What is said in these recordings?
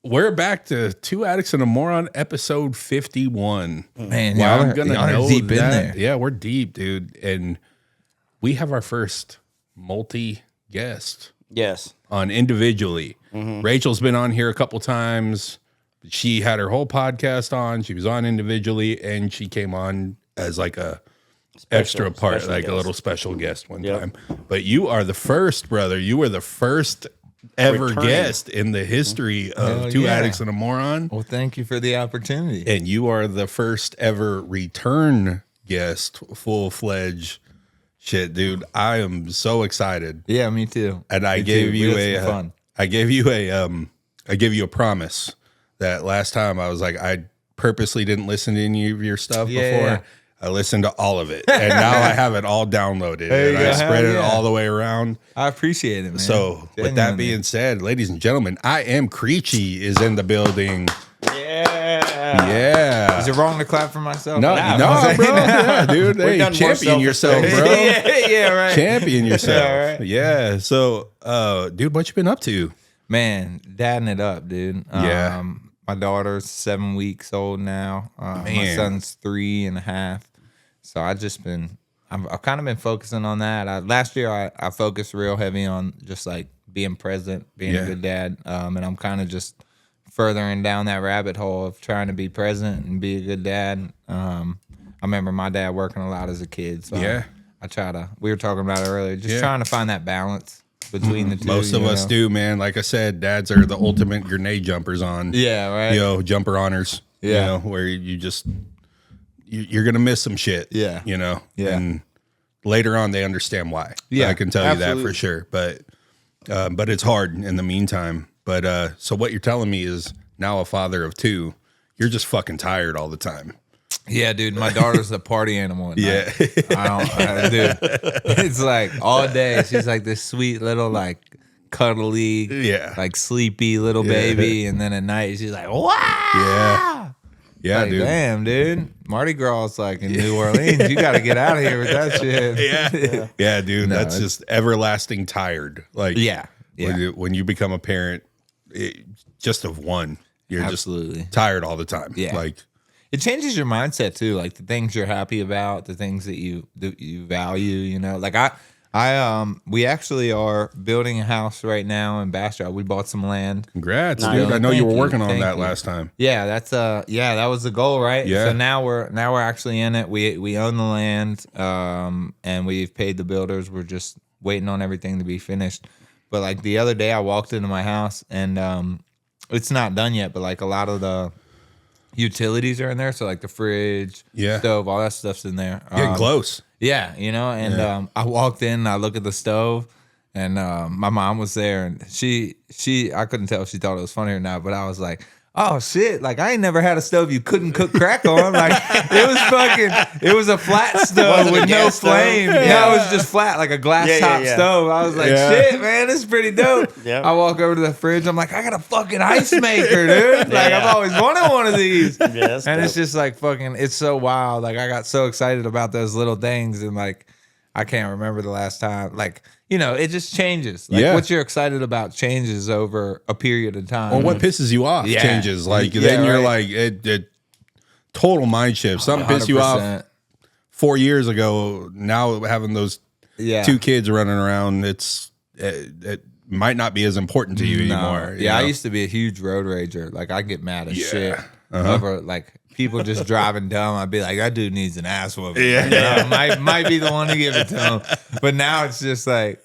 we're back to Two Addicts and a Moron, episode 51. Man, Well, y'all are deep in there. Yeah, we're deep, dude. And we have our first multi-guest. Yes. On individually. Rachel's been on here a couple times. She had her whole podcast on. She was on individually, and she came on as like a extra part, like a little special guest one time. But you are the first, brother. You were the first ever guest in the history of Two Addicts and a Moron. Well, thank you for the opportunity. And you are the first ever return guest, full-fledged shit, dude. I am so excited. Yeah, me too. And I gave you a promise that last time I was like, I purposely didn't listen to any of your stuff before. Yeah. I listened to all of it, and now I have it all downloaded, and I spread it all the way around. I appreciate it, man. So, with that being said, ladies and gentlemen, I am Cricchi is in the building. Yeah. Is it wrong to clap for myself? No, bro. Yeah, dude. Hey, champion yourself, bro. Yeah, right. Champion yourself. Yeah. So, dude, what you been up to? Man, dadding it up, dude. My daughter's 7 weeks old now. My son's 3.5. So I've kind of been focusing on that. Last year I focused real heavy on just like being present, being a good dad. And I'm kind of just furthering down that rabbit hole of trying to be present and be a good dad. I remember my dad working a lot as a kid. So we were talking about it earlier, just trying to find that balance between the two. Most of us do, man. Like I said, dads are the ultimate grenade jumpers on. Yeah, right. Jumper honors. Yeah. Where you just, you're going to miss some shit. Yeah. Yeah. And later on, they understand why. Yeah. I can tell you that for sure. But it's hard in the meantime. But so what you're telling me is now a father of 2, you're just fucking tired all the time. Yeah, dude. My daughter's a party animal. Dude, it's like all day. She's like this sweet little like cuddly, like sleepy little baby, and then at night she's like, wow. Yeah, like, dude. Damn, dude. Mardi Gras is like in New Orleans. You got to get out of here with that shit. Yeah, dude. That's just everlasting tired. Like, when you become a parent, just of one, you're just tired all the time. Yeah, like. It changes your mindset too, like the things you're happy about, the things that you value. Like we actually are building a house right now in Bastrop. We bought some land. Congrats, dude! I know you were working on that last time. Yeah, that was the goal, right? Yeah. So now we're actually in it. We own the land, and we've paid the builders. We're just waiting on everything to be finished. But like the other day, I walked into my house and it's not done yet, but like a lot of the utilities are in there, so like the fridge, stove, all that stuff's in there. Getting close. Yeah, and I walked in, I look at the stove, and my mom was there, and she I couldn't tell if she thought it was funny or not, but I was like, oh shit, like I ain't never had a stove you couldn't cook crack on. Like it was a flat stove with no flame. Yeah, it was just flat, like a glass top stove. I was like, shit, man, this is pretty dope. I walk over to the fridge, I'm like, I got a fucking ice maker, dude. Like I've always wanted one of these. And dope. It's just like fucking, it's so wild. Like I got so excited about those little things, and like I can't remember the last time. Like, it just changes. Like what you're excited about changes over a period of time. Or what pisses you off changes. Like then you're like it total mind shift. Something pissed you off 4 years ago. Now having those 2 kids running around, it might not be as important to you anymore. Yeah, I used to be a huge road rager. Like I get mad as shit over like people just driving dumb. I'd be like, that dude needs an ass whooping. Might be the one to give it to him. But now it's just like,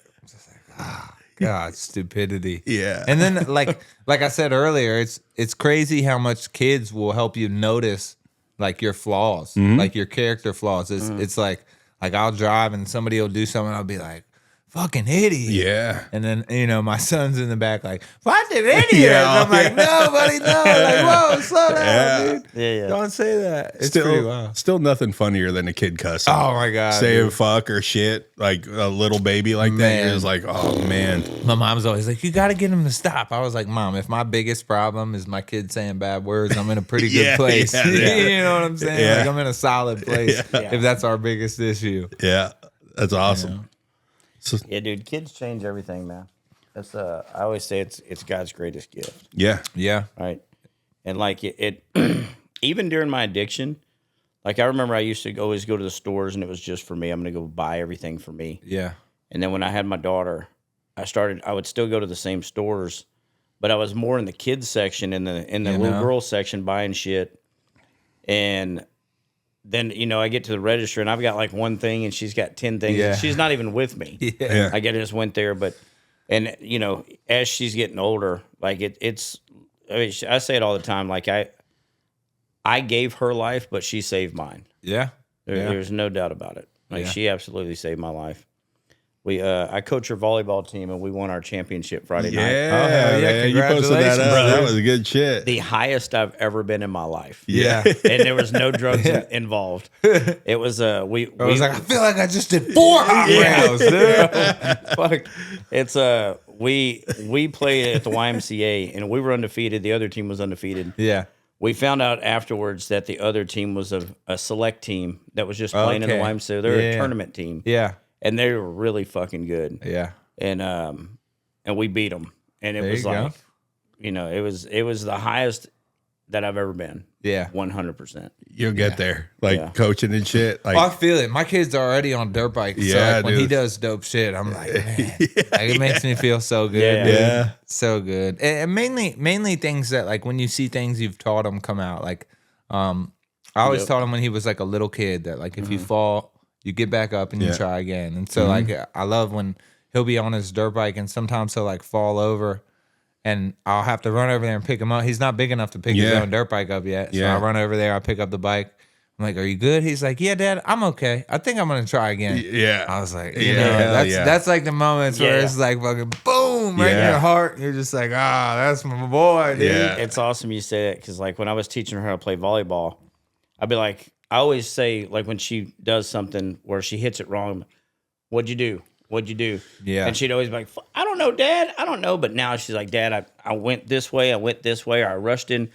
oh, God, stupidity. Yeah. And then like I said earlier, it's crazy how much kids will help you notice like your flaws, like your character flaws. It's like I'll drive and somebody will do something, I'll be like, fucking idiot. Yeah. And then, my son's in the back like, fucking idiot. And I'm like, no, buddy, no. Like, whoa, slow down, dude. Yeah. Don't say that. It's pretty wild. Still nothing funnier than a kid cussing. Oh, my God. Saying fuck or shit, like a little baby like that. You're just like, oh, man. My mom's always like, you got to get him to stop. I was like, Mom, if my biggest problem is my kid saying bad words, I'm in a pretty good place. You know what I'm saying? Yeah. Like, I'm in a solid place if that's our biggest issue. Yeah. That's awesome. Yeah, dude, kids change everything, man. I always say it's God's greatest gift, Yeah. Yeah. right? And like it even during my addiction, like I remember I used to always go to the stores and it was just for me. I'm gonna go buy everything for me. Yeah. And then when I had my daughter, I would still go to the same stores, but I was more in the kids section in the little girl section buying shit. And then, I get to the register and I've got like one thing and she's got 10 things. Yeah. And she's not even with me. Yeah. I just went there, and as she's getting older, like I say it all the time. Like I gave her life, but she saved mine. Yeah. There's no doubt about it. Like she absolutely saved my life. I coach her volleyball team and we won our championship Friday night. Yeah, hell yeah, man, you posted that congratulations, up. brother. That was good shit. The highest I've ever been in my life. Yeah. And there was no drugs involved. It was I was like, I feel like I just did 4 hot rounds, dude. fuck. It's we played at the YMCA and we were undefeated. The other team was undefeated. Yeah. We found out afterwards that the other team was a select team that was just playing in the YMCA. They're a tournament team. Yeah. And they were really fucking good. Yeah. And we beat them. And it There was you like, go. it was the highest that I've ever been. Yeah. 100%. You'll get there, like Yeah. coaching and shit. Like, I feel it. My kid's already on dirt bikes. So Yeah, like when he dude. does dope shit, I'm like, man, like, it makes me feel so good. Yeah. dude. Yeah. So good. And mainly things that like when you see things you've taught him come out. Like, I always Yep. taught him when he was like a little kid that like if you fall, you get back up and you Yeah. try again. And so like I love when he'll be on his dirt bike and sometimes he'll like fall over. And I'll have to run over there and pick him up. He's not big enough to pick his Yeah. own dirt bike up yet. So Yeah. I run over there, I pick up the bike. I'm like, "Are you good?" He's like, "Yeah, Dad, I'm okay. I think I'm gonna try again." yeah. I was like, Yeah, that's like the moments where Yeah. it's like fucking boom right in Yeah. your heart. You're just like, that's my boy, dude. Yeah. It's awesome you say that because, like, when I was teaching her how to play volleyball, I'd be like, I always say, like, when she does something where she hits it wrong, what'd you do? What'd you do? Yeah. And she'd always be like, I don't know, Dad. I don't know. But now she's like, Dad, I went this way. I went this way. Or I rushed in.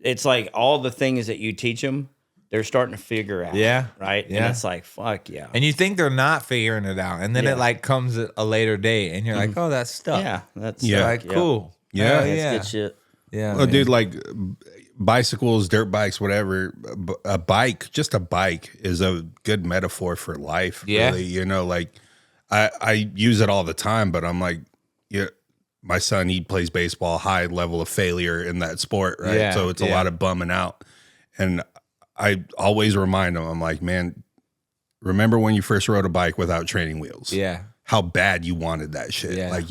It's like all the things that you teach them, they're starting to figure out. Yeah. Right? Yeah. And it's like, fuck yeah. And you think they're not figuring it out, and then Yeah. it like comes at a later date, and you're like, oh, that's stuff. Yeah. That's Yeah. Like cool. Yeah. Hell That's yeah. good shit. Yeah. Well, man. dude, like bicycles, dirt bikes, whatever. A bike, just a bike, is a good metaphor for life. Yeah. Really, like I use it all the time, but I'm like, yeah, my son, he plays baseball, high level of failure in that sport, right? Yeah, So it's a yeah. lot of bumming out, and I always remind him, I'm like, man, remember when you first rode a bike without training wheels? Yeah. How bad you wanted that shit. Yeah. Like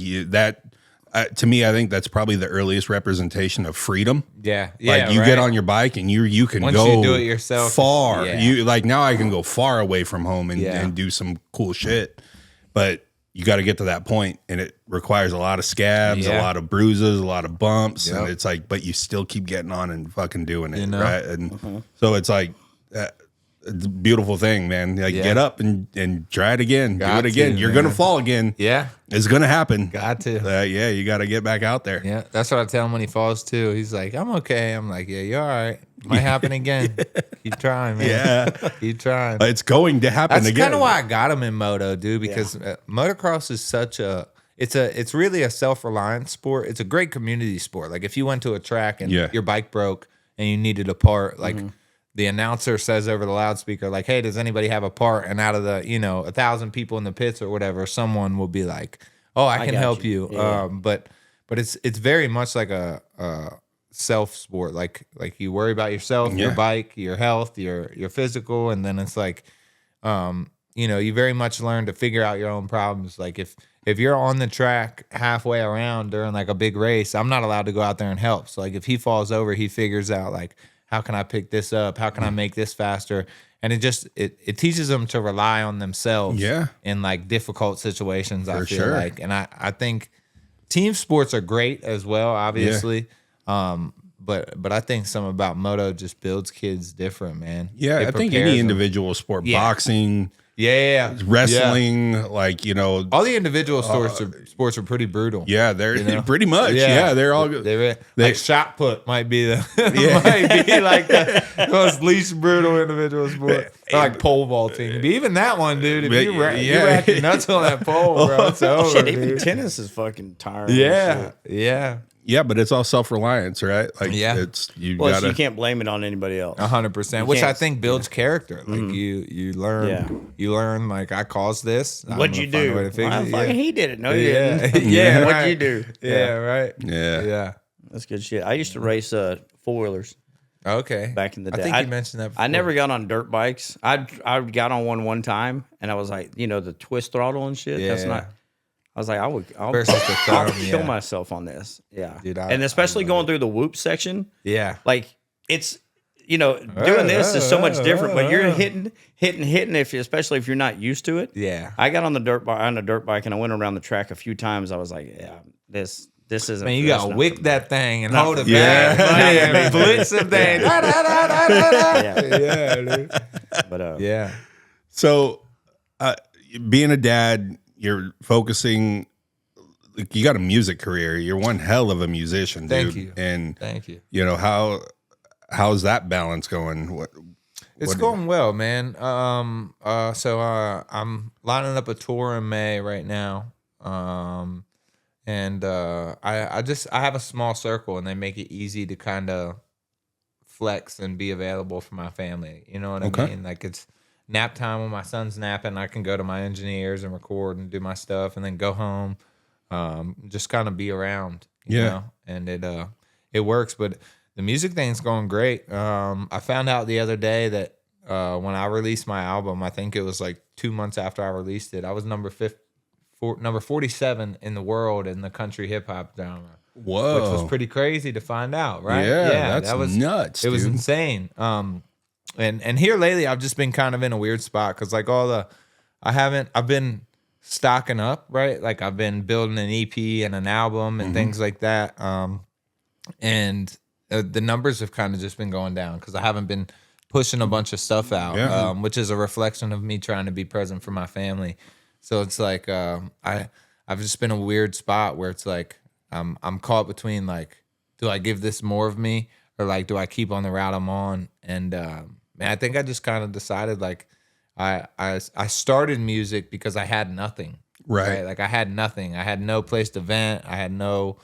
to me, I think that's probably the earliest representation of freedom. Yeah. Like you get on your bike and you can Once go you do it yourself, far. yeah. You like now I can go far away from home and do some cool shit. But you got to get to that point, and it requires a lot of scabs, Yeah. a lot of bruises, a lot of bumps, Yep. and it's like, but you still keep getting on and fucking doing it, You know? right? And so it's like it's a beautiful thing, man. Like Yeah. get up and try it again, Got do it again. to, You're man. gonna fall again. Yeah. It's gonna happen. Got to. Yeah, you got to get back out there. Yeah, that's what I tell him when he falls too. He's like, "I'm okay." I'm like, "Yeah, you're all right. Might happen again. Keep trying, man. Yeah. Keep trying." It's going to happen That's again. kind of why I got him in moto, dude. Because motocross is such a it's really a self-reliance sport. It's a great community sport. Like if you went to a track and Yeah. your bike broke and you needed a part, like the announcer says over the loudspeaker, like, "Hey, does anybody have a part?" And out of the 1,000 people in the pits or whatever, someone will be like, "Oh, I can got help you." you." Yeah. But it's very much like a self sport. Like you worry about yourself, your Yeah. bike, your health, your physical, and then it's like you very much learn to figure out your own problems. Like if you're on the track halfway around during like a big race, I'm not allowed to go out there and help. So like if he falls over, he figures out like, how can I pick this up? How can I make this faster? And it teaches them to rely on themselves Yeah. in like difficult situations, I For feel sure. like. And I think team sports are great as well, obviously. But I think something about moto just builds kids different, man. Yeah, It I think prepares any them. individual sport, Yeah. boxing, Yeah. wrestling, like, you know, All the individual sports are pretty brutal. yeah, they're pretty much. Yeah, they're all good. They like shot put might be the might be like the most least brutal individual sport. Or like pole vaulting. But even that one, dude, if you rack your nuts on that pole, bro, it's over. Shit, even tennis is fucking tiring. Yeah, but it's all self-reliance, right? Like, it's you gotta. You can't blame it on anybody else. 100%, which I think builds character. Like you learn like I caused this. What'd you do? He did it. No, you didn't. What'd you do? Right. Yeah. That's good shit. I used to race four-wheelers. Okay. Back in the day. I think you mentioned that before. I never got on dirt bikes. I got on one time, and I was like, you know, the twist throttle and shit. That's not. I was like, I'll kill myself on this. Yeah. Dude, and especially going through the whoop section. Yeah. Like, it's, you know, doing this is so much different, but you're hitting especially if you're not used to it. Yeah. I got on the dirt bike and I went around the track a few times. I was like, yeah, this isn't. Man, you got to wick that thing and hold it back. Yeah. Blitz the thing. Yeah, dude. But, yeah. So, being a dad, you're focusing. Like, you got a music career. You're one hell of a musician, dude. Thank you. And thank you. You know how's that balance going? It's going well, man. So I'm lining up a tour in May right now. And I have a small circle, and they make it easy to kind of flex and be available for my family. You know what I mean? Like, it's nap time when my son's napping. I can go to my engineers and record and do my stuff, and then go home. Just kind of be around. You know? And it works. But the music thing's going great. I found out the other day that when I released my album, I think it was like 2 months after I released it, I was number 47 in the world in the country hip hop genre. Whoa. Which was pretty crazy to find out, right? Yeah, that was nuts. It was insane. And here lately I've just been kind of in a weird spot because like I've been stocking up, right? Like I've been building an EP and an album and things like that. And the numbers have kind of just been going down because I haven't been pushing a bunch of stuff out, which is a reflection of me trying to be present for my family. So it's like I've just been in a weird spot where it's like I'm caught between like, do I give this more of me or like do I keep on the route I'm on? And man, I think I just kind of decided like I started music because I had nothing. Right? Like I had nothing. I had no place to vent. I had no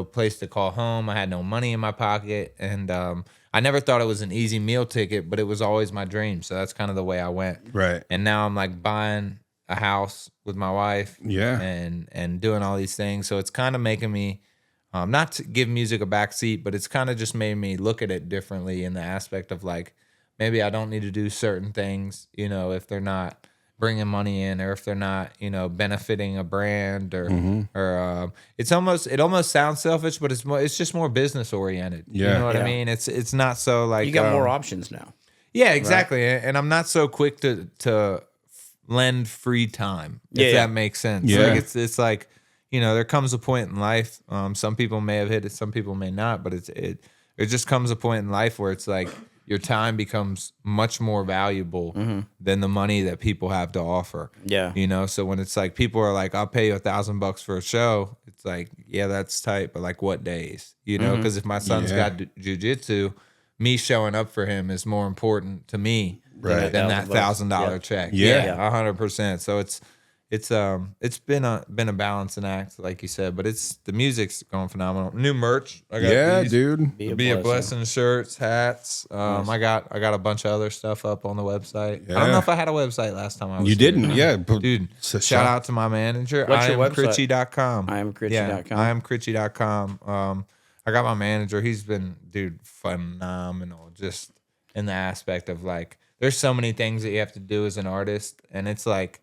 place to call home. I had no money in my pocket, and I never thought it was an easy meal ticket, but it was always my dream. So that's kind of the way I went. Right. And now I'm like buying a house with my wife. Yeah. And doing all these things. So it's kind of making me not to give music a backseat, but it's kind of just made me look at it differently in the aspect of like maybe I don't need to do certain things, you know, if they're not bringing money in or if they're not, you know, benefiting a brand or it almost sounds selfish, but it's just more business oriented. Yeah. You know what I mean? It's not so like you got more options now. Yeah, exactly. Right? And I'm not so quick to lend free time, if that makes sense. Yeah. Like it's like, you know, there comes a point in life. Some people may have hit it, some people may not, but it just comes a point in life where it's like your time becomes much more valuable than the money that people have to offer. Yeah. You know, so when it's like people are like, I'll pay you $1,000 for a show, it's like, yeah, that's tight, but like what days? You know, because if my son's got jujitsu, me showing up for him is more important to me than that $1,000 check. Yeah, 100%. So it's been a balancing act, like you said, but the music's going phenomenal. New merch, I got these. Dude. Be a blessing shirts, hats. Nice. I got a bunch of other stuff up on the website. I don't know if I had a website last time I was. You didn't, dude. Shout out to my manager. What's your website? Cricchi.com. I am Cricchi.com. Yeah, I am Cricchi.com. I got my manager. He's been, dude, phenomenal. Just in the aspect of like, there's so many things that you have to do as an artist, and it's like.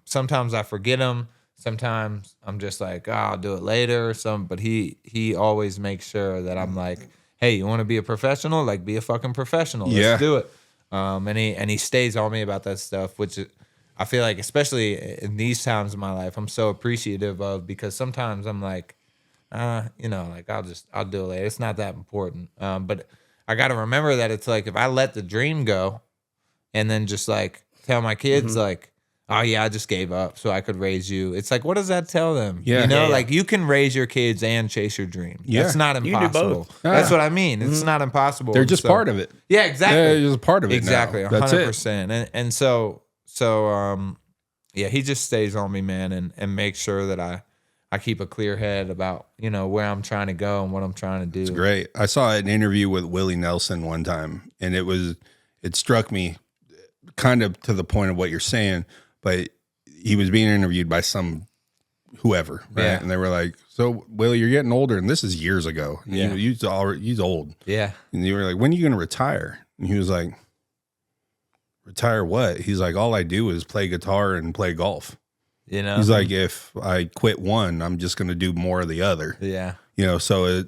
Sometimes I forget them. Sometimes I'm just like, I'll do it later or but he always makes sure that I'm like, hey, you want to be a professional? Like, be a fucking professional. Let's do it. And he stays on me about that stuff, which I feel like, especially in these times of my life, I'm so appreciative of, because sometimes I'm like, you know, like I'll do it later. It's not that important. But I got to remember that it's like, if I let the dream go and then just like tell my kids like, oh yeah, I just gave up so I could raise you. It's like, what does that tell them? Yeah. You know, Yeah. like you can raise your kids and chase your dream. Yeah. That's not can do impossible. both. That's Yeah. what I mean. It's not impossible. They're And just part of it. Yeah, exactly. Yeah, they're just a part of it. Exactly, now. That's it. 100%. And so yeah, he just stays on me, man, and makes sure that I keep a clear head about, you know, where I'm trying to go and what I'm trying to do. It's great. I saw an interview with Willie Nelson one time, and it struck me kind of to the point of what you're saying, but he was being interviewed by some whoever, right? Yeah. And they were like, "So, Willie, you're getting older," and this is years ago. And Yeah. he's old. Yeah. And you were like, "When are you going to retire?" And he was like, "Retire what?" He's like, "All I do is play guitar and play golf." You know? He's like, "If I quit one, I'm just going to do more of the other." yeah. You know, so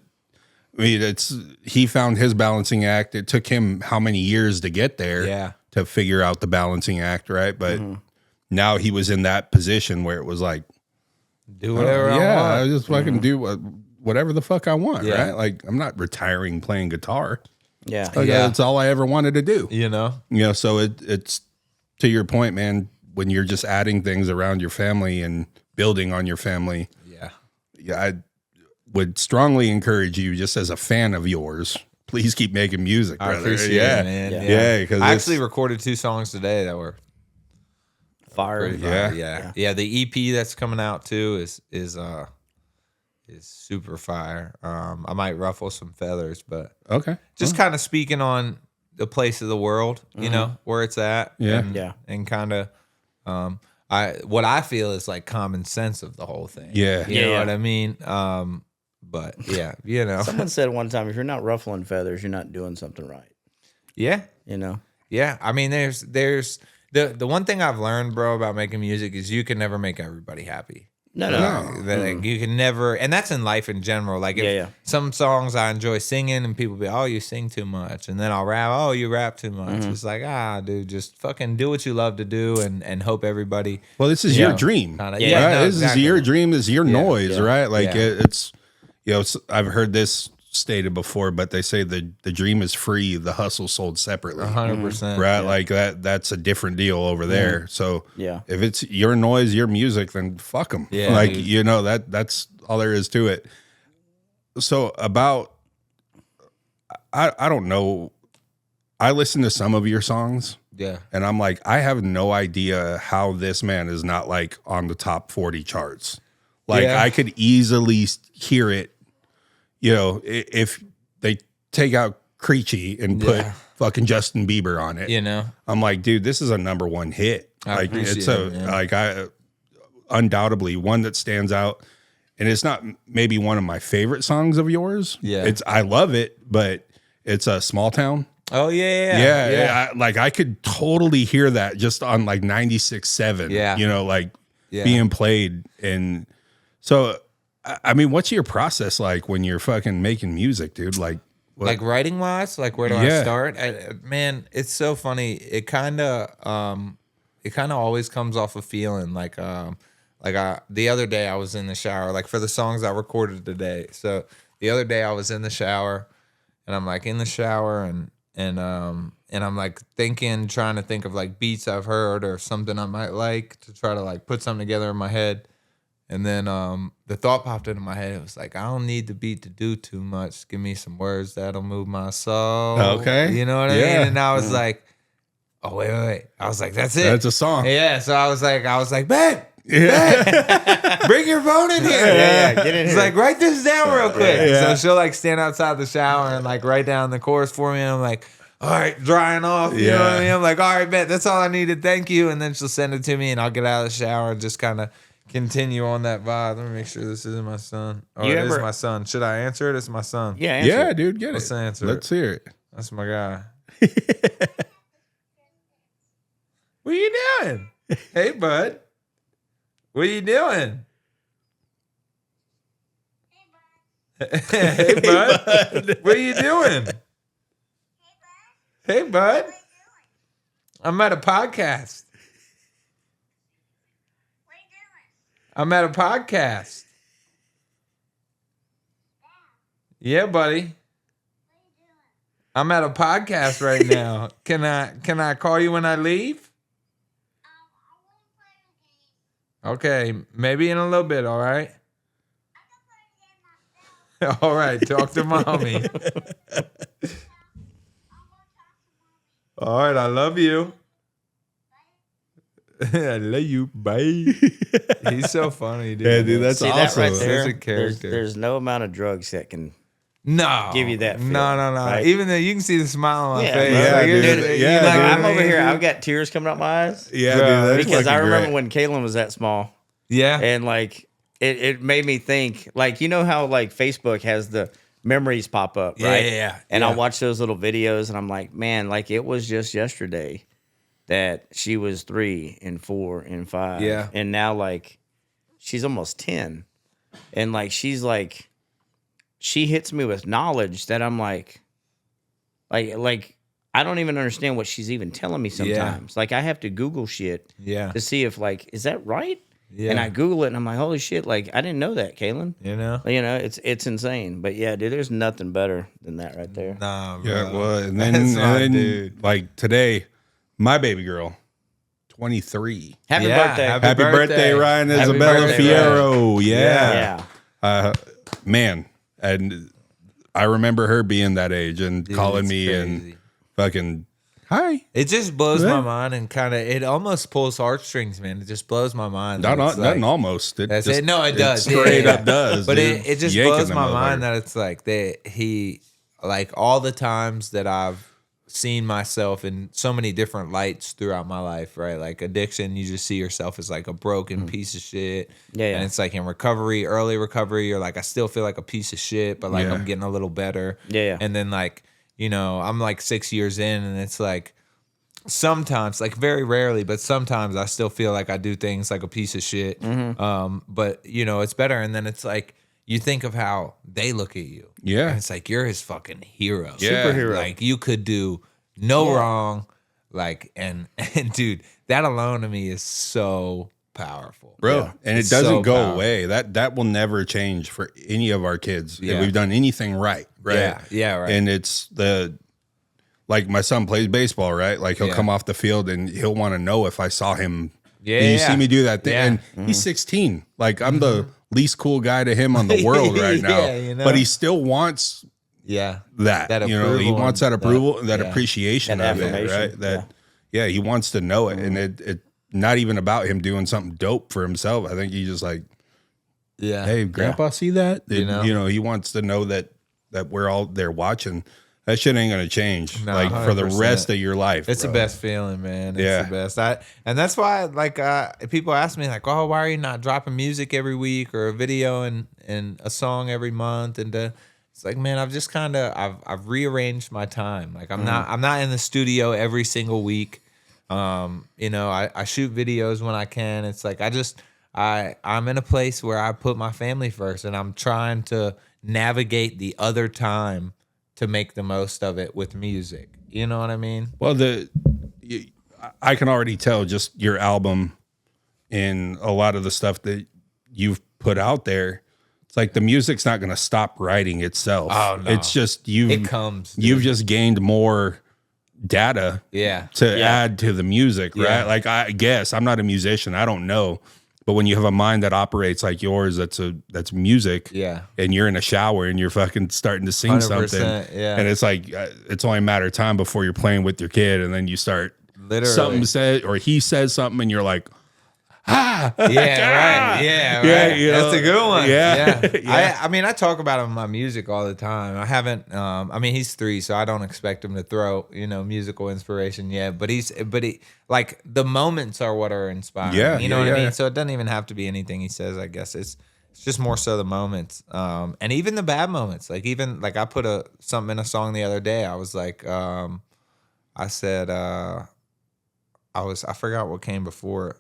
he found his balancing act. It took him how many years to get there Yeah. to figure out the balancing act, right? But now he was in that position where it was like, Do whatever I yeah, want. I just fucking do whatever the fuck I want, Yeah. right? Like, I'm not retiring playing guitar. Yeah. Like, Yeah. that's all I ever wanted to do. You know? You know, so it's to your point, man, when you're just adding things around your family and building on your family. Yeah. I would strongly encourage you, just as a fan of yours, please keep making music, brother. I appreciate yeah. it, man. Yeah, because I actually recorded 2 songs today that were Fire. pretty Yeah. fire. Yeah. The EP that's coming out too is super fire. I might ruffle some feathers, but okay. just kind of speaking on the place of the world, you know, where it's at. Yeah. Yeah. And kind of what I feel is like common sense of the whole thing. Yeah. You know Yeah. what I mean? But yeah, you know. Someone said one time, if you're not ruffling feathers, you're not doing something right. Yeah. You know? Yeah. I mean, there's the one thing I've learned, bro, about making music is you can never make everybody happy. No. Like, you can never, and that's in life in general. Like, if Yeah. some songs I enjoy singing, and people be, oh, you sing too much, and then I'll rap, oh, you rap too much. It's like, dude, just fucking do what you love to do, and hope everybody. Well, this is your dream. Kinda- Right? yeah, no, This exactly. is your dream. This is your noise, Yeah. right? Like Yeah. it's, you know, I've heard this stated before, but they say the dream is free, the hustle sold separately. 100%. Right, like that's a different deal over there. So Yeah. if it's your noise, your music, then fuck them. Yeah, like dude. you know that's all there is to it. So about, I don't know. I listen to some of your songs, Yeah. and I'm like, I have no idea how this man is not like on the top 40 charts. Like Yeah. I could easily hear it. You know, if they take out Cricchi and put Yeah. fucking Justin Bieber on it, You know? I'm like, dude, this is a #1 hit. I Like it's appreciate it, man. I undoubtedly one that stands out, and it's not maybe one of my favorite songs of yours. Yeah. I love it, but it's a Small Town. Oh, yeah. Yeah, like I could totally hear that just on like 96.7. Yeah. You know, like Yeah. being played, and so I mean, what's your process like when you're fucking making music, dude? Like, what? Like writing wise, like where do I Yeah. start? Man, it's so funny. It kind of always comes off a feeling like the other day I was in the shower, like for the songs I recorded today. So the other day I was in the shower, and I'm like in the shower, and I'm like trying to think of like beats I've heard or something I might like to try to like put something together in my head. And then the thought popped into my head. It was like, I don't need the beat to do too much. Give me some words that'll move my soul. Okay. You know what I Yeah. mean? And I was like, oh, wait. I was like, that's it. That's a song. Yeah. So I was like, babe, bring your phone in here. Yeah, get in It's here. like, write this down real quick. Yeah. So she'll like stand outside the shower and like write down the chorus for me. And I'm like, all right, drying off. You know what I Yeah. mean? I'm like, all right, bet. That's all I needed. Thank you. And then she'll send it to me, and I'll get out of the shower and just kind of continue on that vibe. Let me make sure this isn't my son. Oh, You it is ever- my son. Should I answer it? It's my son. Yeah. Answer Yeah, it. dude, get Let's it. answer Let's it. hear it. That's my guy. What you doing? Hey, bud. What you doing? Hey, bud. What are you doing? Hey, bud. I'm at a podcast. I'm at a podcast. Yeah, buddy. I'm at a podcast right now. Can I call you when I leave? Okay, maybe in a little bit, all right? All right, talk to mommy. All right, I love you. I love you. Bye. He's so funny, dude. Yeah, dude, that's See awesome. that right there? Such a character. There's no amount of drugs that can. No, give you that feeling, no. right? Even though you can see the smile on my Yeah, face. bro. Like, Yeah, it's- dude. you Yeah, know, dude. I'm over here. I've got tears coming out my eyes. Yeah, Bro, dude, that's Because I fucking remember great. when Kaylin was that small, Yeah, and like it made me think, like, you know how like Facebook has the memories pop up, right? Yeah. And I watch those little videos, and I'm like, man, like it was just yesterday that she was 3 and 4 and 5, and now like she's almost 10, and like she hits me with knowledge that I'm like I don't even understand what she's even telling me sometimes. Like I have to Google shit to see if like, is that right? Yeah. And I Google it and I'm like, holy shit, like I didn't know that, Kaylin. You know? It's insane. But yeah, dude, there's nothing better than that right there. Nah, bro. Yeah, well, and That's then, dude. like today, my baby girl, 23. Happy Yeah, birthday. Happy birthday, Ryan Happy Isabella birthday, Fierro. Yeah. Man, and I remember her being that age and Dude, calling it's me crazy. and fucking, hi. It just blows Yeah. my mind and kind of, it almost pulls heartstrings, man. It just blows my mind. Not, It's nothing like- almost. It That's just, it. No, it does. Straight Yeah. up does. But dude. it just Yanking blows the my motherfucker. mind that it's like he, like all the times that I've seen myself in so many different lights throughout my life, right? Like addiction, you just see yourself as like a broken piece of shit. Yeah. And it's like in recovery, early recovery, you're like, I still feel like a piece of shit, but like Yeah. I'm getting a little better. Yeah. And then like, you know, I'm like 6 years in and it's like, sometimes, like very rarely, but sometimes I still feel like I do things like a piece of shit. But you know, it's better. And then it's like you think of how they look at you. Yeah. And it's like you're his fucking hero. Yeah. Superhero. Like you could do no wrong. Like and dude, that alone to me is so powerful. Bro, Yeah. and It's it doesn't so go powerful. away. That will never change for any of our kids. Yeah. If we've done anything right. Yeah, right. And it's like my son plays baseball, right? Like he'll Yeah. come off the field and he'll want to know if I saw him. Yeah, Did you yeah. see me do that thing? Yeah. And he's 16. Like I'm the least cool guy to him on the world right now. Yeah, you know? But he still wants Yeah. that. That You know, he approval wants and that approval, that yeah. appreciation That of it, affirmation. right? That yeah, he wants to know it. And it not even about him doing something dope for himself. I think he just like, Yeah. hey, grandpa, see that? You know? He wants to know that we're all there watching. That shit ain't gonna change. No, like for the 100%. rest of your life. It's bro. the best feeling, man. It's Yeah. the best. And that's why, like, people ask me, like, "Oh, why are you not dropping music every week or a video and a song every month?" And it's like, man, I've just kind of I've rearranged my time. Like, I'm not in the studio every single week. You know, I shoot videos when I can. It's like I'm in a place where I put my family first, and I'm trying to navigate the other time to make the most of it with music. You know what I mean? Well, I can already tell just your album and a lot of the stuff that you've put out there. It's like the music's not going to stop writing itself. Oh, no. It's just It comes. dude. you've just gained more data Yeah. to add to the music, right? Yeah. Like I guess I'm not a musician, I don't know, but when you have a mind that operates like yours, that's music, Yeah. and you're in a shower and you're fucking starting to sing something, 100%, yeah. and it's like it's only a matter of time before you're playing with your kid, and then you start Literally. something said or he says something, and you're like, Yeah, right. Yeah, Yeah, right. you know, That's a good one. yeah. Yeah. Yeah. I mean, I talk about him in my music all the time. I haven't. I mean, he's 3, so I don't expect him to throw musical inspiration yet. But he like the moments are what are inspiring. Yeah, you know yeah, what I yeah. mean. So it doesn't even have to be anything he says. I guess it's just more so the moments, and even the bad moments. Like even like I put something in a song the other day. I was like, I said, I forgot what came before it.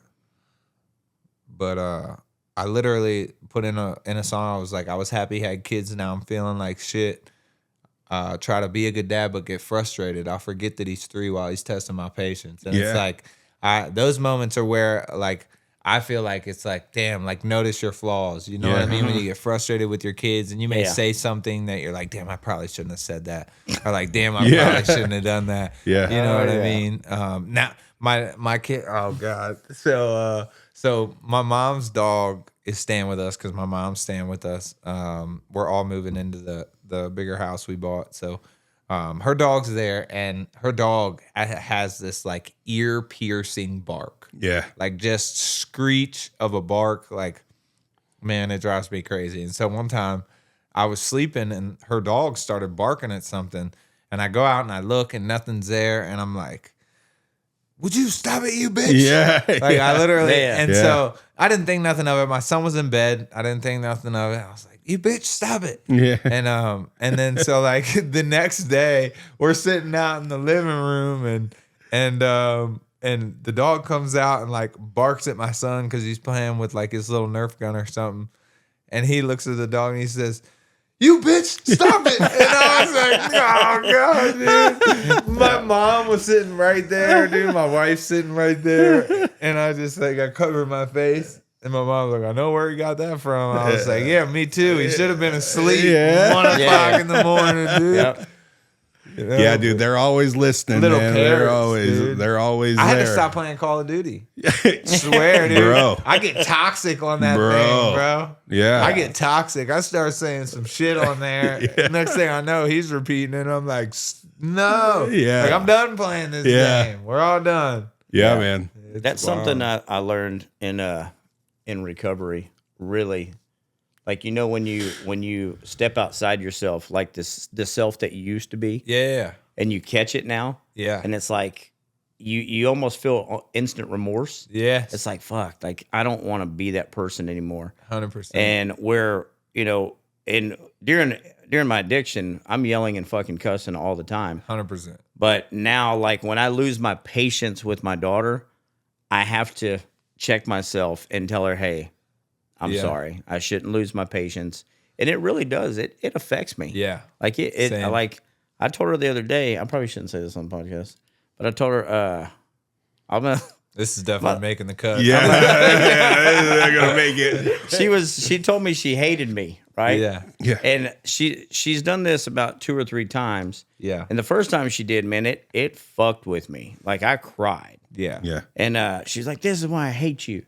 But I literally put in a song. I was like, I was happy, had kids. Now I'm feeling like shit. Try to be a good dad, but get frustrated. I'll forget that he's 3 while he's testing my patience. And Yeah. it's like, those moments are where like I feel like it's like, damn, like notice your flaws. You know what I mean? When you get frustrated with your kids and you may Yeah. say something that you're like, damn, I probably shouldn't have said that. Or like, damn, I Yeah. probably shouldn't have done that. Yeah. You know what I yeah. mean? Now my kid, oh God. So my mom's dog is staying with us because my mom's staying with us. We're all moving into the bigger house we bought. So her dog's there, and her dog has this like ear piercing bark. Yeah. Like just screech of a bark. Like, man, it drives me crazy. And so one time I was sleeping and her dog started barking at something. And I go out and I look and nothing's there. And I'm like, would you stop it, you bitch? Yeah. Like I literally, Yeah. and so I didn't think nothing of it. My son was in bed. I didn't think nothing of it. I was like, you bitch, stop it. Yeah. And then so like the next day we're sitting out in the living room and the dog comes out and like barks at my son because he's playing with like his little Nerf gun or something. And he looks at the dog and he says, you bitch, stop it. And I was like, oh, God, dude. My mom was sitting right there, dude. My wife's sitting right there. And I just like, I covered my face. And my mom was like, I know where he got that from. I was like, yeah, me too. He should have been asleep 1 o'clock in the morning, dude. Yep. You know? Yeah, dude, they're always listening. Little Man. parrots, They're always I had there. to stop playing Call of Duty. Swear, dude. Bro. I get toxic on that Bro. thing, bro. Yeah. I get toxic. I start saying some shit on there. Next thing I know, he's repeating it. I'm like, no. Yeah. Like, I'm done playing this game. We're all done. Yeah, man. It's That's wild. something I learned in recovery. Really, like when you step outside yourself, like the self that you used to be, Yeah. and you catch it now, Yeah. and it's like you almost feel instant remorse. Yeah. It's like fuck, like I don't want to be that person anymore. 100%. And where in during my addiction, I'm yelling and fucking cussing all the time. 100%. But now, like when I lose my patience with my daughter, I have to check myself and tell her, hey, I'm sorry. I shouldn't lose my patience. And it really does. It affects me. Yeah. Like Same. I told her the other day, I probably shouldn't say this on the podcast, but I told her, I'm gonna This is definitely making the cut. Yeah. They're going to make it. she told me she hated me, right? Yeah. Yeah. And she's done this about 2 or 3 times. Yeah. And the first time she did, man, it fucked with me. Like I cried. Yeah. Yeah. And she's like, this is why I hate you.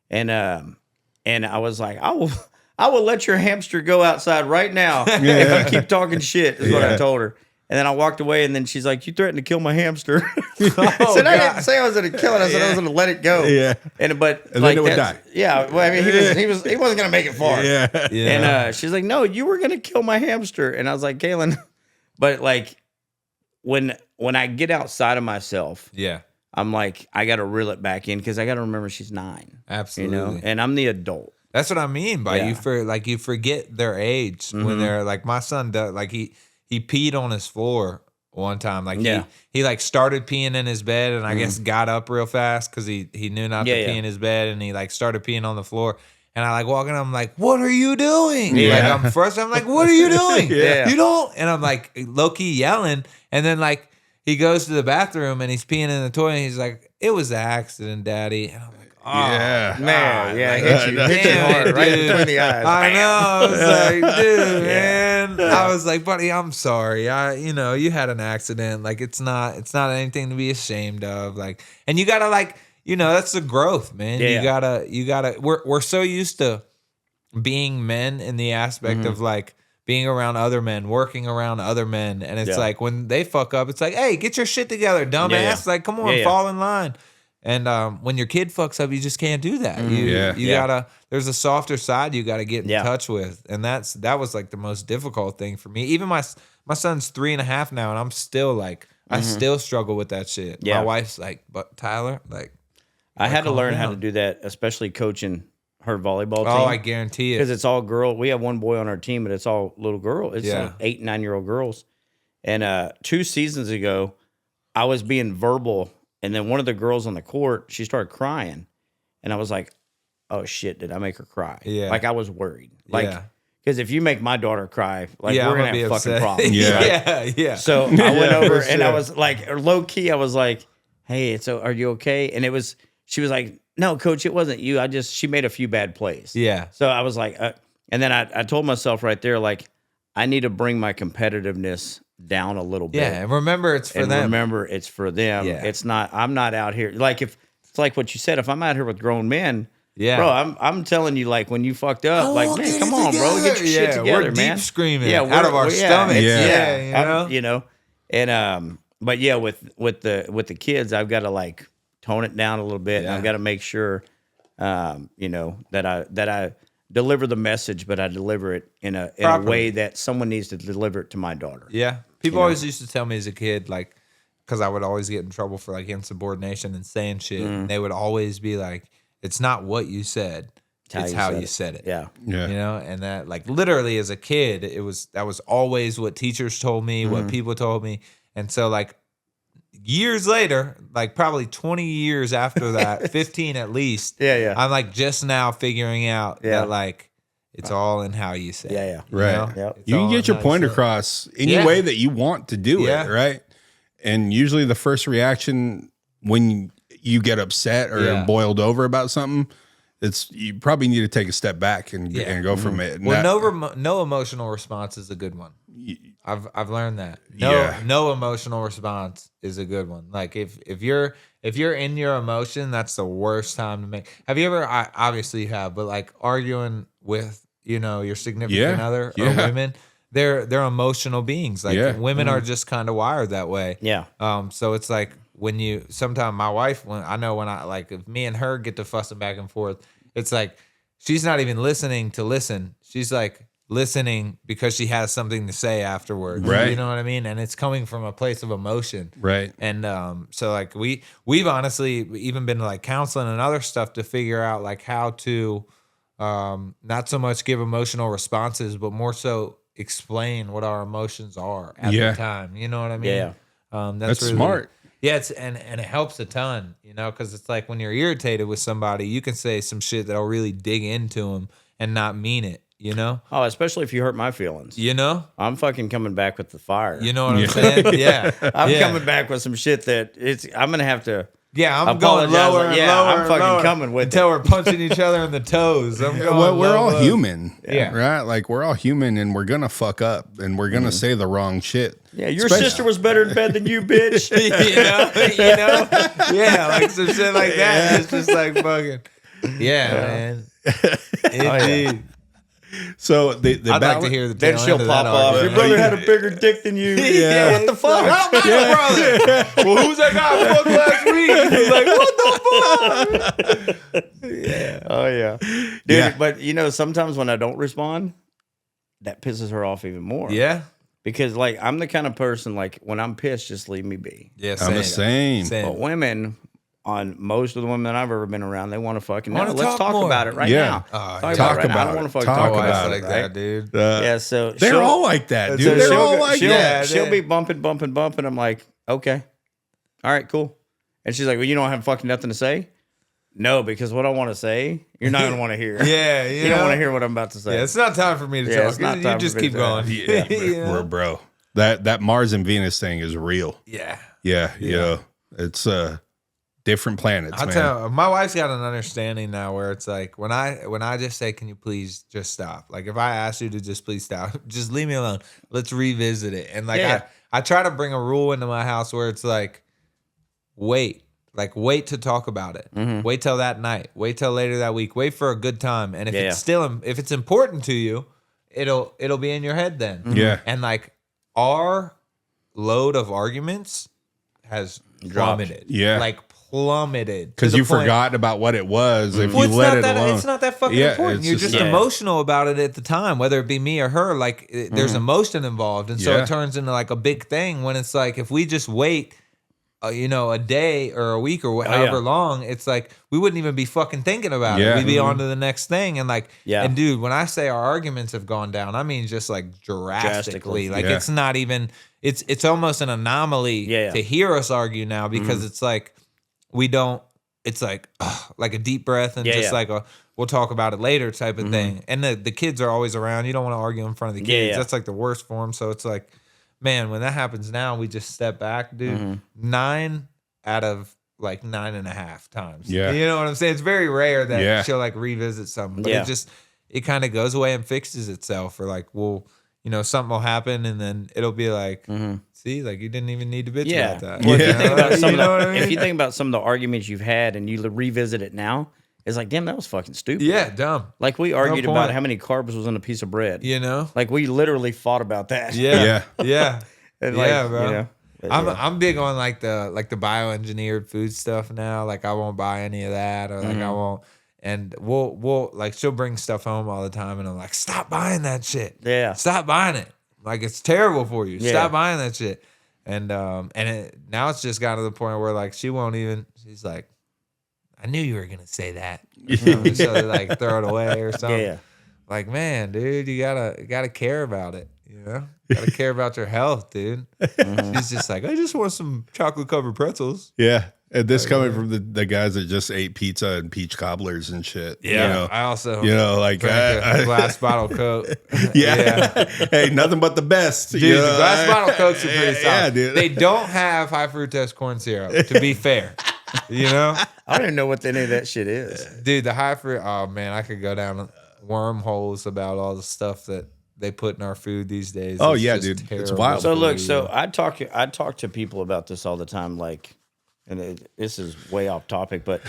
And I was like, I will let your hamster go outside right now if you keep talking shit, is what I told her. And then I walked away, and then she's like, you threatened to kill my hamster. I said, I didn't say I was going to kill it. I said I was going to let it go. Yeah. And then it would die. Yeah. Well, I mean, he wasn't going to make it far. Yeah. And she's like, no, you were going to kill my hamster. And I was like, Kaylin, but like when I get outside of myself, Yeah. I'm like, I got to reel it back in because I got to remember she's 9. Absolutely. And I'm the adult. That's what I mean by you forget their age when they're like, my son does, like he peed on his floor one time. Like he like started peeing in his bed and I guess got up real fast because he knew not to pee in his bed, and he like started peeing on the floor. And I like walk in, I'm like, what are you doing? Yeah. Like I'm frustrated. I'm like, what are you doing? Yeah. You don't. And I'm like low key yelling. And then like he goes to the bathroom and he's peeing in the toilet and he's like, it was an accident, Daddy. And I'm like, oh, Yeah. Man, yeah, like, hit you damn hard, it, right dude. between the eyes. I know. I was like, dude, man. Yeah. I was like, buddy, I'm sorry. You had an accident. Like, it's not anything to be ashamed of. Like, and you gotta like, that's the growth, man. Yeah. You gotta. We're so used to being men in the aspect of like being around other men, working around other men, and it's like when they fuck up, it's like, hey, get your shit together, dumbass. Yeah. Like, come on, fall in line. And when your kid fucks up, you just can't do that. You gotta. There's a softer side you gotta get in touch with, and that was like the most difficult thing for me. Even my son's 3.5 now, and I'm still like, I still struggle with that shit. Yeah. My wife's like, but Tyler, like, I had to calm learn how to down. do that, especially coaching her volleyball team. Oh, I guarantee Because it. it's all girl. We have one boy on our team, but it's all little girl. It's like 8 and 9-year-old girls. And 2 seasons ago, I was being verbal, and then one of the girls on the court, she started crying, and I was like, "Oh shit, did I make her cry?" Yeah. Like I was worried. Like because if you make my daughter cry, like I'm we're gonna be have fucking upset. problems. right? yeah. So I went over for and I sure. was like, low key, I was like, "Hey, are you okay?" And she was like, "No, coach, it wasn't you. She made a few bad plays." Yeah. So I was like, and then I told myself right there, like, I need to bring my competitiveness down a little bit. Yeah, and remember it's for and them. remember, it's for them. Yeah. It's not. I'm not out here. Like it's like what you said. If I'm out here with grown men, Yeah. Bro, I'm telling you, like, when you fucked up, like, man, come on, bro, get your shit together, we're man. deep screaming Yeah, out of our stomachs. Yeah. You know? And but yeah, with the kids, I've got to like tone it down a little bit, and I've got to make sure, that I deliver the message, but I deliver it in a way that someone needs to deliver it to my daughter. Yeah. People always used to tell me as a kid, like, because I would always get in trouble for like insubordination and saying shit. And they would always be like, it's not what you said, it's how you said it. Yeah. Yeah. You know, and that like literally as a kid, that was always what teachers told me, what people told me. And so like years later, like probably 20 years after that, 15 at least. Yeah. I'm like just now figuring out that like it's all in how you say it. Yeah. Right. You know? Yep. You can all get in your how point you say it. across any way that you want to do it, right? And usually the first reaction when you get upset or boiled over about something, you probably need to take a step back and go from it. And Well, no emotional response is a good one. I've learned that. No emotional response is a good one. Like if you're in your emotion, that's the worst time to make. Have you ever? Obviously you have, but like arguing with your significant other or women, they're emotional beings. Like women are just kind of wired that way. Yeah. So it's like sometimes my wife, if me and her get to fussing back and forth, it's like she's not even listening to listen. She's like listening because she has something to say afterwards. Right. You know what I mean? And it's coming from a place of emotion. Right. And so like we've honestly even been to like counseling and other stuff to figure out like how to not so much give emotional responses, but more so explain what our emotions are at the time. You know what I mean? Yeah. That's really smart. Yeah, and it helps a ton, because it's like when you're irritated with somebody, you can say some shit that'll really dig into them and not mean it, Oh, especially if you hurt my feelings. I'm fucking coming back with the fire. You know what I'm saying? Yeah. I'm coming back with some shit that I'm going to have to. Yeah, I'm apologize. going lower Like, and lower. I'm fucking lower coming with until it. we're punching each other in the toes. We're all human. Yeah. Right? Like we're all human and we're going to fuck up and we're going to say the wrong shit. Yeah, your sister was better in bed than you, bitch. Yeah, like some shit like that. It's just like fucking. Yeah, man. Indeed. So I'd like to hear the tail Then she'll end of pop that off. argument. Your brother had a bigger dick than you. Yeah. What the fuck? How about my brother? Well, who's that guy fucked last week? He's like, what the fuck? Oh yeah, dude. But sometimes when I don't respond, that pisses her off even more. Yeah. Because like I'm the kind of person like when I'm pissed, just leave me be. Yeah, I'm the same. But women, on most of the women that I've ever been around, they want to fucking Let's talk more. about it right now. Talk about it. I don't want to fucking Talk talk about about it. it, like right? that, dude. Yeah, so They're all like that, dude. They're all like that. She'll be bumping. I'm like, okay, all right, cool. And she's like, well, you don't have fucking nothing to say. No, because what I want to say, you're not gonna want to hear. Yeah, you don't want to hear what I'm about to say. Yeah, it's not time for me to Yeah, talk. it's not You time just for me keep to going. talk. Yeah, bro. That Mars and Venus thing is real. Yeah. Yeah. It's different planets, I'll man. tell you, my wife's got an understanding now where it's like when I just say, can you please just stop? Like if I ask you to just please stop, just leave me alone. Let's revisit it. And like I try to bring a rule into my house where it's like, wait to talk about it. Mm-hmm. Wait till that night. Wait till later that week. Wait for a good time. And if if it's important to you, it'll be in your head then. Yeah. And like our load of arguments has plummeted. Yeah. Like plummeted. Because you forgot about what it was. If Well, you let it alone. it's not that fucking Yeah, important. it's You're just- just emotional about it at the time, whether it be me or her. Like there's emotion involved, and so Yeah. it turns into like a big thing. When it's like if we just wait, a day or a week or however long, it's like we wouldn't even be fucking thinking about it. We'd be on to the next thing, and like, and dude, when I say our arguments have gone down, I mean just like drastically. Like it's not even. It's almost an anomaly to hear us argue now because it's like we don't. It's like a deep breath and like we'll talk about it later type of thing. And the kids are always around. You don't want to argue in front of the kids. That's like the worst for them. So it's like, man, when that happens now, we just step back, dude. 9 out of like 9.5 times. Yeah. You know what I'm saying? It's very rare that she'll like revisit something, but it kind of goes away and fixes itself, or like, something will happen and then it'll be like, see, like you didn't even need to bitch about that. Well, if you think about You know what I mean? if you think about some of the arguments you've had and you revisit it now, It's like, damn, that was fucking stupid. Yeah, dumb. Like we argued about point. how many carbs was on a piece of bread. You know? Like we literally fought about that. Yeah. And Yeah, bro. You know, but I'm big on like the bioengineered food stuff now. Like I won't buy any of that, or like I won't. And we'll like she'll bring stuff home all the time, and I'm like, stop buying that shit. Yeah. Stop buying it. Like it's terrible for you. Yeah. Stop buying that shit. And now it's just gotten to the point where like she won't even. She's like, I knew you were gonna say that. So like throw it away or something. Yeah. Like, man, dude, you gotta care about it. You know, gotta care about your health, dude. She's just like, I just want some chocolate covered pretzels. Yeah. And this coming from the guys that just ate pizza and peach cobblers and shit. Yeah. You know, I also, like drank a glass bottle Coke. yeah. Hey, nothing but the best. Dude, the glass bottle Cokes are pretty solid. Yeah, dude. They don't have high fructose corn syrup, to be fair. You know? I don't even know what any of that shit is. Dude, the high fruit, oh man, I could go down wormholes about all the stuff that they put in our food these days. Oh, It's yeah, just dude. It's terrible. wild. So look, I talk to people about this all the time, like, and this is way off topic, but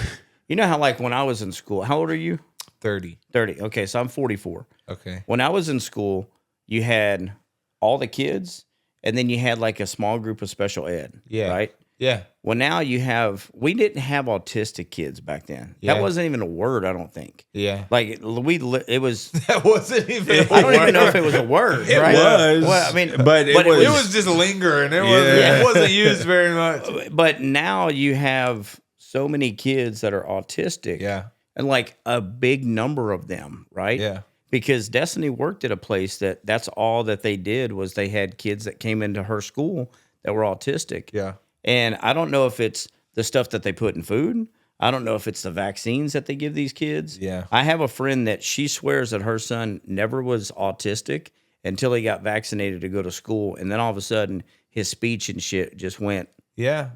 you know how like when I was in school, how old are you? 30. 30. Okay, so I'm 44. Okay. When I was in school, you had all the kids, and then you had like a small group of special ed. Yeah. Right? Yeah. Well, now we didn't have autistic kids back then. Yeah. That wasn't even a word, I don't think. Yeah. Like it was. That wasn't even I don't even know if it was a word. It right? was. Well, I mean, but it It was just lingering. It wasn't used very much. But now you have so many kids that are autistic. Yeah. And like a big number of them, right? Yeah. Because Destiny worked at a place that's all that they did was they had kids that came into her school that were autistic. Yeah. And I don't know if it's the stuff that they put in food. I don't know if it's the vaccines that they give these kids. Yeah. I have a friend that she swears that her son never was autistic until he got vaccinated to go to school. And then all of a sudden his speech and shit just went. Yeah.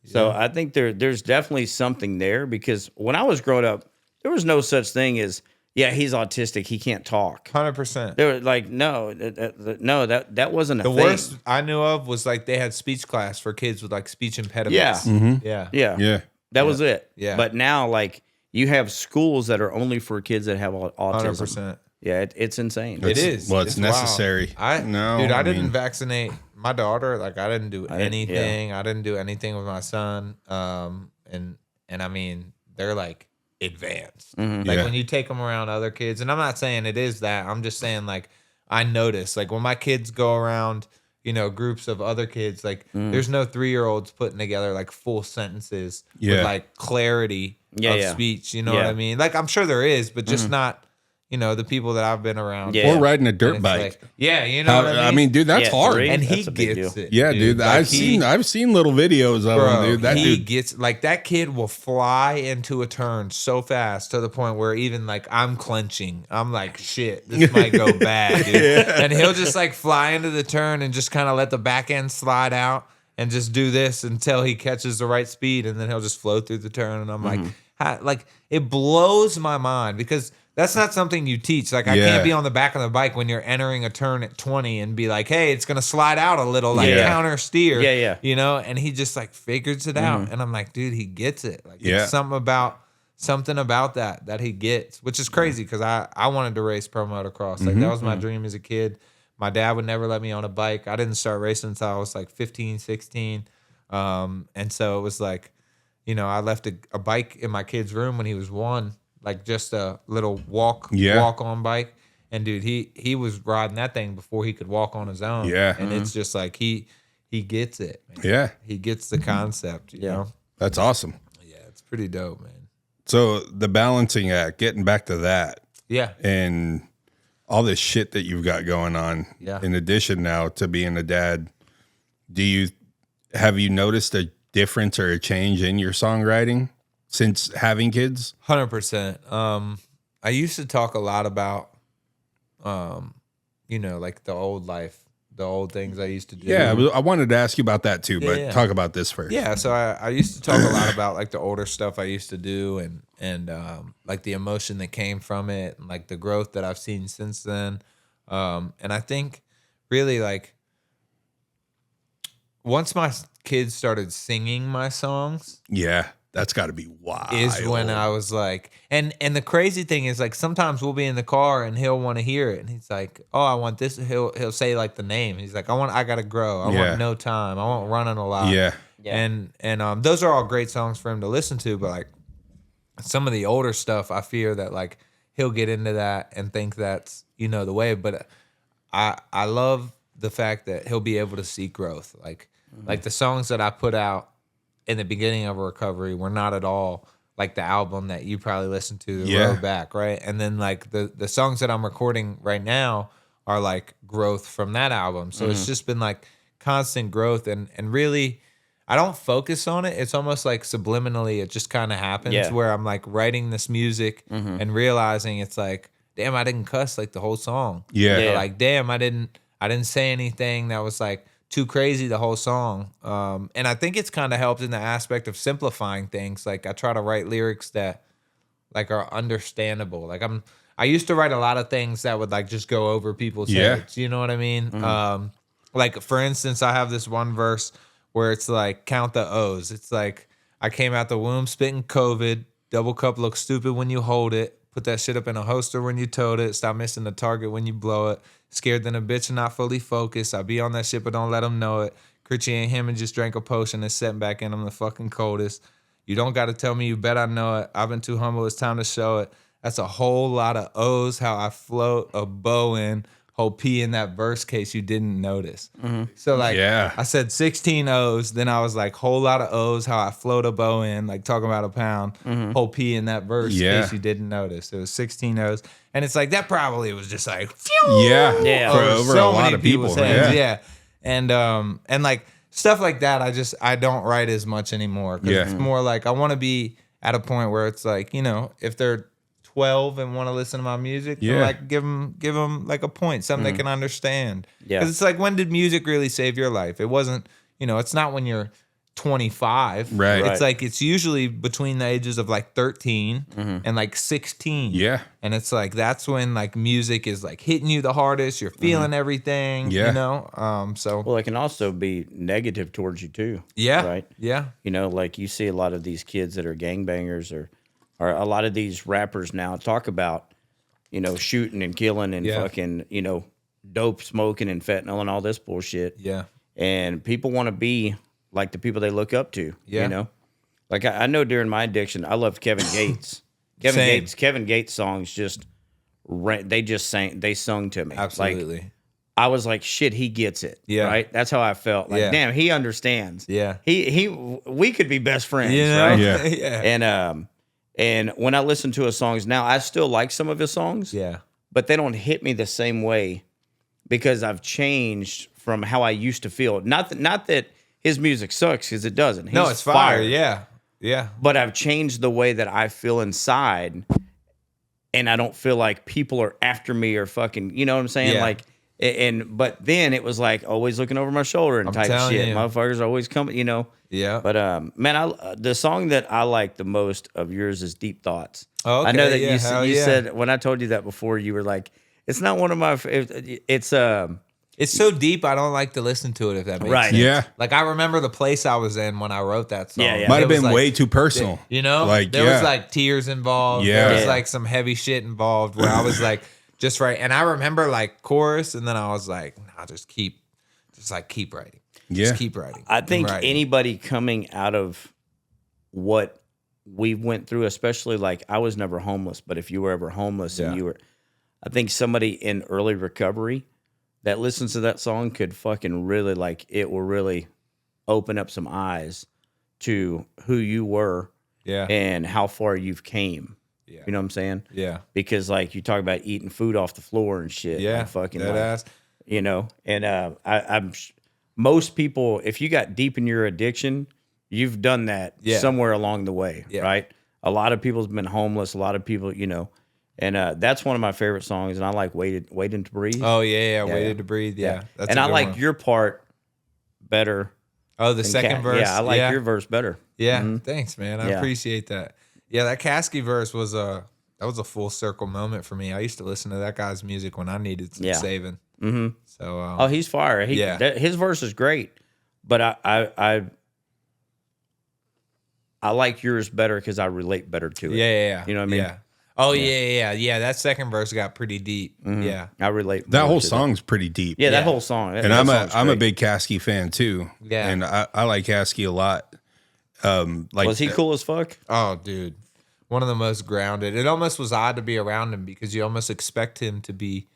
So I think there's definitely something there because when I was growing up, there was no such thing as, yeah, he's autistic, he can't talk. 100%. They were like, no, that wasn't a The thing. worst I knew of was like they had speech class for kids with like speech impediments. Yeah. Yeah. yeah. That was it. Yeah. But now, like, you have schools that are only for kids that have autism. 100%. Yeah, it's insane. It is. Well, it's necessary. Wild. I didn't vaccinate my daughter. Like I didn't do anything. I didn't do anything with my son. And I mean, they're like advanced. Like when you take them around other kids, and I'm not saying it is that. I'm just saying like I notice like when my kids go around, you know, groups of other kids, like there's no 3-year-olds putting together like full sentences with like clarity of speech. You know what I mean? Like I'm sure there is, but just not, you know, the people that I've been around. Yeah. Or riding a dirt It's bike. like, you know what I mean? Dude, that's hard. 3, And he that's a big gets deal. it. Yeah, dude. Like, I've seen little videos of him, dude. That he dude gets like that kid will fly into a turn so fast to the point where even like I'm clenching. I'm like, shit, this might go bad, dude. And he'll just like fly into the turn and just kind of let the back end slide out and just do this until he catches the right speed, and then he'll just flow through the turn. And I'm like it blows my mind because that's not something you teach. Like I can't be on the back of the bike when you're entering a turn at 20 and be like, hey, it's gonna slide out a little, like counter steer. Yeah. You know, and he just like figures it out. And I'm like, dude, he gets it. Like it's something about that he gets, which is crazy because I wanted to race pro motocross. Like that was my dream as a kid. My dad would never let me on a bike. I didn't start racing until I was like 15, 16. And so it was like, you know, I left a bike in my kid's room when he was 1. Like just a little walk on bike. And dude, he was riding that thing before he could walk on his own. Yeah. And it's just like he gets it, man. Yeah. He gets the concept, you know? That's awesome. Yeah, it's pretty dope, man. So the balancing act, getting back to that. Yeah. And all this shit that you've got going on. Yeah. In addition now to being a dad, have you noticed a difference or a change in your songwriting since having kids? 100%. I used to talk a lot about, you know, like the old life, the old things I used to do. Yeah, I wanted to ask you about that too, but talk about this first. Yeah, so I used to talk a lot about like the older stuff I used to do and like the emotion that came from it and like the growth that I've seen since then. And I think really like once my kids started singing my songs, That's got to be wild. is when I was like, and the crazy thing is like sometimes we'll be in the car and he'll want to hear it, and he's like, oh, I want this. He'll say like the name. He's like, I gotta grow. I want no time. I want running a lot. Yeah. And those are all great songs for him to listen to, but like some of the older stuff, I fear that like he'll get into that and think that's the way. But I love the fact that he'll be able to see growth. Like the songs that I put out in the beginning of a recovery were not at all like the album that you probably listened to the road back, right? And then like the songs that I'm recording right now are like growth from that album. So it's just been like constant growth, and really I don't focus on it. It's almost like subliminally it just kind of happens where I'm like writing this music and realizing it's like, damn, I didn't cuss like the whole song. Yeah. Or like, damn, I didn't say anything that was like too crazy the whole song. And I think it's kind of helped in the aspect of simplifying things. Like I try to write lyrics that like are understandable. Like I used to write a lot of things that would like just go over people's heads. You know what I mean? Like for instance, I have this one verse where it's like, count the O's. It's like, I came out the womb spitting COVID, double cup looks stupid when you hold it, put that shit up in a holster when you tote it, stop missing the target when you blow it, scared than a bitch and not fully focused, I be on that shit but don't let them know it, Cricchi ain't him and just drank a potion and setting back in, I'm the fucking coldest, you don't gotta tell me, you bet I know it, I've been too humble, it's time to show it, that's a whole lot of O's, how I float a bow in, whole P in that verse case you didn't notice. So like I said 16 O's, then I was like whole lot of O's, how I float a bow in, like talking about a pound, whole P in that verse case you didn't notice. It was 16 O's. And it's like that probably was just like for over so a lot of people. And like stuff like that I don't write as much anymore. Because it's more like I want to be at a point where it's like, if they're 12 and want to listen to my music, like give them like a point, something they can understand. Because it's like, when did music really save your life? It wasn't, it's not when you're 25. Right. It's like, it's usually between the ages of like 13 and like 16. Yeah. And it's like, that's when like music is like hitting you the hardest. You're feeling everything, so. Well, it can also be negative towards you too. Yeah. Right. Yeah. Like you see a lot of these kids that are gangbangers or a lot of these rappers now talk about, shooting and killing and fucking, dope smoking and fentanyl and all this bullshit. Yeah. And people want to be like the people they look up to, Like I know during my addiction, I loved Kevin Gates. Kevin Gates songs they sung to me. Absolutely. Like, I was like, shit, he gets it. Yeah. Right? That's how I felt. Like, damn, he understands. Yeah. We could be best friends, right? Yeah. And when I listen to his songs now, I still like some of his songs. Yeah. But they don't hit me the same way because I've changed from how I used to feel. Not that his music sucks, because it doesn't. No, it's fire. Yeah. Yeah. But I've changed the way that I feel inside, and I don't feel like people are after me or fucking, you know what I'm saying? Yeah. Like, but then it was like always looking over my shoulder and type of shit. Motherfuckers are always coming, Yeah. But man, the song that I like the most of yours is Deep Thoughts. Oh, okay. I know that you said when I told you that before, you were like, it's not one of my. It's so deep. I don't like to listen to it. If that makes sense. Yeah. Like I remember the place I was in when I wrote that song. Yeah. Might have been like, way too personal. Like there was like tears involved. Yeah. There was like some heavy shit involved where I was like. Just right, and I remember like chorus, and then I was like, "Nah, just keep writing, just keep writing." I think anybody coming out of what we went through, especially like I was never homeless, but if you were ever homeless and you were, I think somebody in early recovery that listens to that song could fucking really like it will really open up some eyes to who you were, and how far you've came. Yeah. You know what I'm saying? Yeah. Because like you talk about eating food off the floor and shit. Yeah. And fucking that ass. And I'm most people, if you got deep in your addiction, you've done that somewhere along the way, right? A lot of people's been homeless. A lot of people, and that's one of my favorite songs. And I like Waiting to Breathe. Oh yeah. Waiting to Breathe. Yeah. That's and I like your part better. Oh, the second verse. Yeah, I like your verse better. Yeah. Thanks, man. I appreciate that. Yeah, that Kasky verse was a full circle moment for me. I used to listen to that guy's music when I needed some saving. Mm-hmm. So, he's fire. His verse is great, but I like yours better because I relate better to it. Yeah. You know what I mean? Yeah. Oh yeah. That second verse got pretty deep. Yeah. I relate. That more whole to song's pretty deep. Yeah, that Yeah. whole song. And I'm a big Caskey fan too. Yeah. And I like Caskey a lot. Was he cool as fuck? Oh, dude. One of the most grounded. It almost was odd to be around him because you almost expect him to be,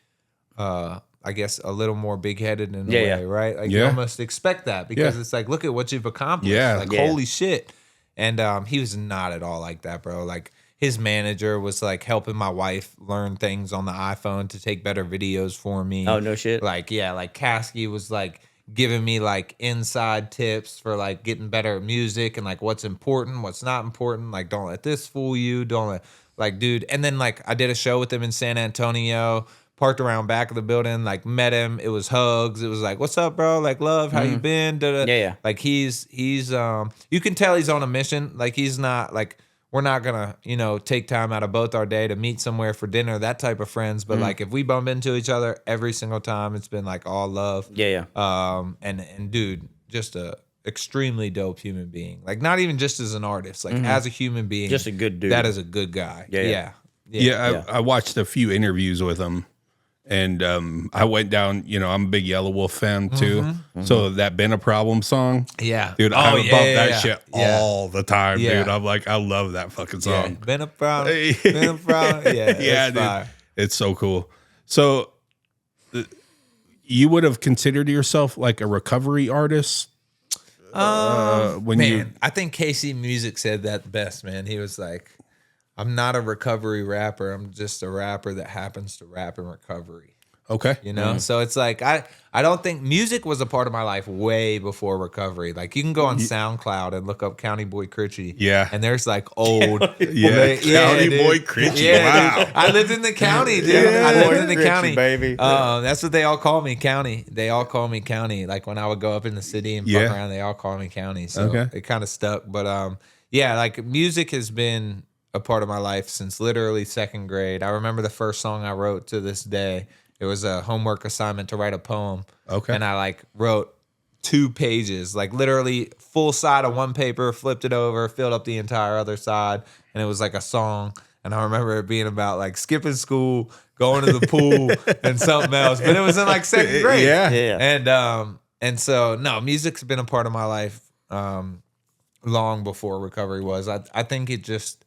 I guess, a little more big-headed in a way, right? Like you almost expect that because it's like, look at what you've accomplished. Yeah. Like, holy shit. And he was not at all like that, bro. Like, his manager was like helping my wife learn things on the iPhone to take better videos for me. Oh, no shit. Like, like Caskey was like giving me like inside tips for like getting better at music and like what's important, what's not important. Like, don't let this fool you. Don't let, like, dude. And then like I did a show with him in San Antonio, parked around back of the building, like met him. It was hugs. It was like, what's up, bro? Like, love, how you been? Da-da. Yeah. Like he's you can tell he's on a mission. Like he's not like, we're not gonna, take time out of both our day to meet somewhere for dinner, that type of friends. But like if we bump into each other every single time, it's been like all love. Yeah. And dude, just a extremely dope human being. Like not even just as an artist, like as a human being. Just a good dude. That is a good guy. Yeah, I watched a few interviews with him, and I went down. I'm a big Yellow Wolf fan too. So that "Been a Problem" song, Yeah. dude, I bump that shit Yeah. all the time, Yeah. dude. I'm like, I love that fucking Yeah. song. Been a problem. Been a problem. Yeah. Yeah, It's dude, fire. it's so cool. So, you would have considered yourself like a recovery artist? When Man, I think Casey Music said that best, man. He was like, I'm not a recovery rapper. I'm just a rapper that happens to rap in recovery. Okay. So it's like I don't think music was a part of my life way before recovery. Like you can go on SoundCloud and look up County Boy Cricchi. Yeah. And there's like old County Boy Cricchi. Yeah, Wow. dude. I lived in the county, dude. Yeah, I lived in the Cricchi, county. baby. That's what they all call me, County. They all call me County. Like when I would go up in the city and fuck around, they all call me County. So it kind of stuck. But like music has been a part of my life since literally second grade. I remember the first song I wrote to this day. It was a homework assignment to write a poem. Okay. And I like wrote 2 pages, like literally full side of one paper, flipped it over, filled up the entire other side, and it was like a song. And I remember it being about like skipping school, going to the pool, and something else. But it was in like second grade. Yeah. And so no, music's been a part of my life long before recovery was. I think it just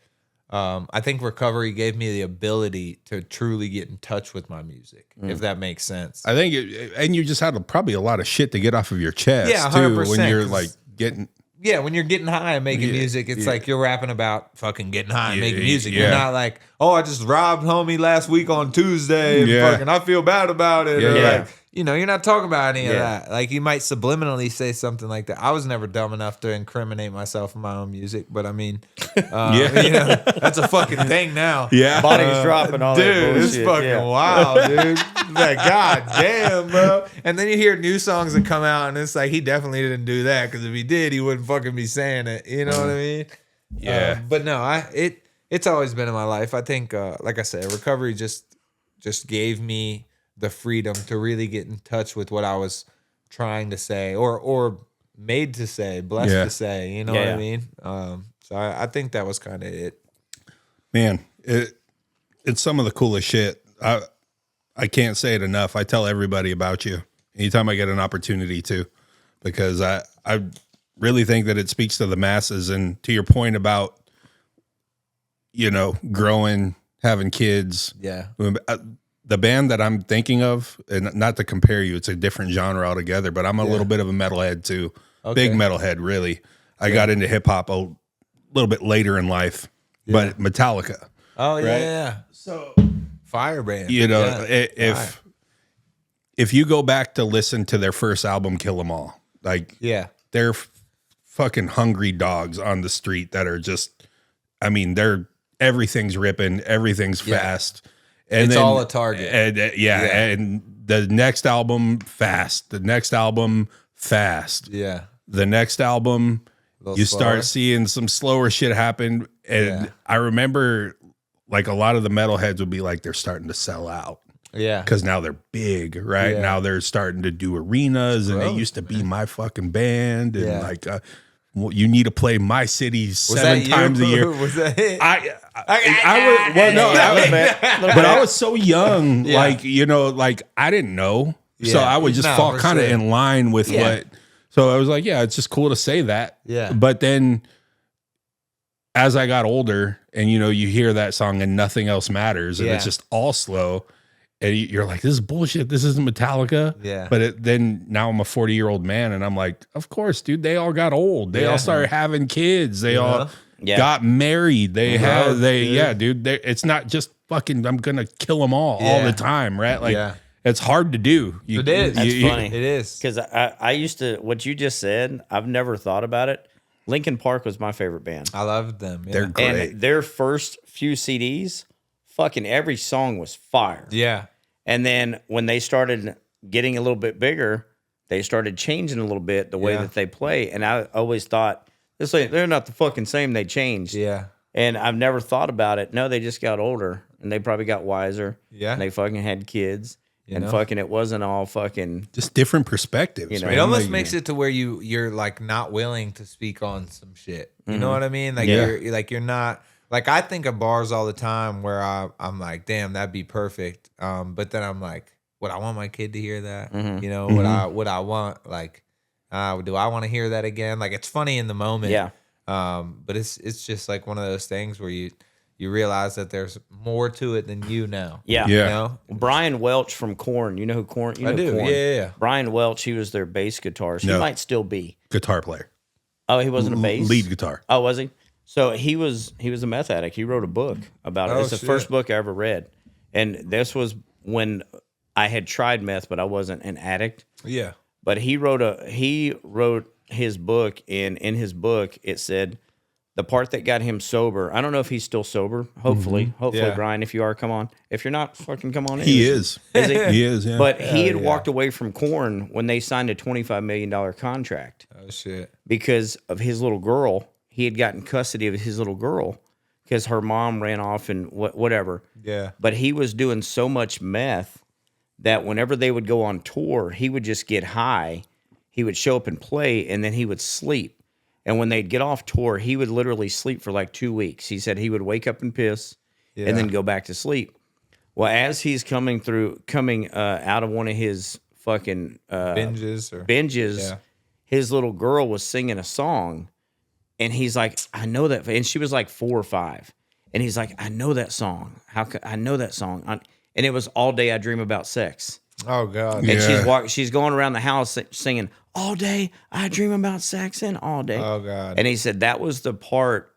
I think recovery gave me the ability to truly get in touch with my music, if that makes sense. I think, and you just had probably a lot of shit to get off of your chest, Yeah, too, 100%, when you're like getting. Yeah, when you're getting high and making music, it's like you're rapping about fucking getting high and making music. yeah. You're not like, oh, I just robbed homie last week on Tuesday and fucking I feel bad about it. Or like, you're not talking about any of that. Like you might subliminally say something like that. I was never dumb enough to incriminate myself in my own music, but I mean, that's a fucking thing now. Yeah. Bodies dropping all that Dude, bullshit. it's fucking wild, dude. It's like, God damn, bro. And then you hear new songs that come out, and it's like, he definitely didn't do that, because if he did, he wouldn't fucking be saying it. You know what I mean? Yeah. But no, it's always been in my life. I think, like I said, recovery just gave me the freedom to really get in touch with what I was trying to say, or made to say, blessed to say. You know what I mean? So I think that was kind of it. Man, it's some of the coolest shit. I can't say it enough. I tell everybody about you anytime I get an opportunity to, because I really think that it speaks to the masses. And to your point about, growing, having kids. Yeah. The band that I'm thinking of, and not to compare you, it's a different genre altogether, but I'm a little bit of a metalhead too. Big metalhead, really. I got into hip hop a little bit later in life, but Metallica. Oh, right? yeah. So, Firebrand. if you go back to listen to their first album, Kill 'Em All, like, they're fucking hungry dogs on the street that are just, everything's ripping, everything's fast. And it's then, all a target. And and the next album, fast. The next album, fast. Yeah. The next album, you slower. start seeing some slower shit happen. And I remember, like, a lot of the metalheads would be like, they're starting to sell out. Yeah. Because now they're big, right? Yeah. Now they're starting to do arenas, and they used to be my fucking band. And well, you need to play My City 7 times a year. Was that it? But I was so young, like, you know, like I didn't know. So I would just fall kind of in line with what. So I was like, yeah, it's just cool to say that. Yeah. But then as I got older and, you know, you hear that song and nothing else matters and it's just all slow. And you're like, this is bullshit. This isn't Metallica. Yeah. But then now I'm a 40-year-old man and I'm like, of course, dude, they all got old. They all started having kids. They all got married. They dude. It's not just fucking, I'm going to kill them all the time, right? Like, it's hard to do. It is. That's funny. It is. Because I used to, what you just said, I've never thought about it. Linkin Park was my favorite band. I loved them. Yeah. They're great. And their first few CDs, fucking every song was fire. Yeah. And then when they started getting a little bit bigger, they started changing a little bit the way that they play. And I always thought, they're not the fucking same. They changed. Yeah. And I've never thought about it. No, they just got older and they probably got wiser. Yeah. And they fucking had kids. You and know? fucking it wasn't all fucking just different perspectives. You know, man. It almost Like, makes it to where you're like not willing to speak on some shit. You know what I mean? Like you're not like, I think of bars all the time where I'm like, damn, that'd be perfect. But then I'm like, would I want my kid to hear that? You know, would I want like, do I want to hear that again? Like, it's funny in the moment. Yeah. But it's just like one of those things where you realize that there's more to it than you now. Yeah. You know? Brian Welch from Korn. You know who Korn? You know I do. Korn. Yeah. Brian Welch, he was their bass guitarist. He might still be. guitar player. Oh, he wasn't a bass? Lead guitar. Oh, was he? So he was a meth addict. He wrote a book about it. It's the first book I ever read. And this was when I had tried meth, but I wasn't an addict. Yeah. But he wrote his book, and in his book it said the part that got him sober. I don't know if he's still sober. Hopefully, Brian, if you are, come on. If you're not, fucking come on in. He is. Is he? He is, yeah. But he had walked away from Korn when they signed a $25 million contract Oh shit. because of his little girl. He had gotten custody of his little girl because her mom ran off and whatever. Yeah. But he was doing so much meth that whenever they would go on tour, he would just get high. He would show up and play, and then he would sleep. And when they'd get off tour, he would literally sleep for like 2 weeks. He said he would wake up and piss and then go back to sleep. Well, as he's coming out of one of his fucking binges, his little girl was singing a song, and he's like, I know that. And she was like 4 or 5. And he's like, I know that song. I know that song. And it was All Day I Dream About Sex. Oh God. And she's going around the house singing, all day I dream about sex and all day. Oh God. And he said that was the part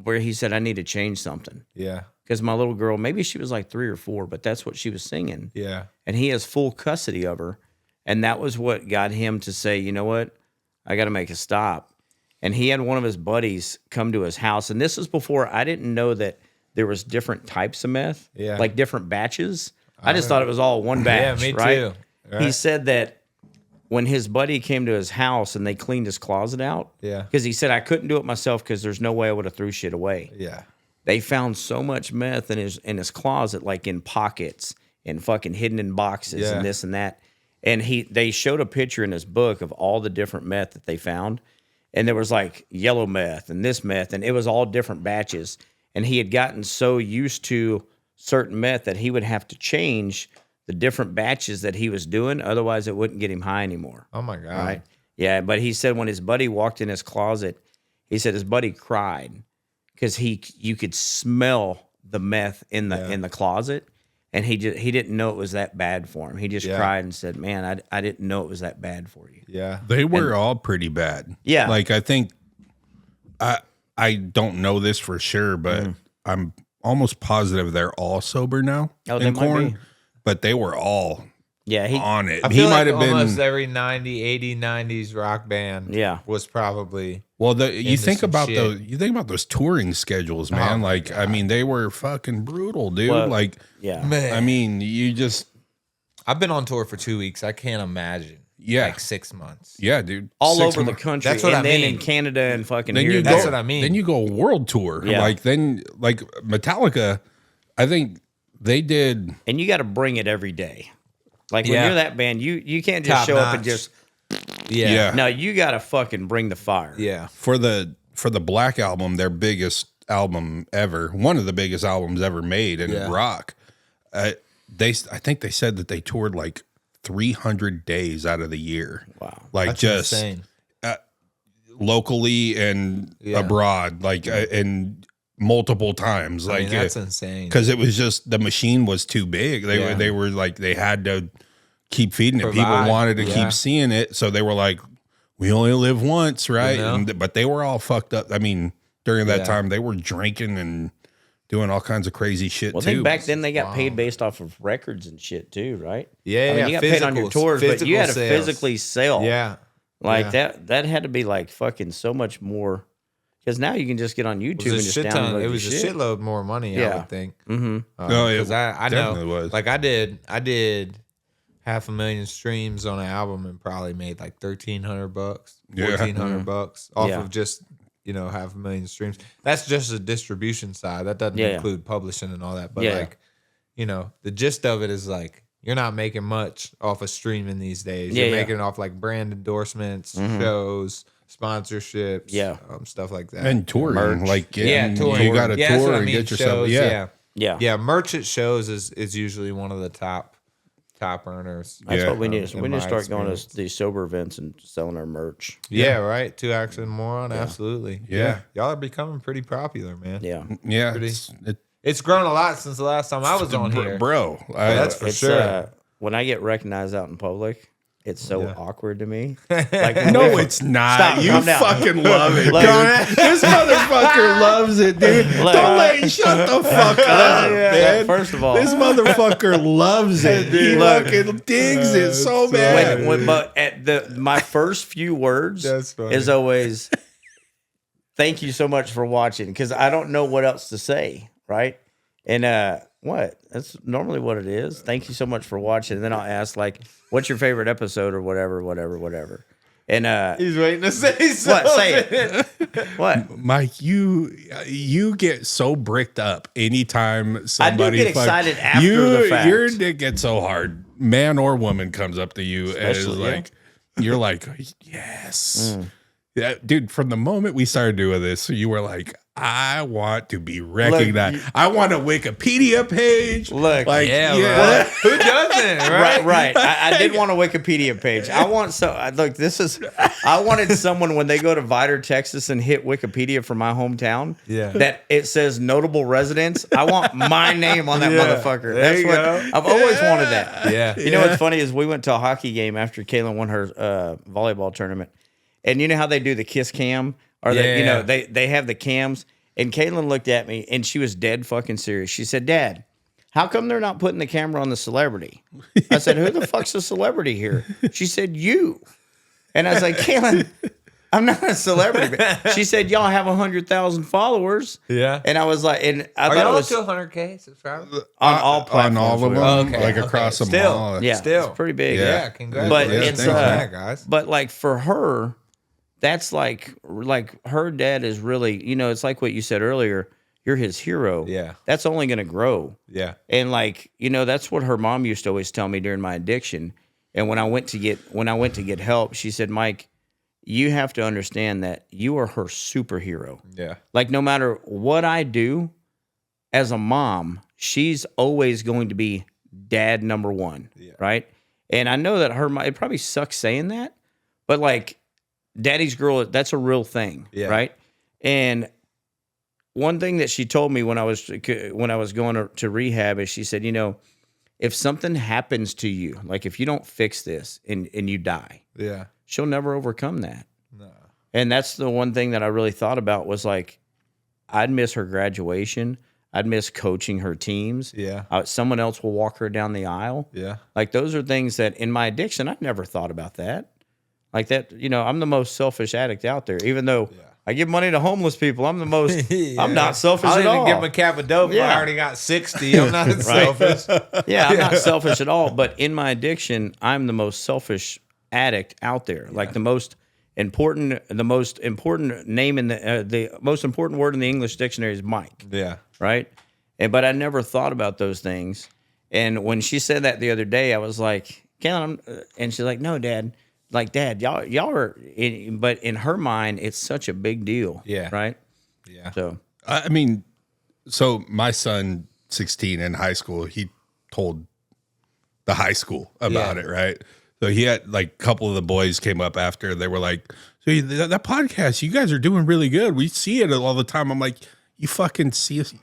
where he said, I need to change something. Yeah. Because my little girl, maybe she was like 3 or 4, but that's what she was singing. Yeah. And he has full custody of her. And that was what got him to say, you know what? I got to make a stop. And he had one of his buddies come to his house. And this is before I didn't know that there was different types of meth, like different batches. I just thought it was all one batch. Yeah, me right? too. Right. He said that when his buddy came to his house and they cleaned his closet out, because he said, I couldn't do it myself because there's no way I would have threw shit away. Yeah. They found so much meth in his closet, like in pockets and fucking hidden in boxes and this and that. And they showed a picture in his book of all the different meth that they found. And there was like yellow meth and this meth, and it was all different batches. And he had gotten so used to certain meth that he would have to change the different batches that he was doing. Otherwise, it wouldn't get him high anymore. Oh my God. Right? Yeah. But he said when his buddy walked in his closet, he said his buddy cried because you could smell the meth in the closet. And he didn't know it was that bad for him. He just cried and said, man, I didn't know it was that bad for you. Yeah. They were all pretty bad. Yeah. Like, I think, I don't know this for sure, but I'm almost positive they're all sober now in Korn. But they were all on it. I feel like almost every 90s rock band was probably you think about those touring schedules, man. I mean, they were fucking brutal, dude. Well, I mean, I've been on tour for 2 weeks. I can't imagine. Like 6 months. Yeah, dude. All over the country. That's what I mean. In Canada and fucking then here. That's what I mean. Then you go world tour. Yeah. Then Metallica, I think they did. And you got to bring it every day. Like when you're that band, you can't just Top show up and notch. just Yeah. Now you got to fucking bring the fire. Yeah. For the Black Album, their biggest album ever, one of the biggest albums ever made in rock. I think they said that they toured like 300 days out of the year. Wow. Like That's just insane. Locally and abroad, like and multiple times. Like that's insane. Because it was just the machine was too big. They were like they had to keep feeding it. People wanted to keep seeing it, so they were like, "We only live once, right?" But they were all fucked up. I mean, during that time, they were drinking and doing all kinds of crazy shit. Well, I think back then they got paid based off of records and shit too, right? Yeah, I mean, you got paid on your tours, but you had to physically sell. Yeah. Like that had to be like fucking so much more. Because now you can just get on YouTube and just download It was your a shit. shitload more money, I would think. Mm-hmm. Because I know, was. like I did 500,000 streams on an album and probably made like $1,300, $1,400 off of just 500,000 streams. That's just a distribution side. That doesn't include publishing and all that. But like, the gist of it is like you're not making much off of streaming these days. You're making it off like brand endorsements, shows, sponsorships, stuff like that, and touring. Merch. Like touring. You got to tour and get yourself. Shows, yeah. Merch at shows is usually one of the top earners. That's what we need. We need to start going to these sober events and selling our merch. Yeah, right. 2X and Moron, absolutely. Yeah, y'all are becoming pretty popular, man. Yeah, It's grown a lot since the last time I was on here, bro. That's for sure. When I get recognized out in public, it's so awkward to me. Like, no, it's not. Stop, you fucking love it, dude. This motherfucker loves it, dude. Don't let him shut the fuck up, man. First of all, this motherfucker loves it. He fucking digs it so bad. But at my first few words is always, "Thank you so much for watching," because I don't know what else to say, right? And what? That's normally what it is. Thank you so much for watching. And then I'll ask, like, what's your favorite episode or whatever. And he's waiting to say something. What? Say it. What? Mike, you get so bricked up anytime somebody. I do get excited after the fact. Your dick gets so hard. Man or woman comes up to you and is like, you're like, yes. Yeah, dude, from the moment we started doing this, you were like, I want to be recognized. I want a Wikipedia page. Look, like, who doesn't? Right. I did want a Wikipedia page. I wanted someone when they go to Vidor, Texas, and hit Wikipedia for my hometown. That it says notable residents. I want my name on that motherfucker. That's what I've always wanted. That. Yeah. You know what's funny is we went to a hockey game after Kaylin won her volleyball tournament, and you know how they do the kiss cam. Or they have the cams, and Caitlin looked at me, and she was dead fucking serious. She said, "Dad, how come they're not putting the camera on the celebrity?" I said, "Who the fuck's a celebrity here?" She said, "You." And I was like, "Caitlin, I'm not a celebrity." She said, "Y'all have 100,000 followers." Yeah. And I was like, and I thought thought it it was was 200K subscribers on all platforms. On all of them, like across them Still. all. Yeah, Still. it's pretty big. Yeah, But congratulations. it's guys. But like for her, that's like her dad is really, it's like what you said earlier. You're his hero. Yeah. That's only going to grow. Yeah. And like, that's what her mom used to always tell me during my addiction. And when I went to get help, she said, "Mike, you have to understand that you are her superhero." Yeah. Like no matter what I do as a mom, she's always going to be dad number one. Yeah. Right. And I know that it probably sucks saying that, but like, daddy's girl, that's a real thing, right? And one thing that she told me when I was going to rehab is she said, if something happens to you, like if you don't fix this and you die, she'll never overcome that. No. And that's the one thing that I really thought about was like, I'd miss her graduation. I'd miss coaching her teams. Yeah. Someone else will walk her down the aisle. Yeah. Like those are things that in my addiction, I never thought about that. Like that, I'm the most selfish addict out there. Even though I give money to homeless people, I'm the most. I'm not selfish at all. I'll even give them a cap of dope. I already got 60. I'm not selfish. I'm not selfish at all. But in my addiction, I'm the most selfish addict out there. Like the most important name in the most important word in the English dictionary is Mike. Yeah. Right. But I never thought about those things. And when she said that the other day, I was like, "Kellen," and she's like, "No, Dad. like, Dad, y'all are, but in her mind, it's such a big deal. Yeah. Right. Yeah. So I mean, so my son, 16 in high school, he told the high school about it, right? So he had like a couple of the boys came up after. They were like, so that podcast, you guys are doing really good. We see it all the time. I'm like, you fucking see us.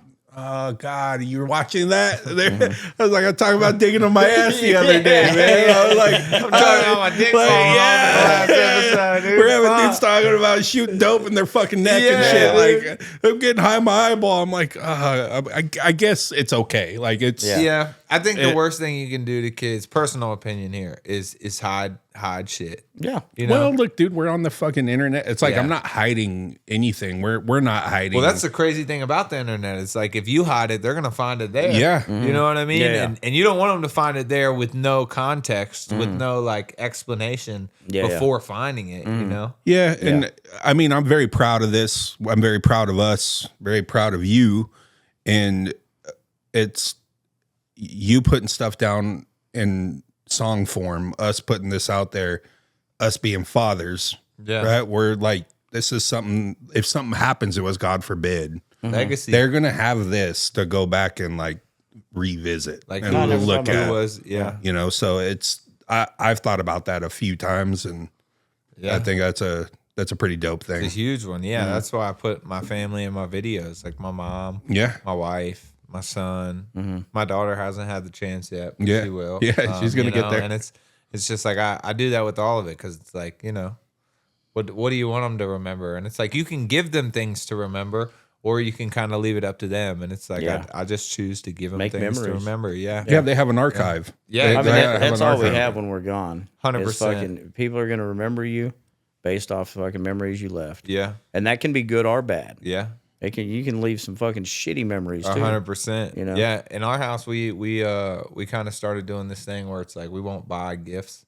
Oh God, you were watching that? I was like, I'm talking about digging on my ass the other day, man. I was like, I'm talking about my dick falling off the last episode, dude. We're having dudes talking about shooting dope in their fucking neck and shit. Like, I'm getting high on my eyeball. I'm like, I guess it's okay. Like, it's I think the worst thing you can do to kids, personal opinion here, is hide shit. yeah. You know? Well, look, dude, we're on the fucking internet. It's like I'm not hiding anything. We're not hiding. Well, that's the crazy thing about the internet. It's like if you hide it, they're gonna find it there. Yeah. You know what I mean? Yeah. And you don't want them to find it there with no context, with no like explanation before finding it. You know? Yeah, and I mean, I'm very proud of this. I'm very proud of us. Very proud of you, and it's you putting stuff down in song form, us putting this out there, us being fathers. Yeah. Right? We're like, this is something. If something happens, it was God forbid. Legacy. They're gonna have this to go back and like revisit, Like and who look who at. was You know, so it's I've thought about that a few times, and I think that's a pretty dope thing. It's a huge one. Yeah, that's why I put my family in my videos, like my mom, my wife, my son. My daughter hasn't had the chance yet, but she will. Yeah, she's gonna get there. And it's just like I do that with all of it because it's like, you know, what do you want them to remember? And it's like you can give them things to remember, or you can kind of leave it up to them. And it's like I just choose to give them Make things to memories. remember. Yeah, Yeah, they have an archive. Yeah. They- I mean, they have that's an all we archive. have when we're gone. 100%. People are going to remember you based off fucking memories you left. Yeah, And that can be good or bad. yeah. You can leave some fucking shitty memories too. 100%. You know? Yeah. In our house, we kind of started doing this thing where it's like we won't buy gifts,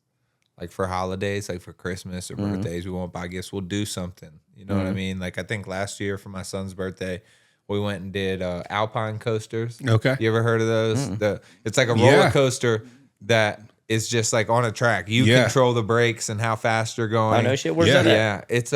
like for holidays, like for Christmas or birthdays. We won't buy gifts. We'll do something. You know what I mean? Like I think last year for my son's birthday, we went and did Alpine coasters. Okay. You ever heard of those? It's like a roller coaster that is just like on a track. You control the brakes and how fast you're going. Oh, no shit. Where's that at? Yeah. It's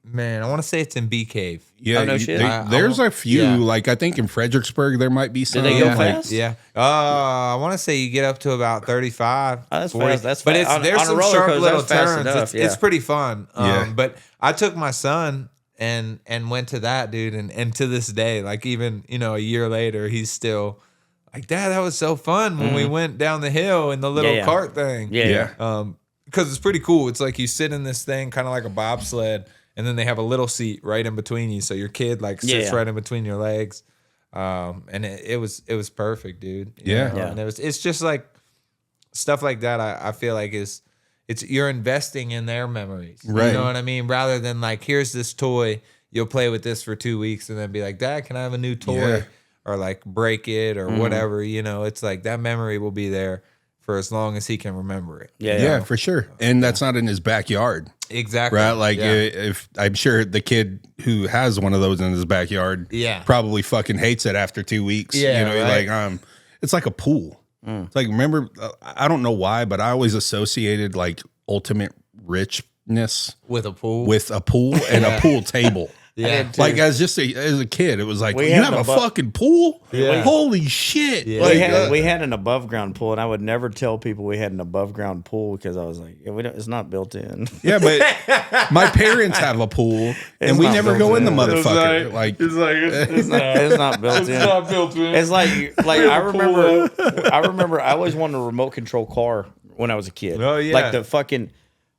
man, I want to say it's in Bee Cave. Yeah, Oh, no shit. there's a few. yeah. Like I think in Fredericksburg there might be some. they go like, fast? Yeah. I want to say you get up to about 35. Oh, that's 40. fast. That's but fast. it's On- there's on a some roller sharp coaster, little that's fast turns. enough, It's pretty fun. Yeah. But I took my son and went to that, dude, and to this day, like even a year later, he's still like, Dad, that was so fun when we went down the hill in the little cart thing. Yeah. Because it's pretty cool. It's like you sit in this thing kind of like a bobsled, and then they have a little seat right in between you, so your kid like sits right in between your legs. And it was perfect, dude. You know? Yeah. And it's just like stuff like that. I feel like you're investing in their memories. Right. You know what I mean? Rather than like, here's this toy, you'll play with this for 2 weeks and then be like, Dad, can I have a new toy? Yeah. Or like break it or whatever. It's like that memory will be there for as long as he can remember it. Yeah, for sure. And that's not in his backyard. Exactly. Right? Like if I'm sure the kid who has one of those in his backyard probably fucking hates it after 2 weeks. Yeah, Like it's like a pool. It's like, remember, I don't know why, but I always associated like ultimate richness with a pool and a pool table. Yeah. Like as a kid, it was like, We you had have the a fucking pool? Yeah. Holy shit. Yeah. Like, We had an above ground pool, and I would never tell people we had an above ground pool because I was like, it's not built in. yeah, but my parents have a pool and we not never built go in the in. motherfucker. It's not built in. built in. It's like I remember I always wanted a remote control car when I was a kid. Oh, yeah. Like the fucking,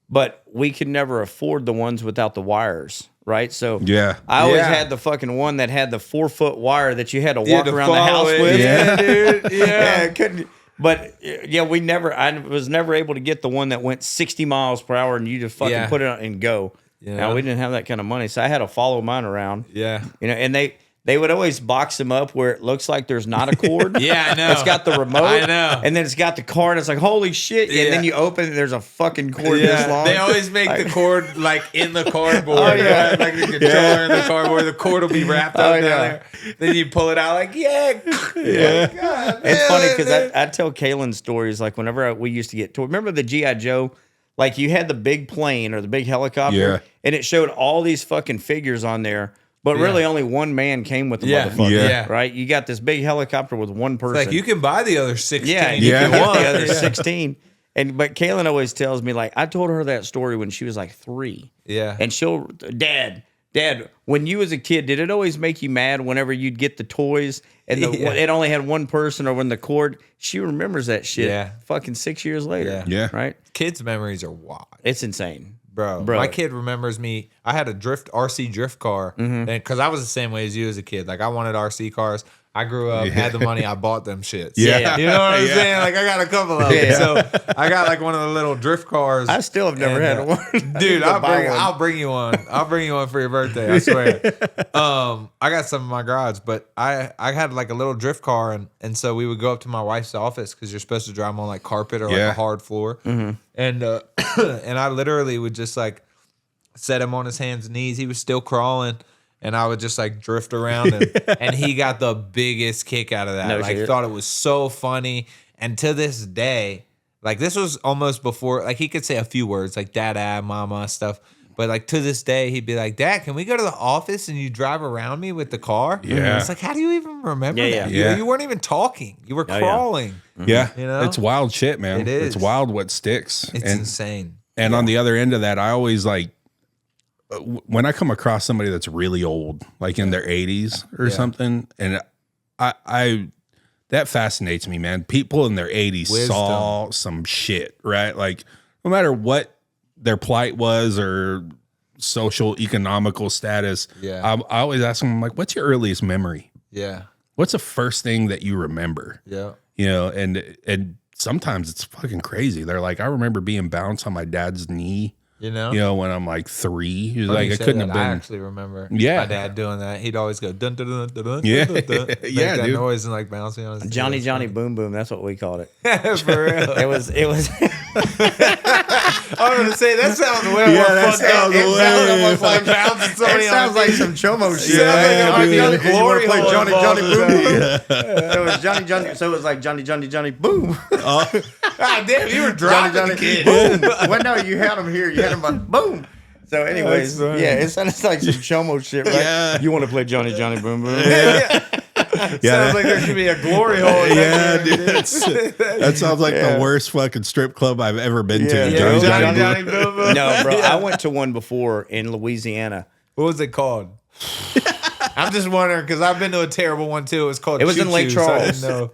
but we could never afford the ones without the wires. Right, so I always had the fucking one that had the 4-foot wire that you had to walk around the house with. Yeah, dude. Yeah, couldn't. But I was never able to get the one that went 60 miles per hour and you just fucking put it on and go. Yeah. Now we didn't have that kind of money, so I had to follow mine around. Yeah. And they would always box them up where it looks like there's not a cord. Yeah, I know. It's got the remote. I know. And then it's got the cord. And it's like, holy shit. Yeah. And then you open it, there's a fucking cord this long. They always make the cord like in the cardboard. Oh, yeah. Right? Like the controller in the cardboard. The cord will be wrapped up down there. Then you pull it out like, yeah. God, It's funny because I tell Kaylin stories like whenever we used to get to. Remember the G.I. Joe? like you had the big plane or the big helicopter, and it showed all these fucking figures on there. But really, only one man came with the motherfucker, right? You got this big helicopter with one person. It's like you can buy the other 16. Yeah, you can want the other 16. But Kaylin always tells me, like, I told her that story when she was like 3. Yeah, and she'll, Dad, when you was a kid, did it always make you mad whenever you'd get the toys and it only had one person or when the cord? She remembers that shit. Yeah, fucking 6 years later. Yeah, right. Kids' memories are wild. It's insane. Bro, my kid remembers me. I had a RC drift car, because I was the same way as you as a kid. Like, I wanted RC cars. I grew up, had the money, I bought them shits. Yeah. You know what I'm saying? Like, I got a couple of them. So I got like one of the little drift cars. I still have never had one. Dude, I'll bring you one. I'll bring you one for your birthday, I swear. I got some in my garage, but I had like a little drift car, and so we would go up to my wife's office because you're supposed to drive them on like carpet or like a hard floor. And and I literally would just like set him on his hands and knees. He was still crawling. And I would just like drift around, and he got the biggest kick out of that. No like, shit. Thought it was so funny. And to this day, like, this was almost before, like, he could say a few words like dada, mama, stuff. But like, to this day, he'd be like, Dad, can we go to the office and you drive around me with the car? Yeah. It's like, how do you even remember that? Yeah. You weren't even talking. You were crawling. Yeah. You know? It's wild shit, man. It is. It's wild what sticks. It's insane. And on the other end of that, I always like, when I come across somebody that's really old, like in their 80s or something, and I that fascinates me, man. People in their 80s saw some shit, right? Like, no matter what their plight was or social economical status, I always ask them, I'm like, what's your earliest memory? Yeah. What's the first thing that you remember? Yeah. You know, and sometimes it's fucking crazy. They're like, I remember being bounced on my dad's knee. You know, when I'm like 3, he's Funny like, you I say couldn't that. have been. I actually remember my dad doing that. He'd always go dun dun dun dun dun. Yeah. Dun, dun, dun, make Yeah, that dude. noise and like bouncing on his Johnny heels. Boom Boom. That's what we called it. For real. It was. I was gonna say that sounds way more fucked up. It sounds almost like bouncing somebody. It sounds like some chomo shit. Sounds like a glory play hole Johnny involved Boom with Boom. that. So it was Johnny. So it was like Johnny Boom. God damn, you were dropping the kid. Boom. Well, no, you had him here. You had him like boom. So, anyways, That's funny. it sounds like some chomo shit, right? Yeah. You want to play Johnny Boom Boom? Sounds like there should be a glory hole. In Yeah, that dude. That sounds like the worst fucking strip club I've ever been to. Yeah. Johnny Boom Boom. No, bro. I went to one before in Louisiana. What was it called? I'm just wondering because I've been to a terrible one too. It was called. It was in Choo Lake Choo, so I Charles. didn't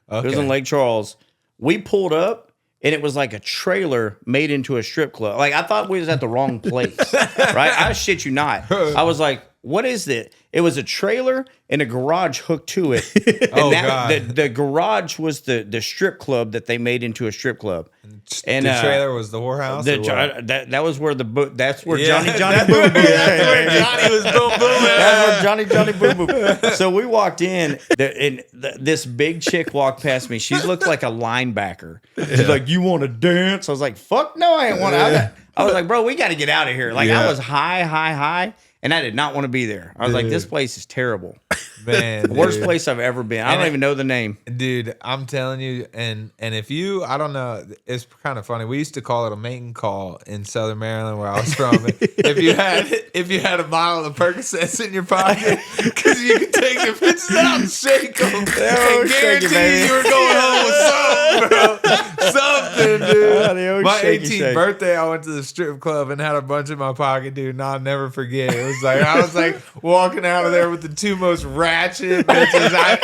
know. It was in Lake Charles. We pulled up, and it was like a trailer made into a strip club. Like, I thought we was at the wrong place, right? I shit you not. I was like, what is this? It was a trailer and a garage hooked to it. And God. The garage was the strip club that they made into a strip club. And the trailer was the whorehouse. That was where that's where Yeah, Johnny Boom Boom That's where came. Johnny was boom boom. That's where Johnny Boom Boom. So we walked in, and this big chick walked past me. She looked like a linebacker. She's like, "You want to dance?" I was like, "Fuck no, I ain't want to." I was like, "Bro, we got to get out of here." Like, I was high, and I did not want to be there. I was like, "This place is terrible." Man, Worst place I've ever been. I don't even know the name. Dude, I'm telling you, and if you, I don't know, it's kind of funny. We used to call it a mating call in Southern Maryland, where I was from. if you had a bottle of Percocets in your pocket, because you could take the bitches out and shake them, and guarantee you were going home with something, bro. Something, dude. My 18th birthday, I went to the strip club and had a bunch in my pocket, dude. And I'll never forget. It was like I was like walking out of there with the 2 most ratchet bitches I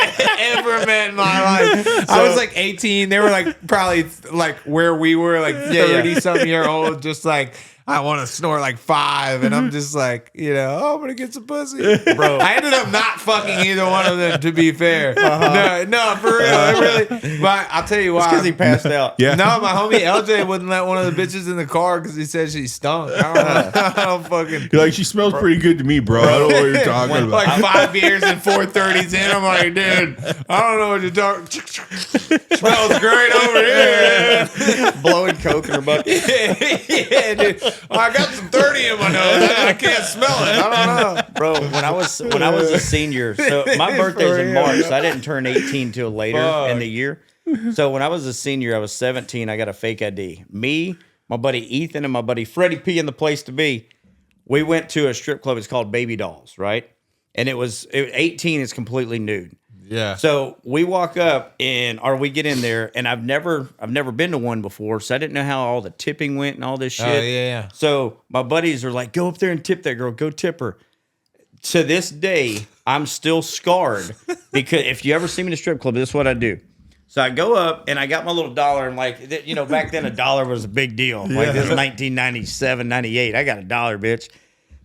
ever met in my life. I was like 18. They were like probably like where we were, like 30-something year old, just like, I want to snort like 5, and I'm just like, I'm gonna get some pussy, bro. I ended up not fucking either one of them, to be fair. No, for real, really. But I'll tell you why. Because he passed out. Yeah. No, my homie LJ wouldn't let one of the bitches in the car because he said she stunk. I don't fucking. You're like, she smells pretty good to me, bro. I don't know what you're talking about. Like 5 beers and 4:30s in. I'm like, dude, I don't know what you're talking. Smells great over here. Blowing coke in her butt. Yeah, dude. I got some 30 in my nose. I can't smell it. I don't know. Bro, when I was a senior, so my birthday's in March, so I didn't turn 18 till later in the year. So when I was a senior, I was 17. I got a fake ID. Me, my buddy Ethan and my buddy Freddie P in the place to be. We went to a strip club. It's called Baby Dolls, right? And it was 18 is completely nude. Yeah. So we walk up we get in there, and I've never been to one before, so I didn't know how all the tipping went and all this shit. Oh, yeah. So my buddies are like, go up there and tip that girl, go tip her. To this day, I'm still scarred because if you ever see me in a strip club, this is what I do. So I go up and I got my little dollar, and like, back then $1 was a big deal. Like this is 1997, 98. I got $1, bitch.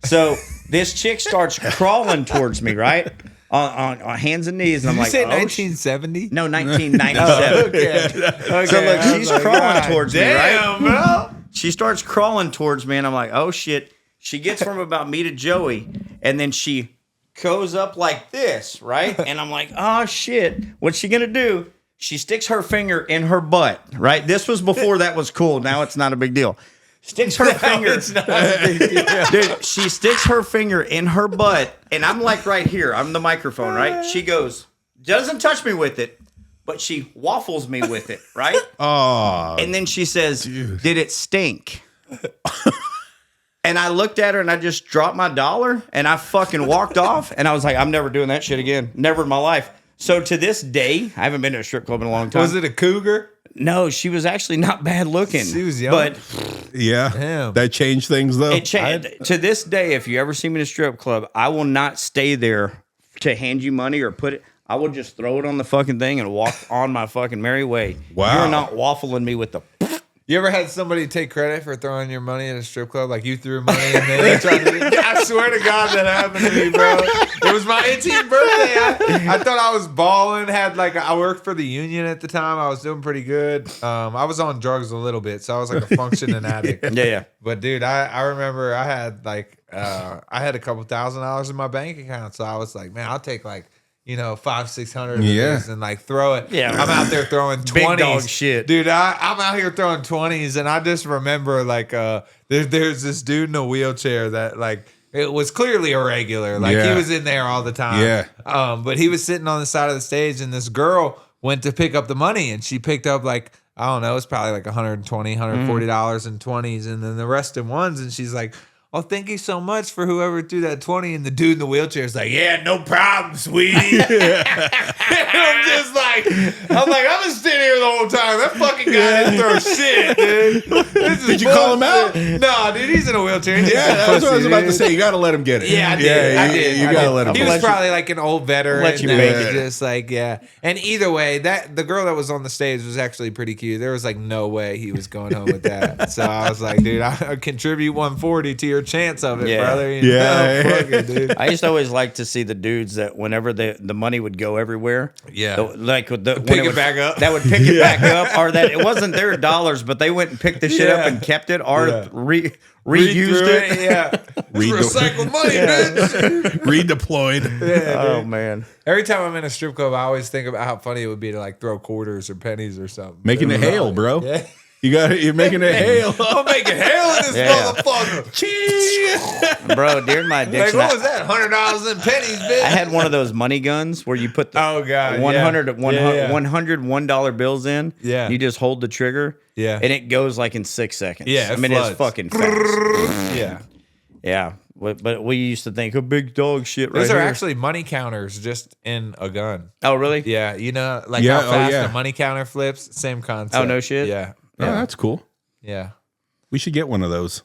So this chick starts crawling towards me, right? On hands and knees, and I'm like, "You say 1970? No, 1997. Okay. So look, she's crawling towards me, right? Bro. She starts crawling towards me, and I'm like, oh shit. She gets from about me to Joey, and then she goes up like this, right? And I'm like, oh shit. What's she gonna do? She sticks her finger in her butt, right? This was before that was cool. Now it's not a big deal. Sticks her finger. It's not a big deal. Dude, she sticks her finger in her butt, and I'm like right here. I'm the microphone, right? She doesn't touch me with it, but she waffles me with it, right? Oh. And then she says, did it stink? And I looked at her and I just dropped my $1 and I fucking walked off. And I was like, I'm never doing that shit again. Never in my life. So to this day, I haven't been to a strip club in a long time. Was it a cougar? No, she was actually not bad looking. She was young. But Yeah. Damn. That changed things, though. it changed. To this day, if you ever see me in a strip club, I will not stay there to hand you money or put it. I will just throw it on the fucking thing and walk on my fucking merry way. Wow. You're not waffling me with the... You ever had somebody take credit for throwing your money in a strip club? Like you threw money and then they tried to... I swear to God that happened to me, bro. It was my 18th birthday. I thought I was balling. I worked for the union at the time. I was doing pretty good. I was on drugs a little bit, so I was like a functioning addict. Yeah. But dude, I remember I had I had a couple $1,000s in my bank account, so I was like, man, I'll take $500-600 of this and throw it. Yeah. I'm out there throwing 20s. Big dog shit. Dude, I'm out here throwing 20s, and I just remember there's this dude in a wheelchair that it was clearly irregular. He was in there all the time. Yeah. But he was sitting on the side of the stage, and this girl went to pick up the money, and she picked up I don't know, it's probably $120, $140 in 20s, and then the rest in ones, and she's like, oh, thank you so much for whoever threw that 20. And the dude in the wheelchair is like, yeah, no problem, sweetie. I'm been sitting here the whole time. That fucking guy didn't throw shit, dude. Did you call him out? No, dude, he's in a wheelchair. He's That's what I was about to say. You got to let him get it. Yeah, I did. I did. You got to let him He get was it. probably an old veteran. Let you that make was it. Just And either way, the girl that was on the stage was actually pretty cute. There was no way he was going home with that. So I was like, dude, I contribute 140 to your chance of it, brother. Fuck it, dude. I used to always like to see the dudes that whenever the money would go everywhere, Pick it back up. That would pick it back up, or that it wasn't their dollars, but they went and picked the shit up and kept it, or reused it. Yeah, recycled money, bitch. Redeployed. Yeah, Oh man, every time I'm in a strip club, I always think about how funny it would be to throw quarters or pennies or something. Making it hail, bro. Yeah. You're making it hail. I'm making hail in this motherfucker. bro, during my addiction, What was that? $100 in pennies, bitch. I had one of those money guns where you put the God, 100 $1 bills in. Yeah. You just hold the trigger. Yeah. And it goes in 6 seconds. Yeah, it it's floods. fucking fast. Yeah. Yeah. But we used to think, big dog shit right Those are here. actually money counters just in a gun. Oh, really? Yeah, how fast yeah. a money counter flips? Same concept. Oh, no shit? Yeah. Oh, that's cool. Yeah. We should get one of those.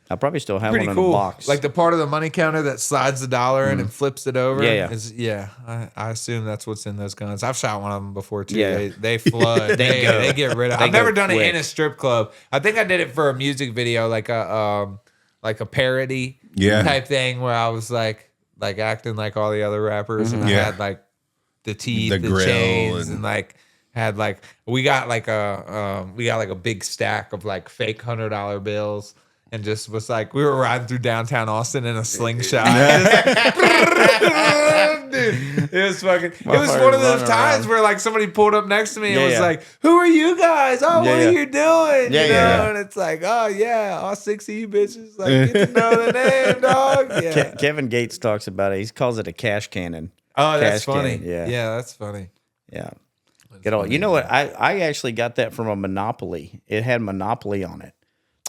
I probably still have Pretty one cool. in the box. The part of the money counter that slides the dollar in and flips it over. Yeah. I assume that's what's in those guns. I've shot one of them before too. Yeah. They flood. they get rid of. I've never done it quick. in a strip club. I think I did it for a music video, like a parody type thing where I was acting like all the other rappers, and I had the teeth, the grill, chains, and had we got a big stack of fake $100 bills, and just was we were riding through downtown Austin in a slingshot. Dude, it was fucking. It was one of those times where somebody pulled up next to me and was like, "Who are you guys? Oh, what are you doing?" And it's oh yeah, all 6 of you bitches get to know the name, dog. Yeah. Kevin Gates talks about it. He calls it a cash cannon. Oh, that's Cash funny. cannon, Yeah, that's funny. Yeah. Get all. You know what? I actually got that from a Monopoly. It had Monopoly on it.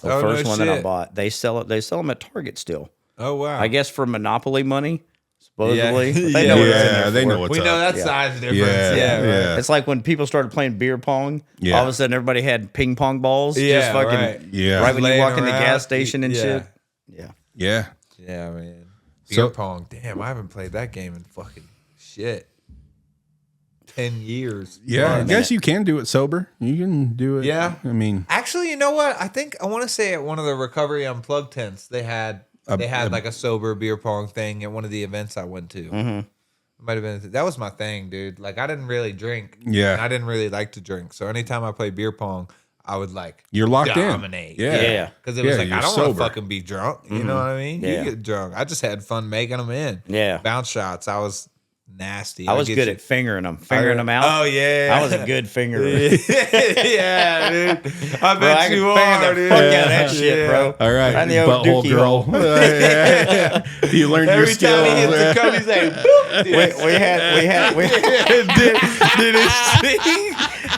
The Oh, first no one that I shit. bought. They sell them at Target still. Oh wow. I guess for Monopoly money, supposedly. Yeah. But they know what it's in Yeah, there they for. know what's we up. know that Yeah. size difference. Yeah, Yeah, yeah. right. It's like when people started playing beer pong. Yeah. All of a sudden, everybody had ping pong balls. Yeah, just fucking right. Yeah. right when you Laying walk in the around. gas station and Yeah. shit. Yeah. Yeah. Yeah, man. Beer So- pong. Damn, I haven't played that game in fucking shit. 10 years. Yeah, I minute. guess you can do it sober. You can do it. Yeah. I mean, Actually, you know what? I think I want to say at one of the Recovery Unplugged tents, they had like a sober beer pong thing at one of the events I went to. Mm-hmm. It might have been that was my thing, dude. Like I didn't really drink. Yeah. And I didn't really like to drink. So anytime I played beer pong, I would like you're locked dominate. in. Yeah. Yeah. Because it was Yeah, like I you're don't want to sober. fucking be drunk. You know what I mean? Yeah. You get drunk. I just had fun making them in. Yeah. Bounce shots. I was nasty. I was get good you. at fingering them. Fingering them out. Oh yeah. I was a good fingerer. yeah, dude. I Bro, bet I could you finger are, the dude. fuck out of that shit, bro. All right, Right in the old butthole dookie girl. hole. You learned your Every time he hits skills. the cup, he's like, boop.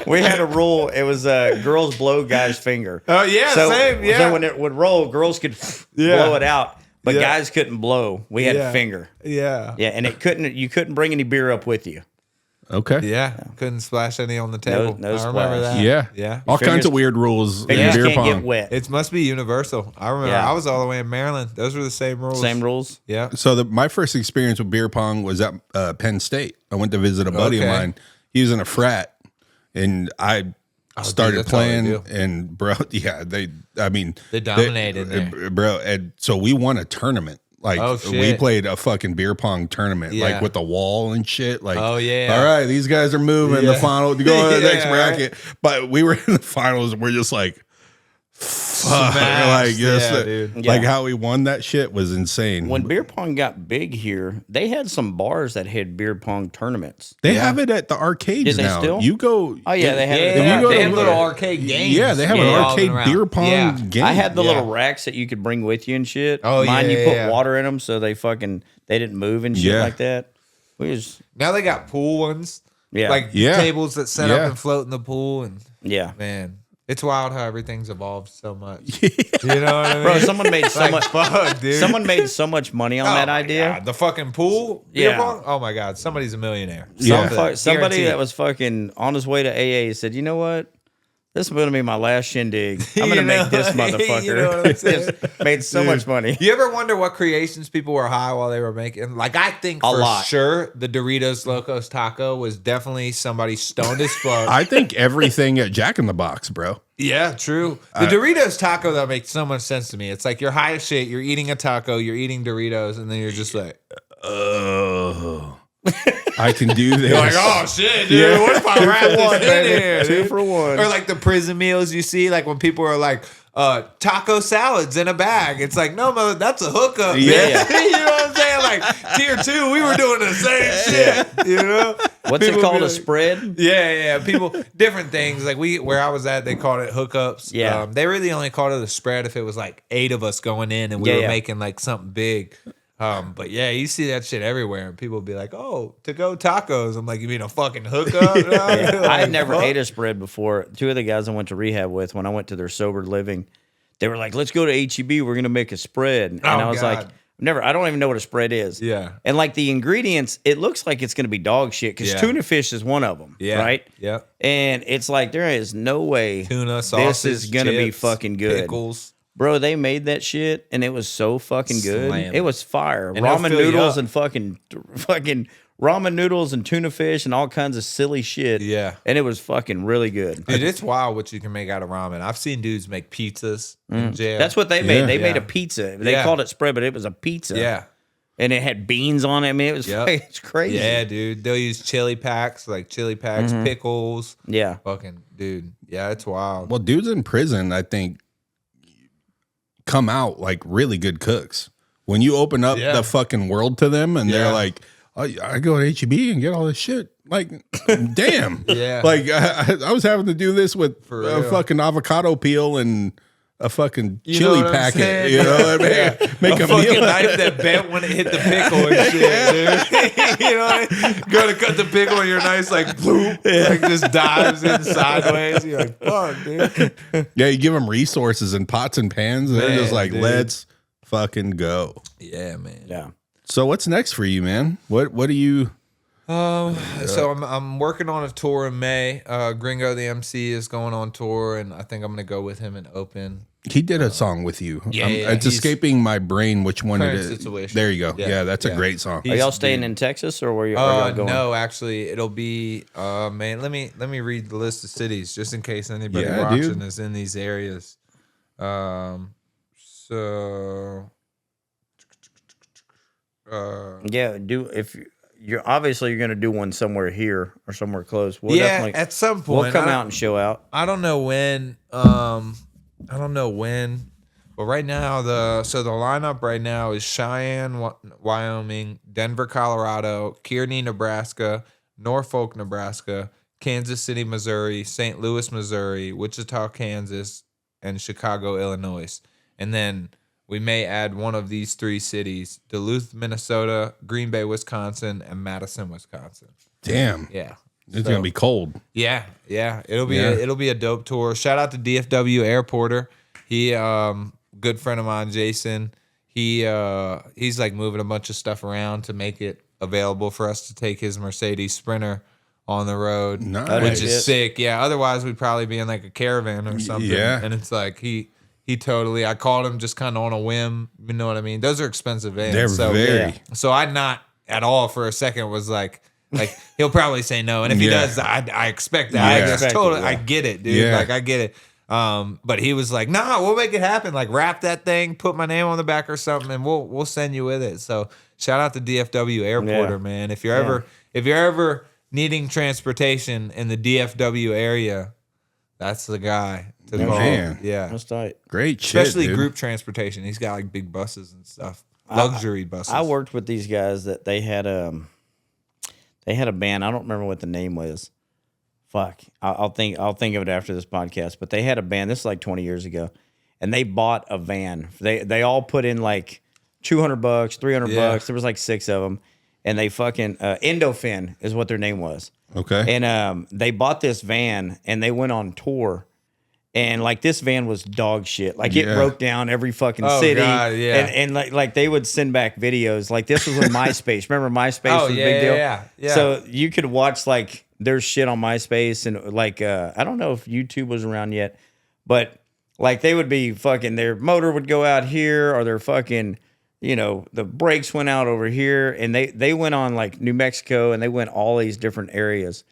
We had a rule. It was girls blow guys finger. Oh yeah, same. Yeah. So when it would roll, girls could blow it out, but Yeah. guys couldn't blow. We had Yeah. finger. yeah. Yeah, and you couldn't bring any beer up with you. Okay. Yeah. Couldn't splash any on the table. No I remember splash. that. Yeah. Yeah. All Fingers- kinds of weird rules in Fingers beer can't pong. get wet. It must be universal. I remember Yeah. I was all the way in Maryland. Those were the same rules. Same rules. Yeah. So my first experience with beer pong was at Penn State. I went to visit a buddy of Okay. mine. He was in a frat, and I started that's all they playing. do. And bro, yeah, they dominated there. bro. And so we won a tournament. Like Oh, we shit. played a fucking beer pong tournament, Yeah. like with the wall and shit. Like, Oh, yeah. all right, these guys are moving Yeah. the final to go to the next Yeah, bracket. But we were in the finals, and we're just like, fuck, like just Yeah, dude. like Yeah. how we won that shit was insane. When beer pong got big here, they had some bars that had beer pong tournaments. They Yeah. have it at the arcades Did they now. still? You go. Oh yeah, they had. Yeah, it. If you go they to- have little arcade games. Yeah, they have Yeah. an revolving arcade around. beer pong Yeah. game. I had the Yeah. little racks that you could bring with you and shit. Oh, Mine, yeah, you put yeah. water in them so they didn't move and shit Yeah. like that. We was Now they got pool ones. Yeah. Like Yeah. tables that set Yeah. up and float in the pool. And yeah. man, it's wild how everything's evolved so much. You know what I mean? Bro, someone made so Like, much. fuck, dude. Someone made so much money on Oh that my idea. God. The fucking pool beer Yeah. pong? Oh my God. Somebody's a millionaire. Yeah. Somebody Guaranteed. that was fucking on his way to AA said, "You know what? This is going to be my last shindig. I'm going to You know? make this motherfucker." You know what I'm saying? Just made so much money. You ever wonder what creations people were high while they were making? Like, I think A for lot. sure the Doritos Locos Taco was definitely somebody stoned as fuck. I think everything at Jack in the Box, bro. Yeah, true. The Doritos taco that makes so much sense to me. It's like you're high as shit. You're eating a taco. You're eating Doritos, and then you're just like, Oh, I can do this. you're like, oh shit, dude. Yeah. What if I wrap this in here? Two dude? for one. Or like the prison meals you see, like when people are like, taco salads in a bag. It's like, no, mother, that's a hookup. Yeah. man. You know what I'm saying? Like tier 2, we were doing the same shit. You know? What's People it called? be A like- spread? Yeah. People, different things. Like where I was at, they called it hookups. Yeah. They really only called it a spread if it was like 8 of us going in and we were Yeah. making like something big. But yeah, you see that shit everywhere, and people be like, "Oh, to go tacos." I'm like, "You mean a fucking hookup?" Yeah. I Like, had never fuck. ate a spread before. Two of the guys I went to rehab with, when I went to their sober living, they were like, "Let's go to HEB. We're gonna make a spread." And Oh, I was like, God. I don't even know what a spread is. Yeah. And like the ingredients, it looks like it's gonna be dog shit because Yeah. tuna fish is one of them. Yeah. Right. Yep. And it's like there is no way Tuna, sausage, this is gonna be chips, fucking good. Pickles. Bro, they made that shit and it was so fucking good. Slam. It was fire. And they'll Ramen fill you noodles up. and fucking ramen noodles and tuna fish and all kinds of silly shit. Yeah. And it was fucking really good. Dude, it's wild what you can make out of ramen. I've seen dudes make pizzas in jail. That's what they made. Yeah. They made Yeah. a pizza. They Yeah. called it spread, but it was a pizza. Yeah. And it had beans on it. I mean, it was Yep. it's crazy. Yeah, dude. They'll use chili packs, Mm-hmm. pickles. Yeah. Fucking, dude. Yeah, it's wild. Well, dudes in prison, I think, come out like really good cooks. When you open up Yeah. the fucking world to them, and Yeah. they're like, oh, I go to HEB and get all this shit. Like, damn. Yeah. Like I was having to do this with For a real. fucking avocado peel and a fucking You know chili what I'm packet. saying? You know what I mean? Yeah. Make a a fucking meal. knife that bent when it hit the pickle and shit, dude. You know what I mean? Go to cut the pickle and your knife's like, bloop, like just dives in sideways. You're like, fuck, dude. Yeah, you give them resources and pots and pans. And they're just Man, like, dude. let's fucking go. Yeah, man. Yeah. So what's next for you, man? What do you? So I'm working on a tour in May. Gringo the MC is going on tour, and I think I'm gonna go with him and open. He did a song with you. Yeah, it's he's- escaping my brain which one it Current is. Situation. There you go. Yeah, Yeah, that's a yeah. great song. Are y'all staying in Texas or where are y'all going? No, actually, it'll be man. Let me read the list of cities just in case anybody Yeah, watching dude. is in these areas. So Yeah, if you're obviously you're gonna do one somewhere here or somewhere close. We'll yeah, definitely at some point we'll come out and show out. I don't know when. But right now the lineup right now is Cheyenne, Wyoming, Denver, Colorado, Kearney, Nebraska, Norfolk, Nebraska, Kansas City, Missouri, St. Louis, Missouri, Wichita, Kansas, and Chicago, Illinois. And then we may add one of these three cities: Duluth, Minnesota, Green Bay, Wisconsin, and Madison, Wisconsin. Damn. Yeah. It's gonna be cold. Yeah. It'll be Yeah. it'll be a dope tour. Shout out to DFW Airporter. He good friend of mine, Jason. He's like moving a bunch of stuff around to make it available for us to take his Mercedes Sprinter on the road. Nice. Which is sick. Yeah. Otherwise we'd probably be in like a caravan or something. Yeah. And it's like he totally, I called him just kind of on a whim. You know what I mean? Those are expensive vans. They're very. yeah. So I not at all for a second was like he'll probably say no, and if he Yeah. does, I expect that. Yeah. I just Expect it, totally, yeah. I get it, dude. Yeah. Like I get it. But he was like, "Nah, we'll make it happen. Like wrap that thing, put my name on the back or something, and we'll send you with it." So shout out to DFW Airporter, Yeah. man. If you're ever needing transportation in the DFW area, that's the guy to call. Man. Yeah, That's tight. Great shit. especially dude. group transportation. He's got like big buses and stuff, luxury buses. I worked with these guys that they had a band. I don't remember what the name was. Fuck. I'll think of it after this podcast. But they had a band. This is like 20 years ago, and they bought a van. They all put in like $200, $300. Yeah. There was like 6 of them, and they fucking Endofin is what their name was. Okay. And they bought this van and they went on tour. And like this van was dog shit. Like it Yeah. broke down every fucking Oh, city. God, yeah. And like they would send back videos. Like this was on MySpace. Remember MySpace was a big deal? yeah. So you could watch like their shit on MySpace and like I don't know if YouTube was around yet, but like they would be fucking their motor would go out here or their fucking the brakes went out over here and they went on like New Mexico and they went all these different areas.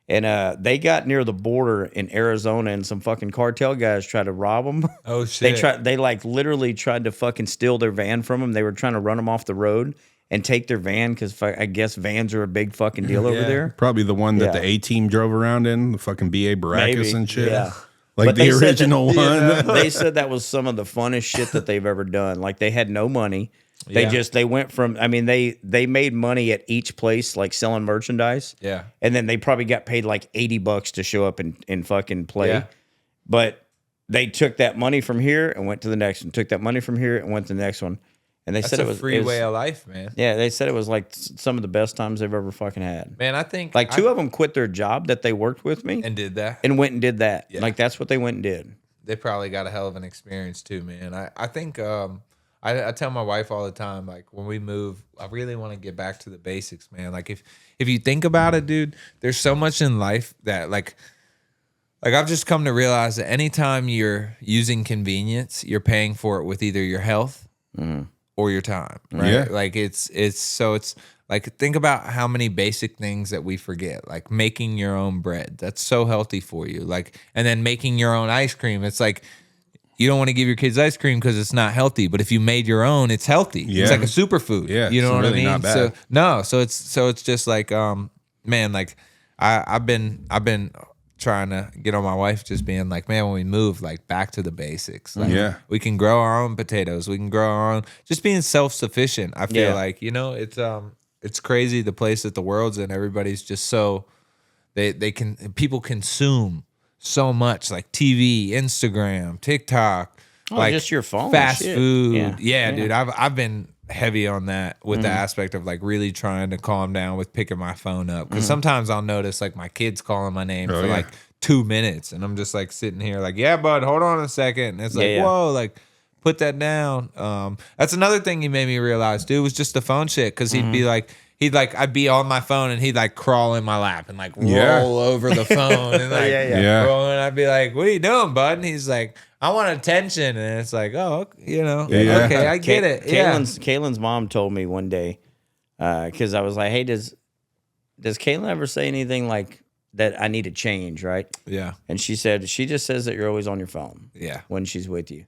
And they got near the border in Arizona and some fucking cartel guys tried to rob them. Oh shit. They like literally tried to fucking steal their van from them. They were trying to run them off the road and take their van because I guess vans are a big fucking deal over Yeah. there. Probably the one that Yeah. the A-Team drove around in, the fucking BA Baracus Maybe, and shit. yeah. Like But the they said original one. They said that was some of the funnest shit that they've ever done. Like they had no money. Yeah. They went from, I mean, they made money at each place, like selling merchandise. Yeah. And then they probably got paid like $80 to show up and fucking play. Yeah. But they took that money from here and went to the next one, took that money from here and went to the next one. And they That's said a it was free it was- way of life, man. Yeah, they said it was like some of the best times they've ever fucking had. Man, I think Like two of them quit their job that they worked with me and did that. and went and did that. Yeah. Like that's what they went and did. They probably got a hell of an experience too, man. I think I tell my wife all the time, like when we move, I really want to get back to the basics, man. Like if you think about it, dude, there's so much in life that like I've just come to realize that anytime you're using convenience, you're paying for it with either your health or your time, right? Yeah. Like it's like think about how many basic things that we forget, like making your own bread. That's so healthy for you. Like, and then making your own ice cream. It's like you don't want to give your kids ice cream because it's not healthy, but if you made your own, it's healthy. Yeah. It's like a superfood. Yeah, you know it's what really I mean? not bad. So it's just like man, like I've been trying to get on my wife just being like, man, when we move, like back to the basics. Like, Yeah. we can grow our own potatoes. We can grow our own, just being self-sufficient. I feel Yeah. like, it's crazy the place that the world's in. Everybody's just so people consume so much, like TV, Instagram, TikTok, like just your phone, fast shit. food. Yeah. Dude, I've been heavy on that with the aspect of like really trying to calm down with picking my phone up, because sometimes I'll notice like my kids calling my name for like 2 minutes, and I'm just like sitting here like, yeah, bud, hold on a second, and it's like, whoa, like put that down. That's another thing he made me realize, dude, was just the phone shit, because he'd be like, I'd be on my phone and he'd like crawl in my lap and like roll over the phone and like roll, and I'd be like, what are you doing, bud? And he's like, I want attention. And it's like, oh, okay, I get it. Kaylin's mom told me one day, because I was like, hey, does Kaylin ever say anything like that I need to change, right? Yeah. And she said, she just says that you're always on your phone. Yeah. When she's with you.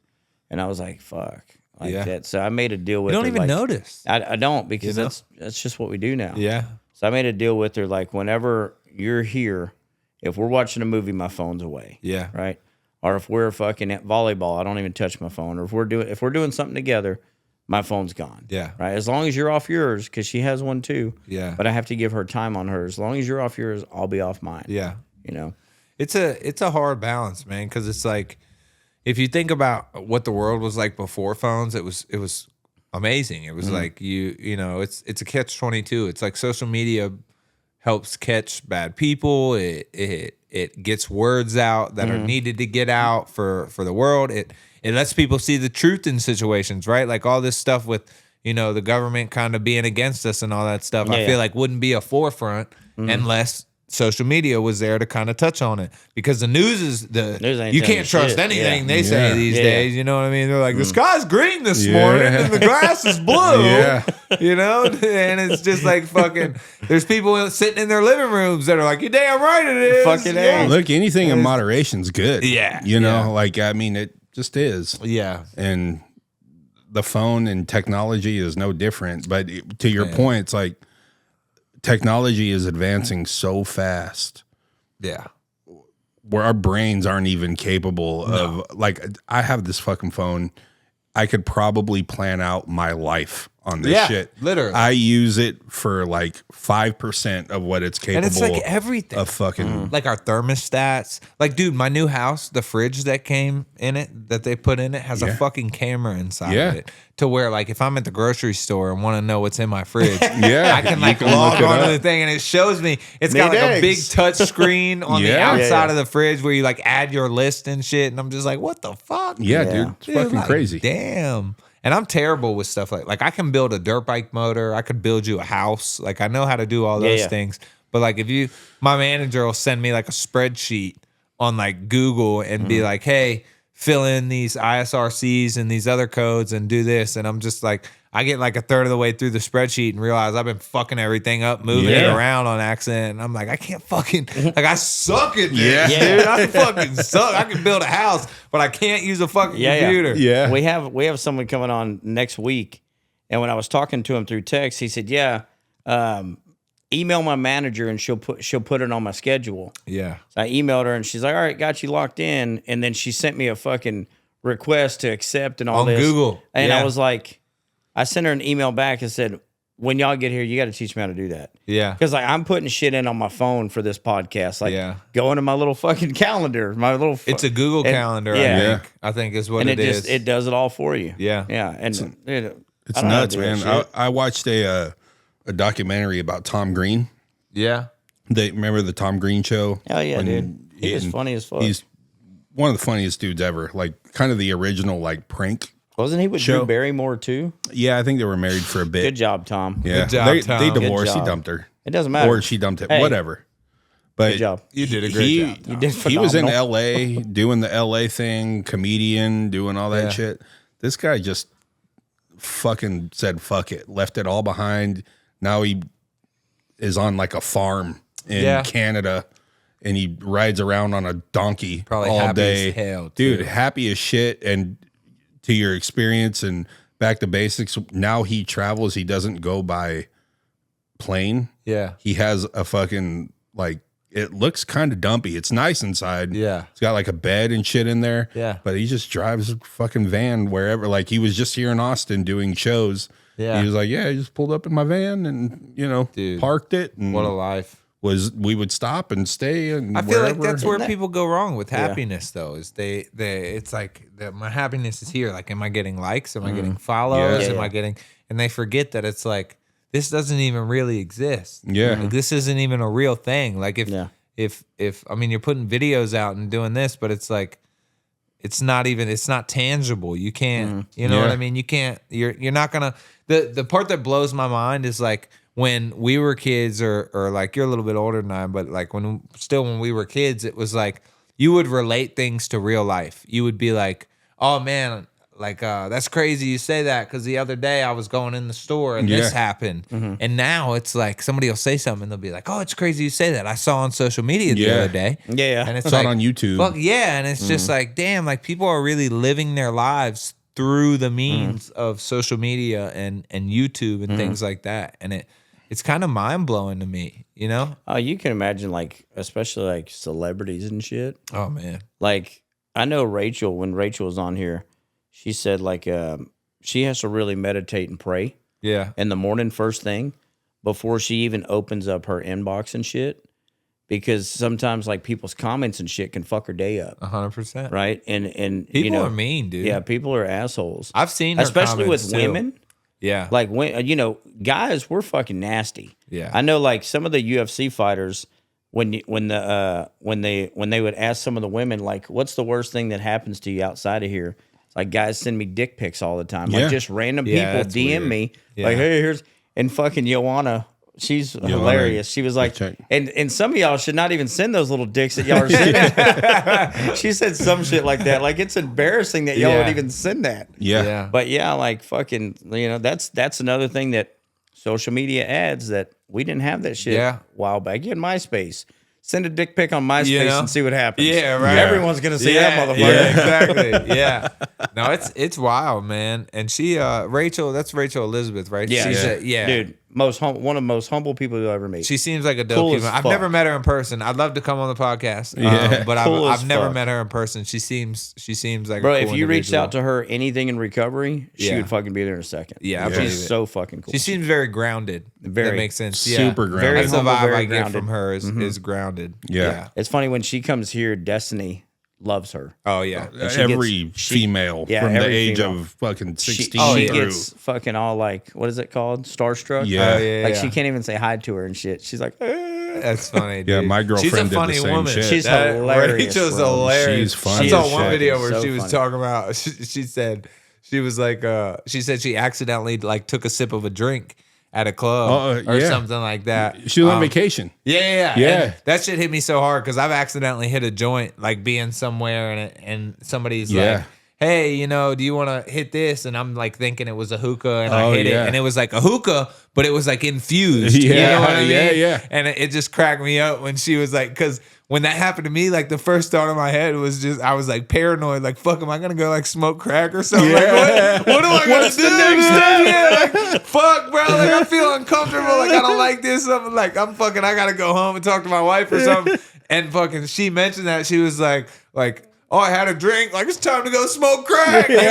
And I was like, fuck. Like that. So I made a deal with her. her. You don't even notice. I don't, because that's just what we do now. Yeah. So I made a deal with her, like, whenever you're here, if we're watching a movie, my phone's away. Yeah. Right? Or if we're fucking at volleyball, I don't even touch my phone. Or if we're doing something together, my phone's gone. Yeah. Right? As long as you're off yours, because she has one too. Yeah. But I have to give her time on hers. As long as you're off yours, I'll be off mine. Yeah. You know? It's a hard balance, man, because it's like, if you think about what the world was like before phones, it was amazing. It was like you know, it's a catch-22. It's like social media helps catch bad people. It gets words out that are needed to get out for the world. It lets people see the truth in situations, right? Like all this stuff with, you know, the government kind of being against us and all that stuff. I feel like wouldn't be a forefront unless social media was there to kind of touch on it, because the news is you can't trust anything they say these days. You know what I mean? They're like, the sky's green this morning and the grass is blue. You know, and it's just like fucking. There's people sitting in their living rooms that are like, "You're damn right it is." Fucking look, anything in moderation's good. Yeah, you know, like I mean, it just is. Yeah, and the phone and technology is no different. But to your point, it's like, technology is advancing so fast. Yeah. Where our brains aren't even capable of, like, I have this fucking phone. I could probably plan out my life on this shit. Literally. I use it for like 5% of what it's capable and it's like everything of fucking like our thermostats. Like, dude, my new house, the fridge that came in it, that they put in it, has a fucking camera inside of it. To where, like, if I'm at the grocery store and want to know what's in my fridge, I can like log onto the thing and it shows me. It's got like a big touch screen on the outside of the fridge where you like add your list and shit. And I'm just like, what the fuck? Dude, it's fucking like, crazy. Damn. And I'm terrible with stuff like I can build a dirt bike motor. I could build you a house. Like, I know how to do all those things. But like, my manager will send me like a spreadsheet on like Google and be like, hey, fill in these ISRCs and these other codes and do this. And I'm just like, I get like a third of the way through the spreadsheet and realize I've been fucking everything up, moving it around on accident. And I'm like, I can't fucking, like, I suck at this, dude. I fucking suck. I can build a house, but I can't use a fucking computer. Yeah. We have someone coming on next week. And when I was talking to him through text, he said, email my manager and she'll put it on my schedule. Yeah. So I emailed her and she's like, all right, got you locked in. And then she sent me a fucking request to accept and all on this. Google. And I was like, I sent her an email back and said, when y'all get here, you got to teach me how to do that. Yeah. Because like I'm putting shit in on my phone for this podcast. Like go into my little fucking calendar. It's a Google calendar, I think is what it is. It does it all for you. Yeah. Yeah. And it's nuts, man. I watched a documentary about Tom Green. Yeah. Remember the Tom Green show? Hell yeah, dude. He was funny as fuck. He's one of the funniest dudes ever. Like, kind of the original like prank. Wasn't he with Drew Barrymore too? Yeah, I think they were married for a bit. Good job, Tom. Yeah. Good job, Tom. They divorced. He dumped her. It doesn't matter. Or she dumped him. Whatever. But good job. You did a great job, Tom. You did he was in phenomenal. LA doing the LA thing, comedian, doing all that shit. This guy just fucking said fuck it, left it all behind. Now he is on like a farm in Canada and he rides around on a donkey Probably all happy day. as hell, dude, too. happy as shit. And to your experience and back to basics, now he travels. He doesn't go by plane. Yeah. He has a fucking, like, it looks kind of dumpy. It's nice inside. Yeah. It's got like a bed and shit in there. Yeah. But he just drives a fucking van wherever. Like, he was just here in Austin doing shows. Yeah. He was like, yeah, I just pulled up in my van and, Dude, parked it. And what a life. was we would stop and stay and I feel like wherever. that's where people go wrong with happiness, though. Is they it's like my happiness is here. Like, am I getting likes? Am I getting follows? Yeah. Am I getting? And they forget that it's like this doesn't even really exist. Yeah. Like, this isn't even a real thing. Like if I mean, you're putting videos out and doing this, but it's like it's not tangible. You can't, you know what I mean? You can't. You're not gonna. The part that blows my mind is like, when we were kids, or like, you're a little bit older than I, but like when we were kids, it was like you would relate things to real life. You would be like, oh man, like that's crazy you say that, because the other day I was going in the store and this happened. And now it's like somebody will say something and they'll be like, oh, it's crazy you say that. I saw on social media the other day. Yeah. And it's saw like, it on YouTube. Fuck yeah. And it's just like, damn, like people are really living their lives through the means of social media and YouTube and things like that. And it's kind of mind blowing to me, you know? Oh, you can imagine, like, especially like celebrities and shit. Oh man. Like, I know Rachel, when Rachel was on here, she said like she has to really meditate and pray in the morning first thing before she even opens up her inbox and shit, because sometimes like people's comments and shit can fuck her day up. 100%. Right? And People are mean, dude. Yeah, people are assholes. I've seen her especially with comments, too. women. Yeah. Like, when guys, we're fucking nasty. Yeah. I know, like, some of the UFC fighters, when they would ask some of the women, like, what's the worst thing that happens to you outside of here? It's like, guys send me dick pics all the time. Yeah. Like, just random people that's DM weird. me, Yeah. like, hey, here's, and fucking Joanna, she's hilarious. She was like, and some of y'all should not even send those little dicks that y'all are sending. She said some shit like that. Like, it's embarrassing that y'all would even send that. Yeah. But yeah, like, fucking, that's another thing that social media adds, that we didn't have that shit a while back. You had MySpace. Send a dick pic on MySpace and see what happens. Yeah, right. Everyone's gonna see that motherfucker. Yeah, exactly. Yeah. No, it's wild, man. And she, Rachel, that's Rachel Elizabeth, right? Yeah, She's dude, one of the most humble people you'll ever meet. She seems like a dope Cool human. as I've fuck. never met her in person. I'd love to come on the podcast, but Cool as I've never fuck. met her in person. She seems like Bro, a cool if you reached individual. out to her anything in recovery, she would fucking be there in a second. Yeah, I believe she's it. so fucking cool. She seems very grounded. Very. That makes sense. Super grounded. Very That's the humble, vibe very I get grounded. from her is grounded. Yeah. It's funny when she comes here, Destiny loves her. Oh yeah. Every female from the every age female. of fucking 16 She through. gets fucking all like, what is it called? Starstruck? Yeah. Like, she can't even say hi to her and shit. She's like, That's funny, dude. Yeah, my girlfriend She's a did the funny same woman. shit. She's hilarious. Rachel's bro. hilarious. She's funny I saw as one shit. video where So she was funny. talking about. She said she was like. She said she accidentally like took a sip of a drink at a club or yeah. something like that. She was on vacation. Yeah. Yeah. And that shit hit me so hard because I've accidentally hit a joint, like being somewhere and somebody's like, hey, do you want to hit this? And I'm like thinking it was a hookah, and I hit it, and it was like a hookah, but it was like infused. Yeah, You know what I mean? yeah. And it just cracked me up when she was like, because when that happened to me, like the first thought in my head was just, I was like paranoid, like, fuck, am I gonna go like smoke crack or something? Yeah. Like, what am I gonna do? the next step? Yeah, like, fuck, bro, like I feel uncomfortable, like I don't like this. Something like I gotta go home and talk to my wife or something. And fucking, she mentioned that she was like. Oh, I had a drink. Like, it's time to go smoke crack. You know?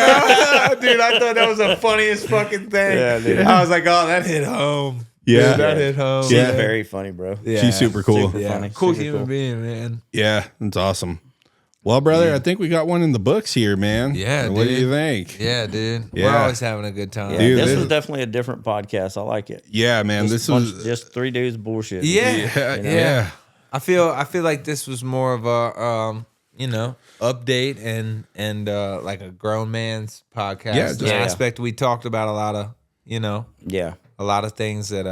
Dude, I thought that was the funniest fucking thing. Yeah, dude. I was like, oh, that hit home. Yeah. Dude, that hit home. She's man. very funny, bro. Yeah. She's super cool. Super funny. Cool Super human cool. being, man. Yeah, that's awesome. Well, brother, I think we got one in the books here, man. Yeah, What do dude. you think? Yeah, dude. We're Yeah. always having a good time. Yeah, Dude, this this- was definitely a different podcast. I like it. Yeah, man. This was just three dudes bullshit. Yeah. yeah. I feel like this was more of a update and like a grown man's podcast. Yeah, The just- aspect we talked about a lot of, Yeah. a lot of things that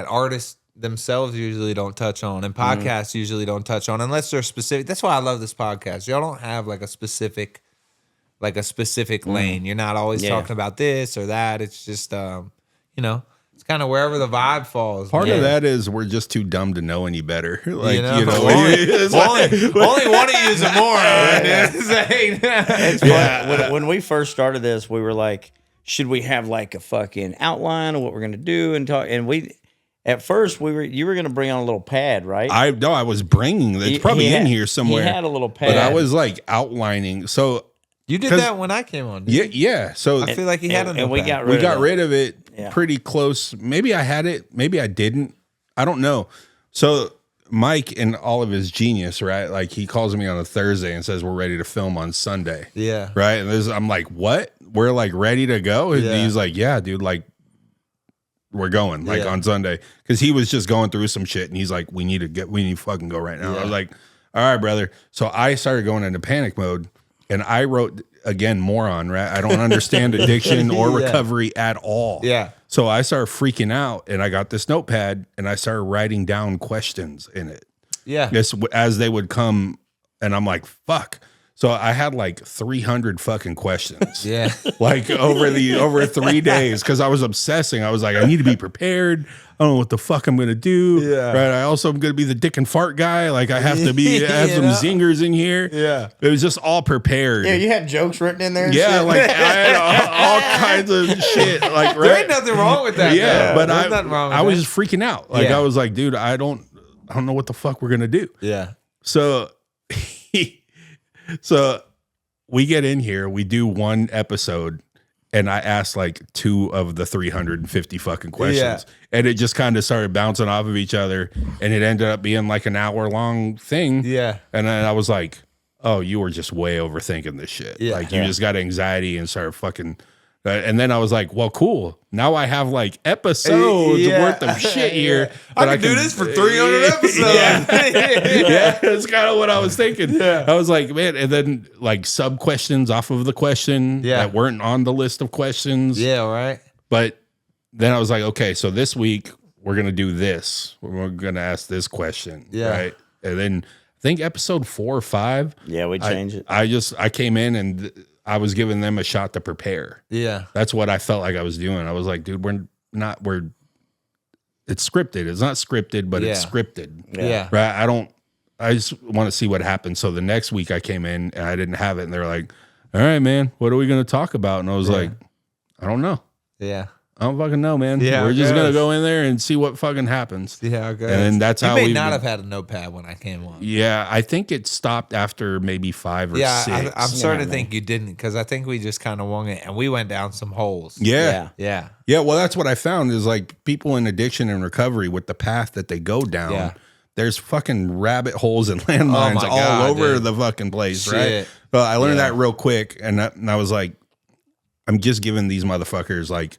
artists themselves usually don't touch on, and podcasts usually don't touch on unless they're specific. That's why I love this podcast. Y'all don't have like a specific lane. You're not always talking about this or that. It's just it's kind of wherever the vibe falls. Part man. of that is we're just too dumb to know any better. Like, Only it's like- only one of you is a moron. It's funny. When we first started this, we were like, should we have like a fucking outline of what we're gonna do and talk? And we, at first, you were gonna bring on a little pad, right? I was bringing. It's probably He in had- here somewhere. He had a little pad, but I was like outlining. So You did that when I came on. Didn't yeah. So I feel like he had and enough. we got rid we of got that. rid of it Yeah. pretty close. Maybe I had it. Maybe I didn't. I don't know. So Mike, in all of his genius, right? Like he calls me on a Thursday and says we're ready to film on Sunday. Yeah. Right. And I'm like, what? We're like ready to go. And he's like, yeah, dude, like we're going like on Sunday. Cause he was just going through some shit and he's like, we need to fucking go right now. I was like, all right, brother. So I started going into panic mode and I wrote again, moron, right? I don't understand addiction or recovery at all. Yeah. So I started freaking out and I got this notepad and I started writing down questions in it. Yeah. This, as they would come and I'm like, fuck. So I had like 300 fucking questions. Yeah. Like over 3 days. Cause I was obsessing. I was like, I need to be prepared. I don't know what the fuck I'm going to do. Yeah. Right. I also am going to be the dick and fart guy. Like I have to be, have some zingers in here. Yeah. It was just all prepared. Yeah, you had jokes written in there. And yeah. shit. Like I had all kinds of shit. Like, There ain't nothing wrong with that. yeah. though. But There's nothing wrong with I was that. just freaking out. Like I was like, dude, I don't know what the fuck we're going to do. Yeah. So, so we get in here, we do one episode, and I asked like 2 of the 350 fucking questions, and it just kind of started bouncing off of each other, and it ended up being like an hour-long thing. Yeah. And then I was like, oh, you were just way overthinking this shit. Yeah. Like you just got anxiety and started fucking. And then I was like, well, cool. Now I have like episodes worth of shit here. I can do this for 300 episodes. Yeah, that's kind of what I was thinking. Yeah. I was like, man, and then like sub questions off of the question that weren't on the list of questions. Yeah, right. But then I was like, okay, so this week we're going to do this. We're going to ask this question. Yeah. Right. And then I think episode 4 or 5. Yeah, we changed it. I came in and I was giving them a shot to prepare. Yeah. That's what I felt like I was doing. I was like, dude, it's scripted. It's not scripted, but it's scripted. Yeah. Right. I just want to see what happens. So the next week I came in and I didn't have it. And they're like, all right, man, what are we going to talk about? And I was like, I don't know. Yeah. I don't fucking know, man. Yeah, We're just going to go in there and see what fucking happens. See how it goes. And then that's you how may we not have had a notepad when I came on. Yeah. I think it stopped after maybe 5 or 6. I'm starting to think you didn't because I think we just kind of wung it and we went down some holes. Yeah. Yeah. Yeah, well, that's what I found is like people in addiction and recovery with the path that they go down. Yeah. There's fucking rabbit holes and landmines all over the fucking place, right? Well, I learned that real quick, and I was like, I'm just giving these motherfuckers like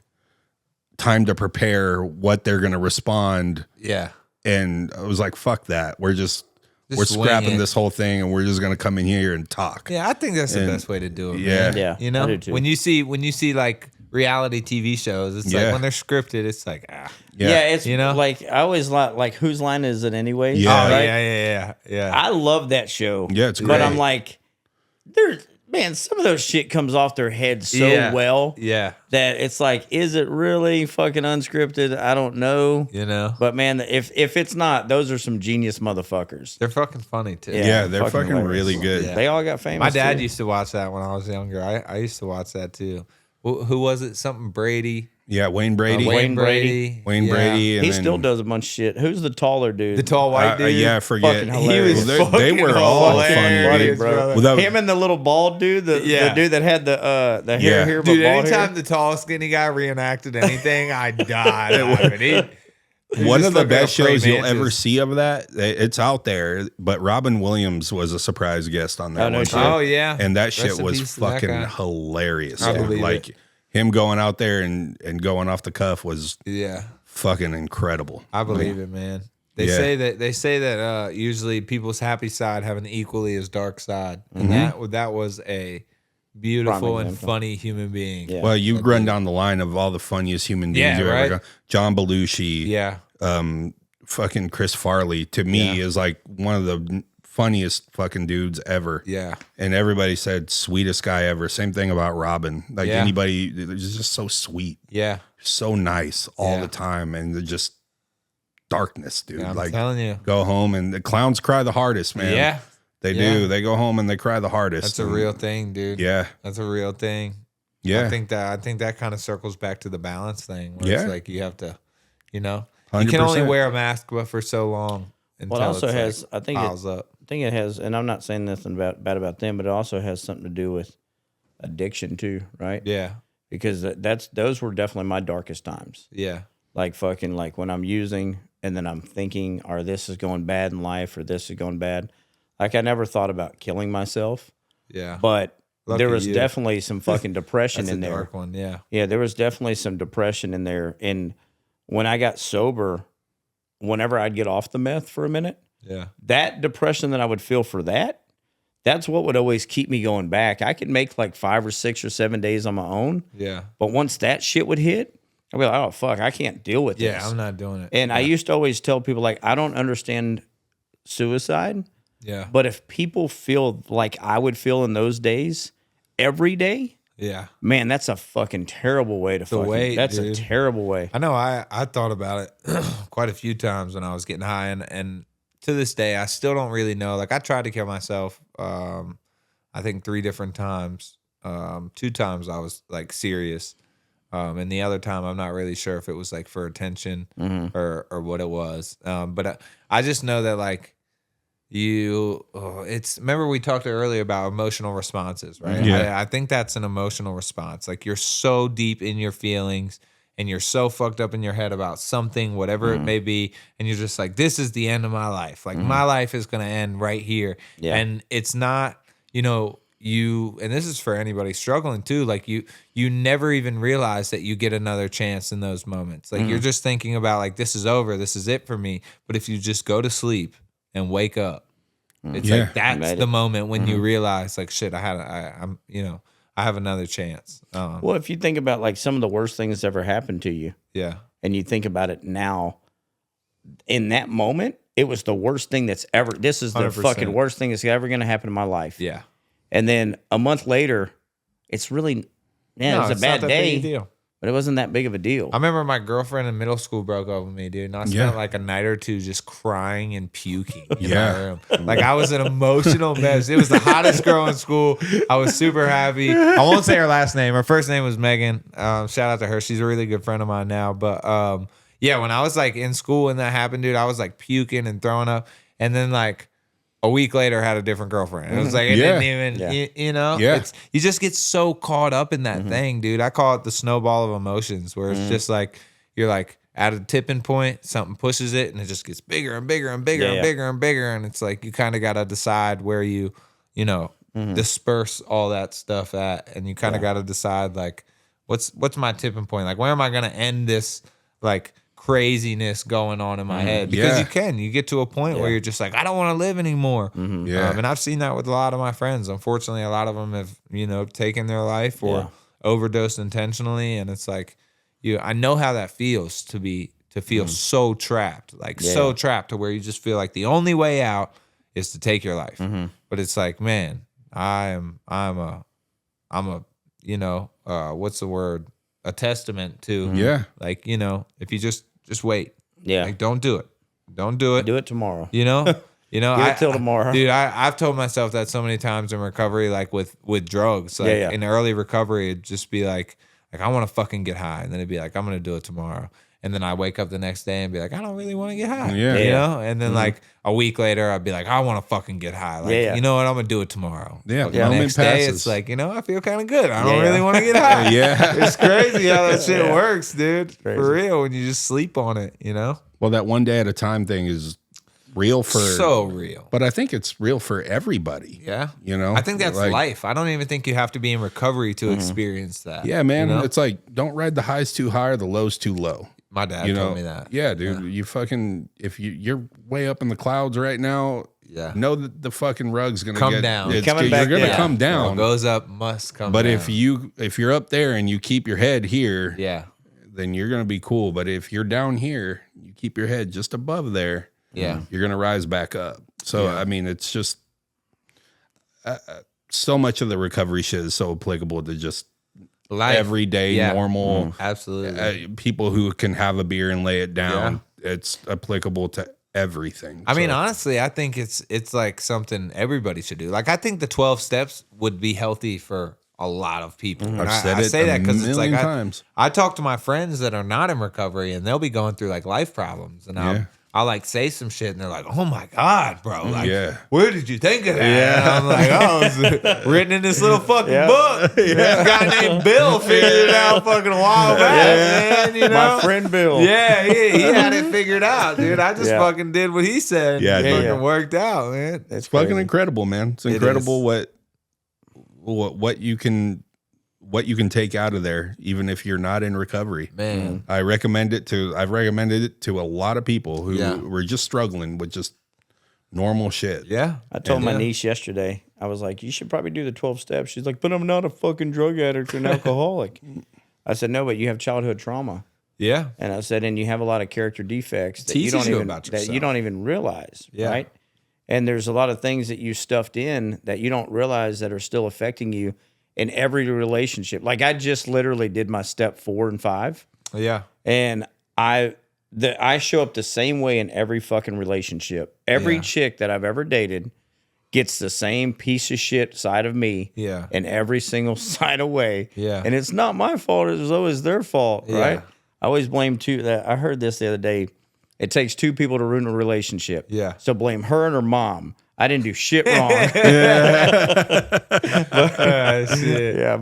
time to prepare what they're gonna respond. Yeah. And I was like, fuck that. We're scrapping this whole thing, and we're just gonna come in here and talk. Yeah, I think that's the best way to do it. Yeah. Man. Yeah, You know, I do too. when you see like reality TV shows, it's like when they're scripted, it's like Yeah, it's you know? like I always like whose line is it anyway? Yeah. Oh, right? yeah. I love that show. Yeah, it's But great. I'm like, man, some of those shit comes off their head so well Yeah. that it's like, is it really fucking unscripted? I don't know. You know, But man, if it's not, those are some genius motherfuckers. they're fucking funny too. Yeah, they're fucking hilarious. really good. Yeah. They all got famous. My dad too. used to watch that when I was younger. I used to watch that too. Who was it? Something Brady. Yeah, Wayne Brady. Wayne Brady. Wayne Yeah. Brady. And He then, still does a bunch of shit. Who's the taller dude? The tall white dude. Yeah, I forget. Fucking hilarious. Well, they were all funny, hilarious, dude. brother. Well, that- Him and the little bald dude, the dude that had the hair Yeah. here, but Dude, bald anytime hair. the tall, skinny guy reenacted anything, I died laughing. One just of the looking best at praying shows you'll ever mantis. see of that. It's out there, but Robin Williams was a surprise guest on that Oh, no one. shit. time. Oh yeah, And that Rest shit in was peace to that fucking guy. hilarious. I dude. believe Like him going out there and going off the cuff was Yeah, fucking incredible. I believe it, man. They say that usually people's happy side have an equally as dark side, and that was a beautiful Prime and example. funny human being. Yeah. Well, you run down the line of all the funniest human beings Yeah, you've right? ever got. John Belushi, Yeah. fucking Chris Farley, to me is like one of the funniest fucking dudes ever. Yeah. And everybody said sweetest guy ever. Same thing about Robin. Like Yeah. anybody, it's just so sweet, Yeah. so nice all Yeah. the time, and they're just darkness, dude. I'm like telling you. go home and the clowns cry the hardest, man. Yeah. They Yeah. do. They go home and they cry the hardest. That's a real thing, dude. Yeah, That's a real thing. yeah. I think that kind of circles back to the balance thing. Where Yeah. It's like you have to, you can only 100%. wear a mask but for so long. Until Well, it also it's has, like I think piles up. I think it has, and I'm not saying nothing bad about them, but it also has something to do with addiction too, right? Yeah. Because those were definitely my darkest times. Yeah. Like fucking like when I'm using and then I'm thinking, or this is going bad in life, or this is going bad. Like I never thought about killing myself. Yeah. But Lucky there was you. definitely some fucking depression That's in a there. dark one, yeah. Yeah, there was definitely some depression in there. And when I got sober, whenever I'd get off the meth for a minute, Yeah. that depression that I would feel for that's what would always keep me going back. I could make like 5 or 6 or 7 days on my own. Yeah. But once that shit would hit, I'd be like, oh, fuck, I can't deal with this. Yeah, I'm not doing it. And I used to always tell people, like, I don't understand suicide. Yeah. But if people feel like I would feel in those days every day, Yeah. man, that's a fucking terrible way to fucking. weight, That's dude. a terrible way. I know I thought about it quite a few times when I was getting high, and to this day I still don't really know. Like I tried to kill myself I think 3 different times. 2 times I was like serious. And the other time I'm not really sure if it was like for attention or what it was. But I just know that like remember we talked earlier about emotional responses, right? Yeah. I think that's an emotional response. Like you're so deep in your feelings and you're so fucked up in your head about something, whatever it may be. And you're just like, this is the end of my life. Like my life is going to end right here. Yeah. And it's not, and this is for anybody struggling too. Like you never even realize that you get another chance in those moments. Like you're just thinking about like, this is over. This is it for me. But if you just go to sleep and wake up, it's like that's the moment when you realize like shit. I have another chance. Well, if you think about like some of the worst things that's ever happened to you, Yeah, and you think about it now, in that moment, it was the worst thing that's ever. This is the 100%. fucking worst thing that's ever going to happen in my life. yeah. And then a month later, it's really, it was a it's bad not that big day, a deal. but it wasn't that big of a deal. I remember my girlfriend in middle school broke up with me, dude. And I spent like a night or two just crying and puking in my room. Like I was an emotional mess. It was the hottest girl in school. I was super happy. I won't say her last name. Her first name was Megan. Shout out to her. She's a really good friend of mine now. But yeah, when I was like in school and that happened, dude, I was like puking and throwing up. And then like a week later, I had a different girlfriend. It was like, it didn't even, you just get so caught up in that thing, dude. I call it the snowball of emotions, where it's just like, you're like at a tipping point, something pushes it and it just gets bigger and bigger and bigger and bigger and bigger. And it's like, you kind of got to decide where you disperse all that stuff at. And you kind of got to decide like, what's my tipping point? Like, where am I going to end this like craziness going on in my head? Because you get to a point where you're just like, I don't want to live anymore. And I've seen that with a lot of my friends. Unfortunately, a lot of them have taken their life or overdosed intentionally, and it's like I know how that feels to feel so trapped, like so trapped to where you just feel like the only way out is to take your life. But it's like, man, I'm a what's the word, a testament to like, if you just wait. Yeah. Like, don't do it. Don't do it. Do it tomorrow. Do it till tomorrow. Dude, I've told myself that so many times in recovery, like with drugs. Like in early recovery, it'd just be like I want to fucking get high. And then it'd be like, I'm going to do it tomorrow. And then I wake up the next day and be like, I don't really want to get high. And then like a week later, I'd be like, I want to fucking get high. Like, you know what? I'm going to do it tomorrow. Yeah. The next day, it's like, I feel kind of good. I don't really want to get high. Yeah. It's crazy how that shit works, dude. For real, when you just sleep on it, Well, that one day at a time thing is real for so real. But I think it's real for everybody. Yeah. I think that's like, life. I don't even think you have to be in recovery to experience that. Yeah, man. It's like, don't ride the highs too high or the lows too low. My dad told me that. Yeah, dude. You fucking, if you're way up in the clouds right now, know that the fucking rug's gonna come down. You're gonna come down. What goes up must come but down. if you're up there and you keep your head here, then you're gonna be cool. But if you're down here, you keep your head just above there, you're gonna rise back up. So I mean, it's just so much of the recovery shit is so applicable to just life. Everyday normal. Absolutely. People who can have a beer and lay it down. It's applicable to everything. I mean, honestly, I think it's like something everybody should do. Like, I think the 12 steps would be healthy for a lot of people. And I say that because it's like times. I talk to my friends that are not in recovery and they'll be going through like life problems, and I'll like say some shit and they're like, "Oh my God, bro. Like, Yeah. where did you think of that?" Yeah. And I'm like, "Oh, it's written in this little fucking book. This guy named Bill figured it out fucking a while back, man. You know? My friend Bill. Yeah, he had it figured out, dude. I just fucking did what he said. Yeah, It dude. fucking worked out, man. It's fucking crazy. incredible, man. It's incredible what you can take out of there, even if you're not in recovery. Man. I've recommended it to a lot of people who were just struggling with just normal shit. Yeah. I told my niece yesterday, I was like, you should probably do the 12 steps. She's like, but I'm not a fucking drug addict or an alcoholic. I said, no, but you have childhood trauma. Yeah. And I said, and you have a lot of character defects that Teaches you about that you yourself. don't even realize, right? And there's a lot of things that you stuffed in that you don't realize that are still affecting you in every relationship. Like I just literally did my step 4 and 5. Yeah. And I show up the same way in every fucking relationship. Every chick that I've ever dated gets the same piece of shit side of me in every single side of way. Yeah. And it's not my fault. It's always their fault, right? I always blame I heard this the other day. It takes 2 people to ruin a relationship. Yeah. So blame her and her mom. I didn't do shit wrong.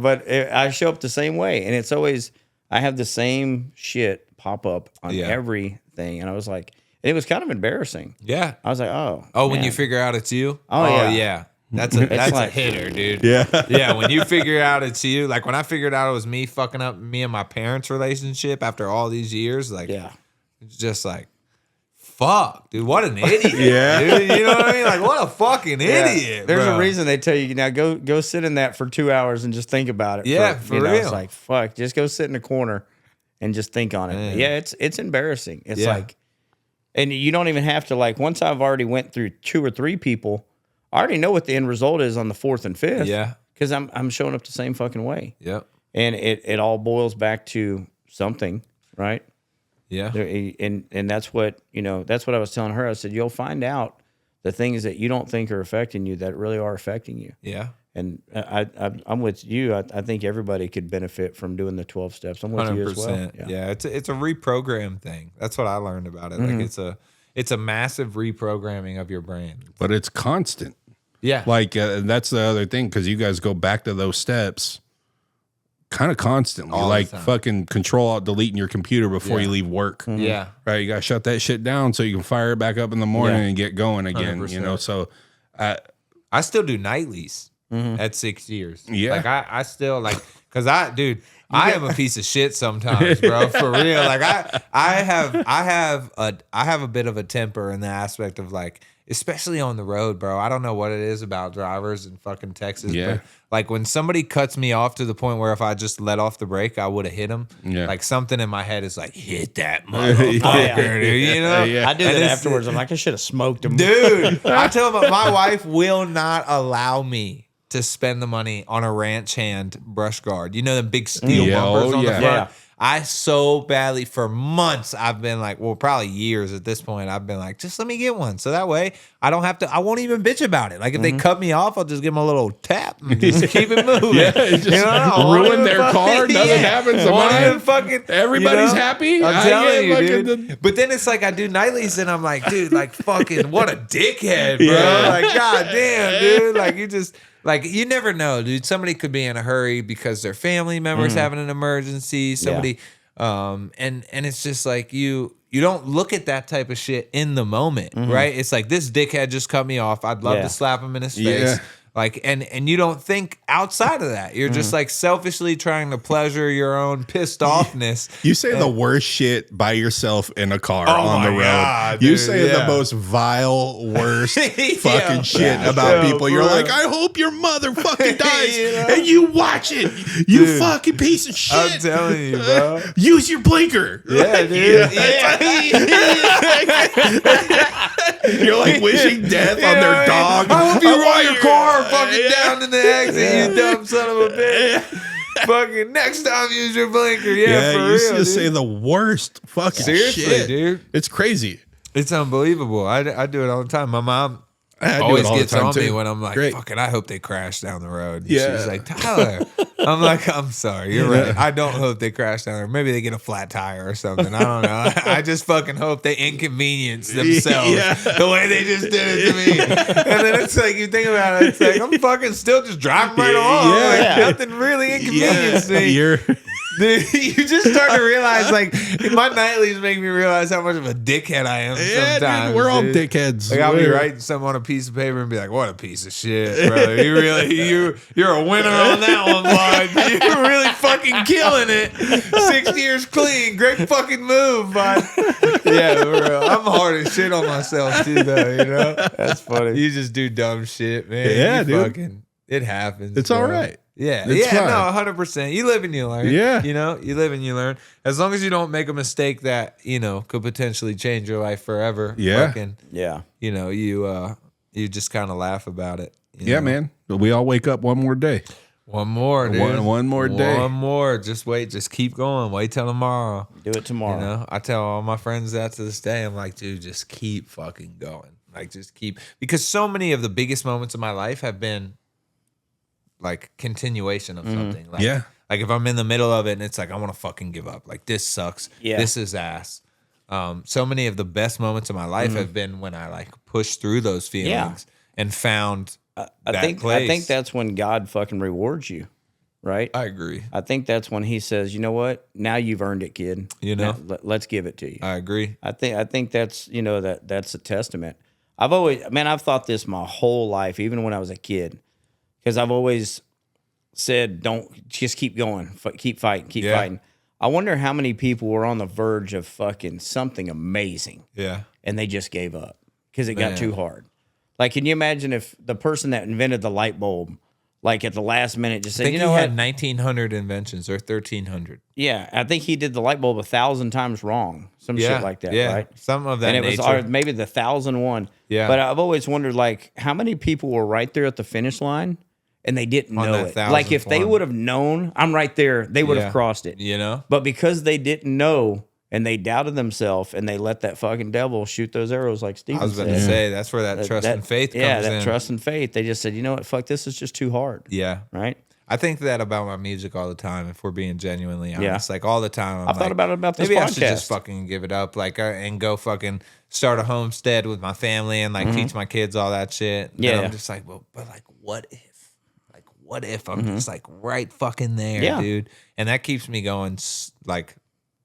But I show up the same way. And it's always, I have the same shit pop up on everything. And I was like, it was kind of embarrassing. Yeah. I was like, oh. When man. you figure out it's you? Oh, yeah. That's a like- hitter, dude. Yeah. Yeah, when you figure out it's you, like when I figured out it was me fucking up me and my parents' relationship after all these years, like it's just like, fuck, dude, what an idiot. Dude, you know what I mean? Like, what a fucking idiot. There's bro. a reason they tell you now go sit in that for 2 hours and just think about it. For you know, real. It's like, fuck, just go sit in a corner and just think on it. Man. Yeah, it's embarrassing. It's like, and you don't even have to, like, once I've already went through 2 or 3 people, I already know what the end result is on the 4th and 5th. Yeah. Because I'm showing up the same fucking way. Yep. And it all boils back to something, right? Yeah. And that's what, that's what I was telling her. I said, you'll find out the things that you don't think are affecting you that really are affecting you. Yeah. And I'm with you. I think everybody could benefit from doing the 12 steps. I'm with 100%. you as well. Yeah. It's a reprogram thing. That's what I learned about it. Like it's a massive reprogramming of your brain. But it's constant. Yeah. Like that's the other thing, because you guys go back to those steps kind of constantly, All the like time. fucking control out deleting your computer before you leave work. Yeah. Right. You got to shut that shit down so you can fire it back up in the morning and get going again. 100%. So I still do nightlies at 6 years. Yeah. Like I still like, cause I am a piece of shit sometimes, bro. For real. Like I have a bit of a temper in the aspect of like, especially on the road, bro. I don't know what it is about drivers in fucking Texas. Yeah. But like when somebody cuts me off to the point where if I just let off the brake, I would have hit them. Yeah. Like something in my head is like, hit that motherfucker, dude. You know? Yeah. I do And that it's- afterwards. I'm like, I should have smoked him. Dude, I tell them my wife will not allow me to spend the money on a ranch hand brush guard. You know the big steel Yeah, bumpers oh, on the yeah. front? Yeah. I so badly, for months, I've been like, well, probably years at this point, I've been like, just let me get one. So that way I don't have to, I won't even bitch about it. Like if they cut me off, I'll just give them a little tap and just keep it moving. just I won't ruin even their car, nothing happens to Won't mine. even fucking, Everybody's happy. I'm I telling get you, fucking dude. But then it's like I do nightlies and I'm like, dude, like fucking what a dickhead, bro. Like, goddamn, dude. Like you just like you never know, dude. Somebody could be in a hurry because their family member's having an emergency. Somebody and it's just like you don't look at that type of shit in the moment, right? It's like this dickhead just cut me off. I'd love to slap him in his face. Like and you don't think outside of that. You're just like selfishly trying to pleasure your own pissed offness. You say the worst shit by yourself in a car on the road. God, you dude, say the most vile, worst fucking shit about people. You're like, I hope your mother fucking dies, and you watch it. You fucking piece of shit. I'm telling you, bro. Use your blinker. Yeah, dude. You're like wishing death on their dog. I hope you roll want your car fucking down in the exit, you dumb son of a bitch. Fucking next time use your blinker. Yeah, for you real, just dude. say the worst fucking Seriously, shit. dude. It's crazy. It's unbelievable. I do it all the time. My mom I do always it all the gets time, on me too. when I'm like, Great. fucking, I hope they crash down the road. And Yeah. she's like, Tyler, I'm like, I'm sorry, you're right. I don't hope they crash down there. Maybe they get a flat tire or something. I don't know. I just fucking hope they inconvenience themselves the way they just did it to me. And then it's like, you think about it, it's like, I'm fucking still just driving right along. Like, nothing really inconvenienced me. Dude, you just start to realize, like, my nightlies make me realize how much of a dickhead I am sometimes. Dude, we're all dickheads. Like, I'll be writing something on a piece of paper and be like, what a piece of shit, brother. You're a winner on that one, bud. You're really fucking killing it. 6 years clean. Great fucking move, bud. Yeah, bro. I'm hard as shit on myself, too, though, you know? That's funny. You just do dumb shit, man. Yeah, dude. It happens. It's bro. all right. Yeah, It's fine. no, 100%. You live and you learn. Yeah. You know, you live and you learn. As long as you don't make a mistake that, you know, could potentially change your life forever. Yeah. Fucking, Yeah. you know, you just kind of laugh about it. Yeah, know? man. But we all wake up one more day. One more, dude. One more day. One more. Just wait. Just keep going. Wait till tomorrow. Do it tomorrow. You know, I tell all my friends that to this day. I'm like, dude, just keep fucking going. Like, just keep. Because so many of the biggest moments of my life have been like continuation of something. Like, Yeah. Like if I'm in the middle of it and it's like, I want to fucking give up. Like, this sucks. Yeah. This is ass. So many of the best moments of my life have been when I like pushed through those feelings and found I think that's when God fucking rewards you, right? I agree. I think that's when He says, you know what? Now you've earned it, kid. You know? Now, let's give it to you. I agree. I think that's, you know, that's a testament. I've thought this my whole life, even when I was a kid, because I've always said, don't just keep going, keep fighting, keep fighting. I wonder how many people were on the verge of fucking something amazing. Yeah. And they just gave up because it got too hard. Like, can you imagine if the person that invented the light bulb, like at the last minute, just said, you know what? He had 1,900 inventions or 1,300. Yeah, I think he did the light bulb 1,000 times wrong, some shit like that, right? Some of that and it was maybe the 1,001. Yeah. But I've always wondered, like, how many people were right there at the finish line and they didn't know it? Like, if they would have known, I'm right there, they would have crossed it. You know? But because they didn't know and they doubted themselves and they let that fucking devil shoot those arrows, like Steven I was said. about to say, that's where that trust and faith comes in. Yeah, that trust and faith. They just said, you know what, fuck, this is just too hard. Yeah. Right? I think that about my music all the time, if we're being genuinely honest. Like, all the time. I've thought about this maybe podcast. I should just fucking give it up, like, and go fucking start a homestead with my family and, like, teach my kids all that shit. And I'm just like, well, but, like, what if? Like, what if I'm just, like, right fucking there, dude? And that keeps me going, like,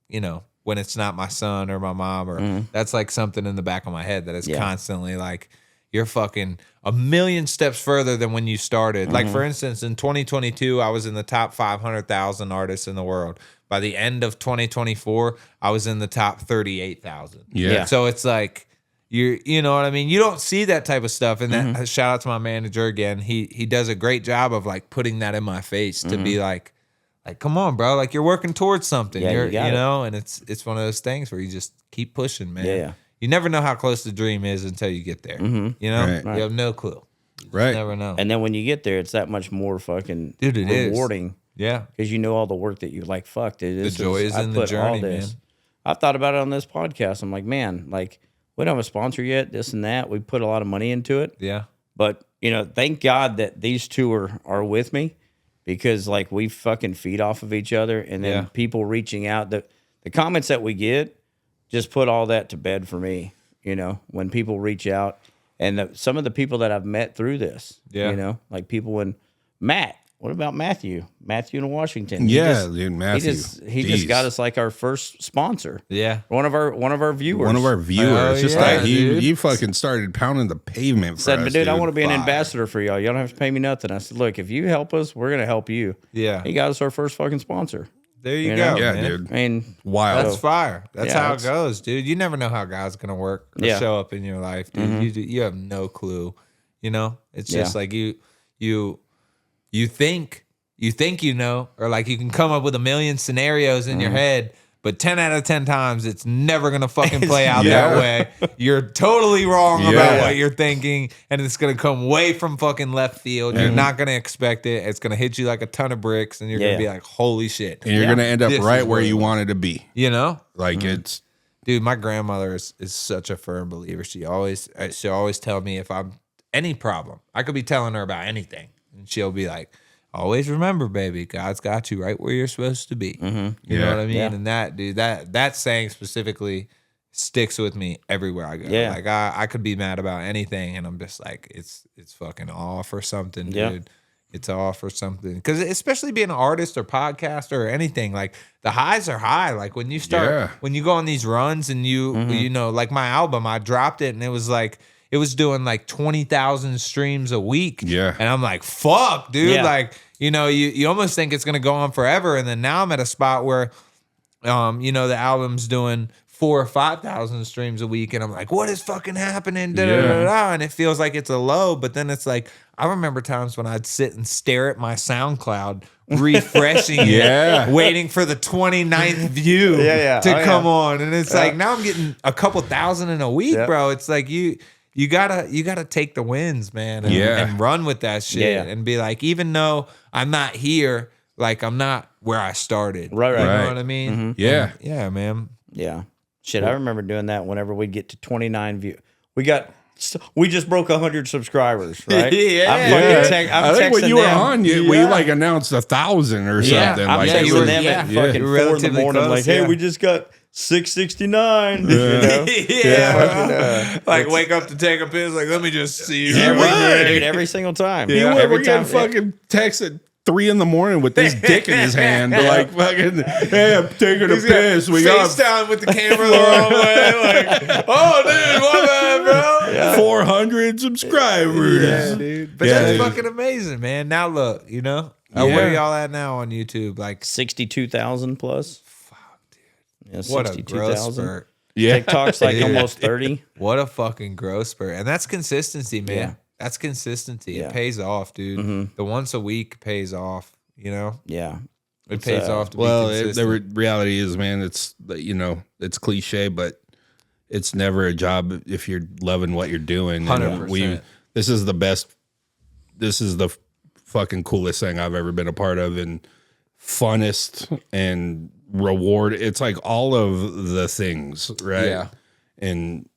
you know, when it's not my son or my mom, or that's, like, something in the back of my head that is constantly, like, you're fucking a million steps further than when you started. Like, for instance, in 2022, I was in the top 500,000 artists in the world. By the end of 2024, I was in the top 38,000. Yeah. So it's like, you know what I mean? You don't see that type of stuff. And that, shout out to my manager again. He does a great job of, like, putting that in my face to be like, come on, bro. Like, you're working towards something. Yeah, You're, you got know, and it's one of those things where you just keep pushing, man. Yeah. You never know how close the dream is until you get there. You know? Right. You have no clue. You Right. never know. And then when you get there, it's that much more fucking Dude, it is. rewarding. Yeah. Because you know all the work that you like. Fuck, dude. The joy is in the journey, man. I've thought about it on this podcast. I'm like, man, like, we don't have a sponsor yet, this and that. We put a lot of money into it. Yeah. But, you know, thank God that these two are with me, because, like, we fucking feed off of each other. And then people reaching out, the comments that we get just put all that to bed for me, you know, when people reach out. And some of the people that I've met through this, you know, like people in Matt. What about Matthew? Matthew in Washington. Dude, Matthew. He just got us, like, our first sponsor. Yeah. One of our viewers. One of our viewers. Just yeah, like he fucking started pounding the pavement for said, us, but dude, I want to be an ambassador for y'all. Y'all don't have to pay me nothing. I said, look, if you help us, we're gonna help you. Yeah. He got us our first fucking sponsor. There you know? go. Yeah, man. dude. I mean, Wild. That's fire. That's Yeah, how it goes, dude. You never know how God's gonna work or show up in your life, dude. You have no clue. You know, it's just like you think you know, or like you can come up with a million scenarios in your head, but 10 out of 10 times it's never gonna fucking play out that way. You're totally wrong about what you're thinking, and it's gonna come way from fucking left field. You're not gonna expect it. It's gonna hit you like a ton of bricks, and you're gonna be like, holy shit. And you're gonna end up This right is where you it wanted to be. You know? Like it's Dude, my grandmother is such a firm believer. She'll always tell me if I'm any problem. I could be telling her about anything, and she'll be like, always remember, baby, God's got you right where you're supposed to be. You know what I mean? Yeah. And that, dude, that saying specifically sticks with me everywhere I go. Yeah. Like I could be mad about anything, and I'm just like, it's fucking all for something, dude. It's all for something. Because especially being an artist or podcaster or anything, like the highs are high. Like when you start, when you go on these runs and you know, like my album, I dropped it and it was like, it was doing like 20,000 streams a week. Yeah. And I'm like, fuck, dude. Yeah. Like, you know, you almost think it's going to go on forever. And then now I'm at a spot where, you know, the album's doing 4,000 or 5,000 streams a week, and I'm like, what is fucking happening? And it feels like it's a low, but then it's like, I remember times when I'd sit and stare at my SoundCloud, refreshing it, waiting for the 29th view to come on, and it's like now I'm getting a couple thousand in a week, bro. It's like you gotta take the wins, man, and run with that shit, and be like, even though I'm not here, like I'm not where I started, right. You know what I mean? Yeah, yeah, man. Yeah. Shit, I remember doing that whenever we'd get to 29 views. We just broke 100 subscribers, right? I think when you were on, we like announced 1,000 or something. I'm like texting them at fucking 4 in the morning, close, like, hey, we just got 669. You know? Like wake up to take a piss, like let me just see. Every single time. Every time fucking text at 3 in the morning with this dick in his hand, like fucking, hey, I'm taking a piss. We got FaceTime with the camera the wrong way. Like, oh, dude, what bad, bro? 400 subscribers. Yeah, dude. But that's fucking amazing, man. Now look, you know, where y'all at now on YouTube? Like 62,000 plus. Fuck, dude. Yeah, what a growth spurt. Yeah. TikTok's like almost 30. What a fucking growth spurt. And that's consistency, man. Yeah. That's consistency. Yeah. It pays off, dude. The once a week pays off, you know? Yeah. It pays off to be consistent. The reality is, man, it's, you know, it's cliche, but it's never a job if you're loving what you're doing. 100%. This is the fucking coolest thing I've ever been a part of, and funnest and reward. It's like all of the things, right? Yeah. And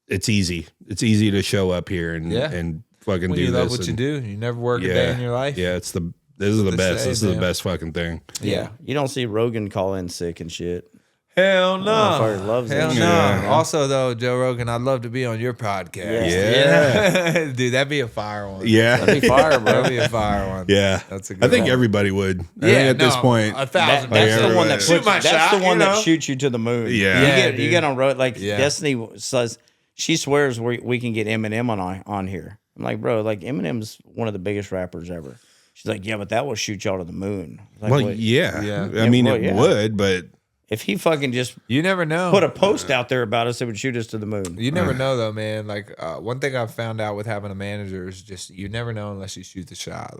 it's easy. It's easy to show up here and fucking when do you this. love what you do. You never work a day in your life. Yeah, this is the best. This is the best fucking thing. Yeah. You don't see Rogan call in sick and shit. Hell no. Motherfucker loves Hell that no. shit, man. Also, though, Joe Rogan, I'd love to be on your podcast. Yeah. Dude, that'd be a fire one. Yeah. That'd be fire, bro. That'd be a fire one. Yeah. That's a good I think one. everybody would. I think at this point. 1,000%. That's the one that Shoot puts, my that's shot, the one you know? that shoots you to the moon. Yeah. You get on road like Destiny says. She swears we can get Eminem on here. I'm like, bro, like Eminem's one of the biggest rappers ever. She's like, yeah, but that will shoot y'all to the moon. Like, Well, wait. yeah. I mean, it would, but if he fucking just You never know. put a post out there about us, it would shoot us to the moon. You never know, though, man. Like, one thing I've found out with having a manager is just you never know unless you shoot the shot.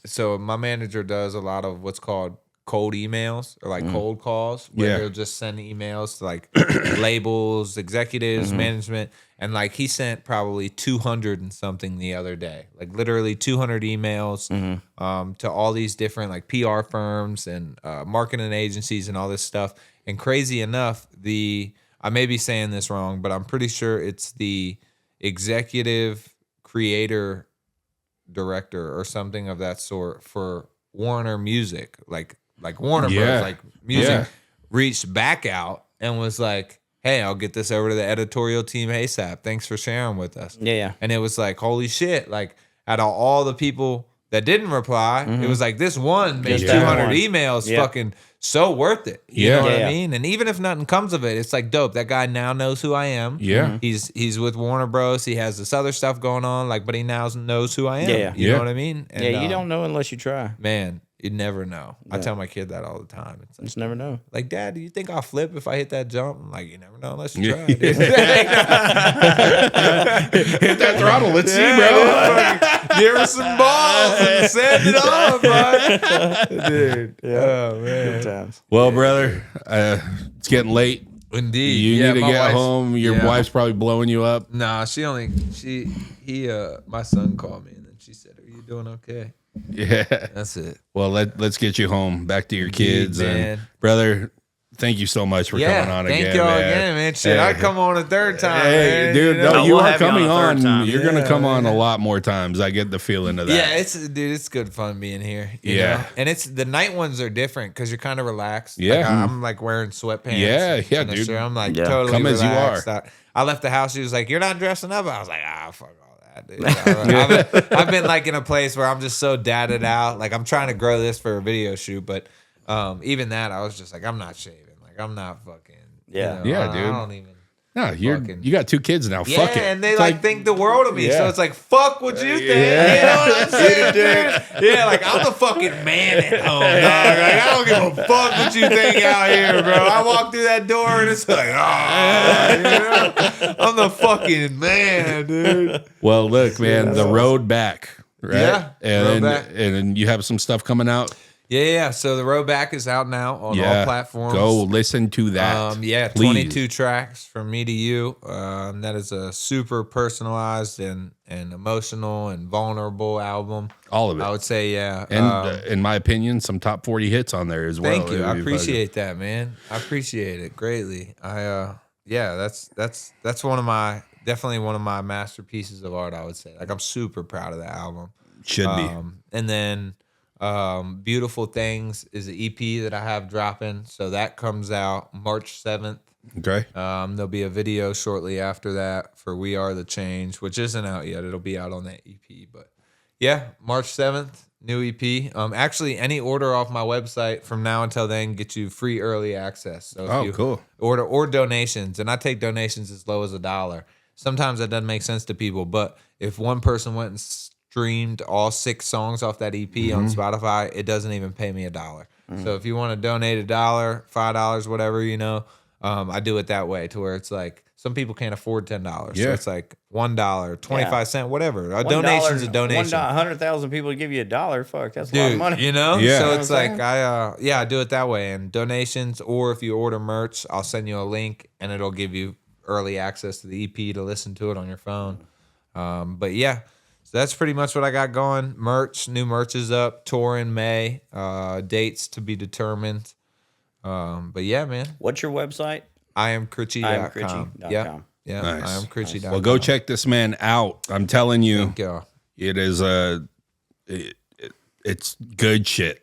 So my manager does a lot of what's called cold emails or like cold calls where he'll just send emails to like labels, executives, management. And like he sent probably 200 and something the other day, like literally 200 emails to all these different like PR firms and marketing agencies and all this stuff. And crazy enough, I may be saying this wrong, but I'm pretty sure it's the executive creator director or something of that sort for Warner Music, like Warner Bros. Like music reached back out and was like, hey, I'll get this over to the editorial team ASAP. Thanks for sharing with us. Yeah. And it was like, holy shit. Like out of all the people that didn't reply, it was like this one made 200 emails fucking so worth it. You know what I mean? And even if nothing comes of it, it's like dope. That guy now knows who I am. Yeah. He's with Warner Bros. He has this other stuff going on, like, but he now knows who I am. Yeah. You know what I mean? And, You don't know unless you try. Man, you never know. I tell my kid that all the time. It's like, Just never know. like, Dad, do you think I'll flip if I hit that jump? I'm like, you never know unless you try. Dude. Hit that throttle. Let's see, bro. Give her some balls and send it off, bro. Dude. Oh, man. Good times. Well, brother, it's getting late. Indeed. You need to my get wife's- home. Your wife's probably blowing you up. Nah, my son called me and then she said, are you doing okay? Yeah. That's it. Well, let's get you home, back to your kids. man. And brother, thank you so much for coming on again. Thank y'all again, man. Shit, I'd come on a third time. Hey, man, dude, you know? no, you are coming a third on. time. You're gonna come on a lot more times. I get the feeling of that. Yeah, it's good fun being here. You know? And it's the night ones are different because you're kind of relaxed. Yeah. Like, I'm like wearing sweatpants. Yeah, and dude. shirt. I'm like Yeah. totally Come as you relaxed. are. I left the house. She was like, "You're not dressing up." I was like, fuck all that, dude. I've been like in a place where I'm just so dadded out. Like I'm trying to grow this for a video shoot, but even that, I was just like, I'm not shaving. Like I'm not fucking. Yeah. You know, Yeah, dude. I don't even. No, Fucking- you got 2 kids now. Yeah, Fuck it. and they It's like think the world of me. Yeah. So it's like, fuck what you think. Yeah. You know what I'm saying, dude? Yeah, like I'm the fucking man at home, dog. Like I don't give a fuck what you think out here, bro. I walk through that door and it's like, you know? I'm the fucking man, dude. Well, look, man, the road back, right? Yeah, and road then, back. and then you have some stuff coming out. Yeah. So the road back is out now on all platforms. Go listen to that. Yeah, please. 22 tracks from me to you. That is a super personalized and emotional and vulnerable album. All of it. I would say, yeah. And in my opinion, some top 40 hits on there as well. Thank you. I It'd be appreciate that, man. I appreciate it greatly. That's one of my definitely one of my masterpieces of art, I would say. Like I'm super proud of that album. Should be. And then Beautiful Things is the EP that I have dropping. So that comes out March 7th. Okay. There'll be a video shortly after that for We Are the Change, which isn't out yet. It'll be out on that EP. But yeah, March 7th, new EP. Actually, any order off my website from now until then gets you free early access. So if you cool. Order or donations, and I take donations as low as $1. Sometimes that doesn't make sense to people, but if one person went and streamed all 6 songs off that EP on Spotify, it doesn't even pay me $1. So if you want to donate $1, $5, whatever, you know, I do it that way to where it's like some people can't afford $10. So it's like $1, 25 cents, whatever. A donation's a donation. 100,000 people to give you $1. Fuck, that's a lot of money. You know? Yeah. So You know it's what I'm like I do it that way. And donations, or if you order merch, I'll send you a link and it'll give you early access to the EP to listen to it on your phone. But yeah, so that's pretty much what I got going. Merch, new merch is up. Tour in May. Dates to be determined. But yeah, man. What's your website? IamCricchi.com. IamCricchi.com. Yeah, Nice. IamCricchi.com. Well, go check this man out. I'm telling you, Thank y'all. it is it's good shit.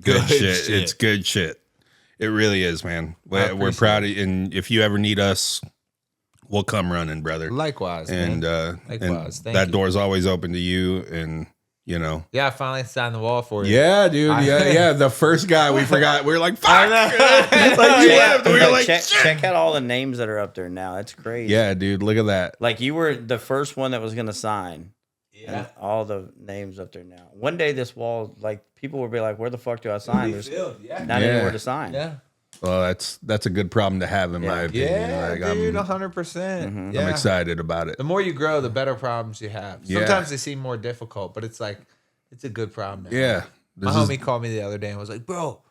Good shit. It's good shit. It really is, man. We're proud of you. And if you ever need us, we'll come running, brother. Likewise, And, man. Likewise. and Thank that you. door's always open to you. And, you know. Yeah, I finally signed the wall for you. Yeah, dude. Yeah. The first guy we forgot. We were like, fuck. Like, you left. We were like, check out all the names that are up there now. That's crazy. yeah, dude. Look at that. Like you were the first one that was going to sign. Yeah. And all the names up there now. One day this wall, like people will be like, where the fuck do I sign? There's not anywhere to sign. Yeah. Well, that's a good problem to have, in my opinion. Yeah, Like, dude, I'm 100%. Yeah. I'm excited about it. The more you grow, the better problems you have. Yeah. Sometimes they seem more difficult, but it's like, it's a good problem to have. Yeah. My This is- homie called me the other day and was like, bro,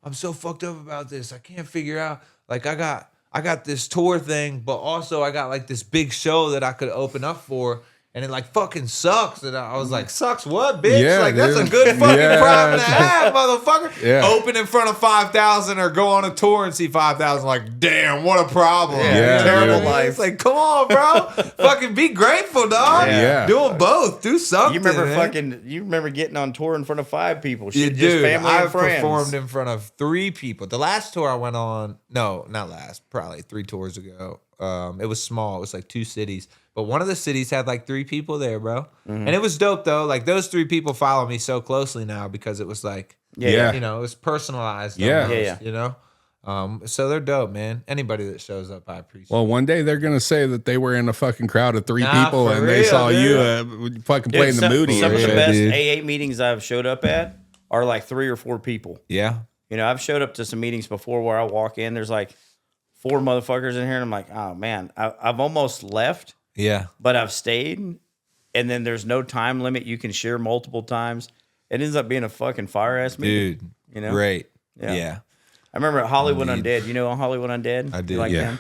I'm so fucked up about this. I can't figure out. Like, I got this tour thing, but also I got like this big show that I could open up for. And it like fucking sucks. And I was like, sucks what, bitch? Yeah, like that's dude. a good fucking Yeah. problem to have, motherfucker. Yeah. Open in front of 5,000 or go on a tour and see 5,000. Like, damn, what a problem. Yeah, Terrible dude. life. It's like, come on, bro. Fucking be grateful, dog. Yeah. Do them both. Do something. You remember getting on tour in front of 5 people. Yeah, Shit, just dude, family I've and friends. performed in front of 3 people. The last tour I went on, no, not last, probably 3 tours ago. It was small. It was like 2 cities. But one of the cities had like 3 people there, bro. And it was dope, though. Like, those 3 people follow me so closely now because it was like, Yeah. you know, it was personalized. Yeah. almost, Yeah. You know? So they're dope, man. Anybody that shows up, I appreciate. Well, one day they're gonna say that they were in a fucking crowd of 3 Nah, people for and they real, saw dude. you fucking playing the Moody. Some of the Yeah, best dude. AA meetings I've showed up at are like 3 or 4 people. Yeah. You know, I've showed up to some meetings before where I walk in, there's like 4 motherfuckers in here, and I'm like, oh man, I've almost left, Yeah. but I've stayed. And then there's no time limit. You can share multiple times. It ends up being a fucking fire ass meeting. Dude. You know? Great. Yeah. Yeah. I remember at Hollywood Undead. You know Hollywood Undead? I do, You like yeah.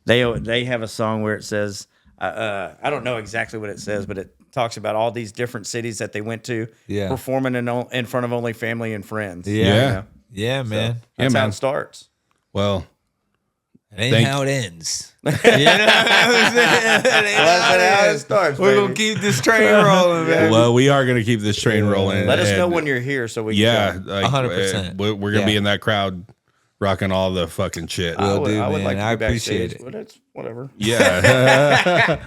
them? They have a song where it says, I don't know exactly what it says, but it talks about all these different cities that they went to, Yeah. performing in front of only family and friends. Yeah. Yeah. Yeah, man. That's Yeah, how man. it starts. Well, It ain't Thank- how it ends. You know what I'm saying? It ain't how it starts. We're gonna keep this train rolling, man. well, we are going to keep this train rolling. Let us know and- when you're here so we Yeah, can like, 100%. We're going to be in that crowd, rocking all the fucking shit. I would, do, I would man. like to I be appreciate backstage, it. but it's whatever. Yeah,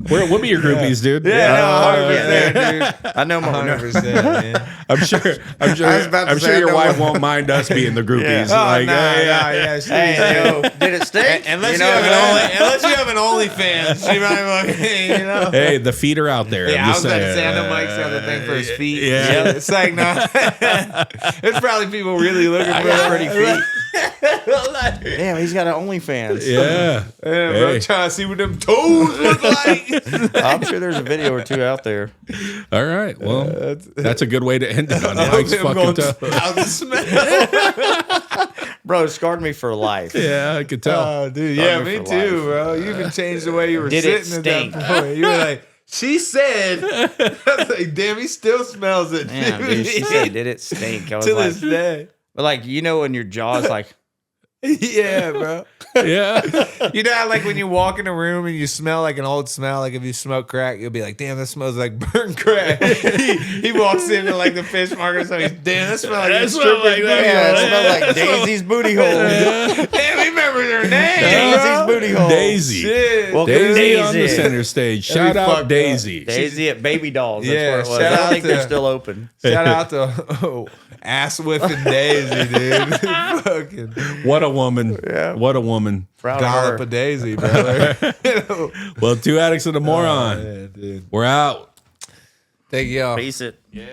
we'll be your groupies, dude. Yeah, 100%, dude. I know my 100%, man. I'm sure. I'm sure. I was about to I'm say, sure I your know wife what- won't mind us being the groupies. Oh, Like, yeah. Hey, yo, did it stink? Unless You you, know, unless you have an OnlyFans, you might, you know. hey, the feet are out there. Yeah, I'm I just was about to saying. say, I know Mike's got the thing for his feet. Yeah. It's like, nah. It's probably people really looking for got pretty feet. Like, Damn, he's got an OnlyFans. Yeah. yeah, bro, Hey. trying to see what them toes look like. I'm sure there's a video or two out there. All right. Well, that's a good way to end it on Mike's I'm fucking going toe. out the smell. Bro, it scarred me for life. Yeah, I could tell. Oh, dude, yeah, Love me her for too, life. bro. You even changed the way you were Did it sitting at that stink? point. You were like, she said, I was like, damn, he still smells it. Damn, dude, she said, did it stink? I was to like, this day. but like, you know, when your jaw's like, Yeah, bro. Yeah. You know how like when you walk in a room and you smell like an old smell, like if you smoke crack, you'll be like, damn, that smells like burnt crack. he walks into like the fish market, so he's, damn, that smells like That a smell like stripper. that. yeah, it smells like Daisy's booty hole. Damn, remember her name. Daisy's bro. booty hole. Daisy. Shit. Well, Daisy on the Daisy. center stage. That'd Shout be out fucked up. Daisy. Daisy at Baby Dolls. That's Yeah, where it was. shout I don't out think they're to- still open. Shout out to ass whipping Daisy, dude. Fucking What a woman. Yeah. What a woman. Proud dollop of of her. Daisy, brother. Well, two addicts and a moron. Yeah, dude. We're out. Thank y'all. Peace it. Yeah.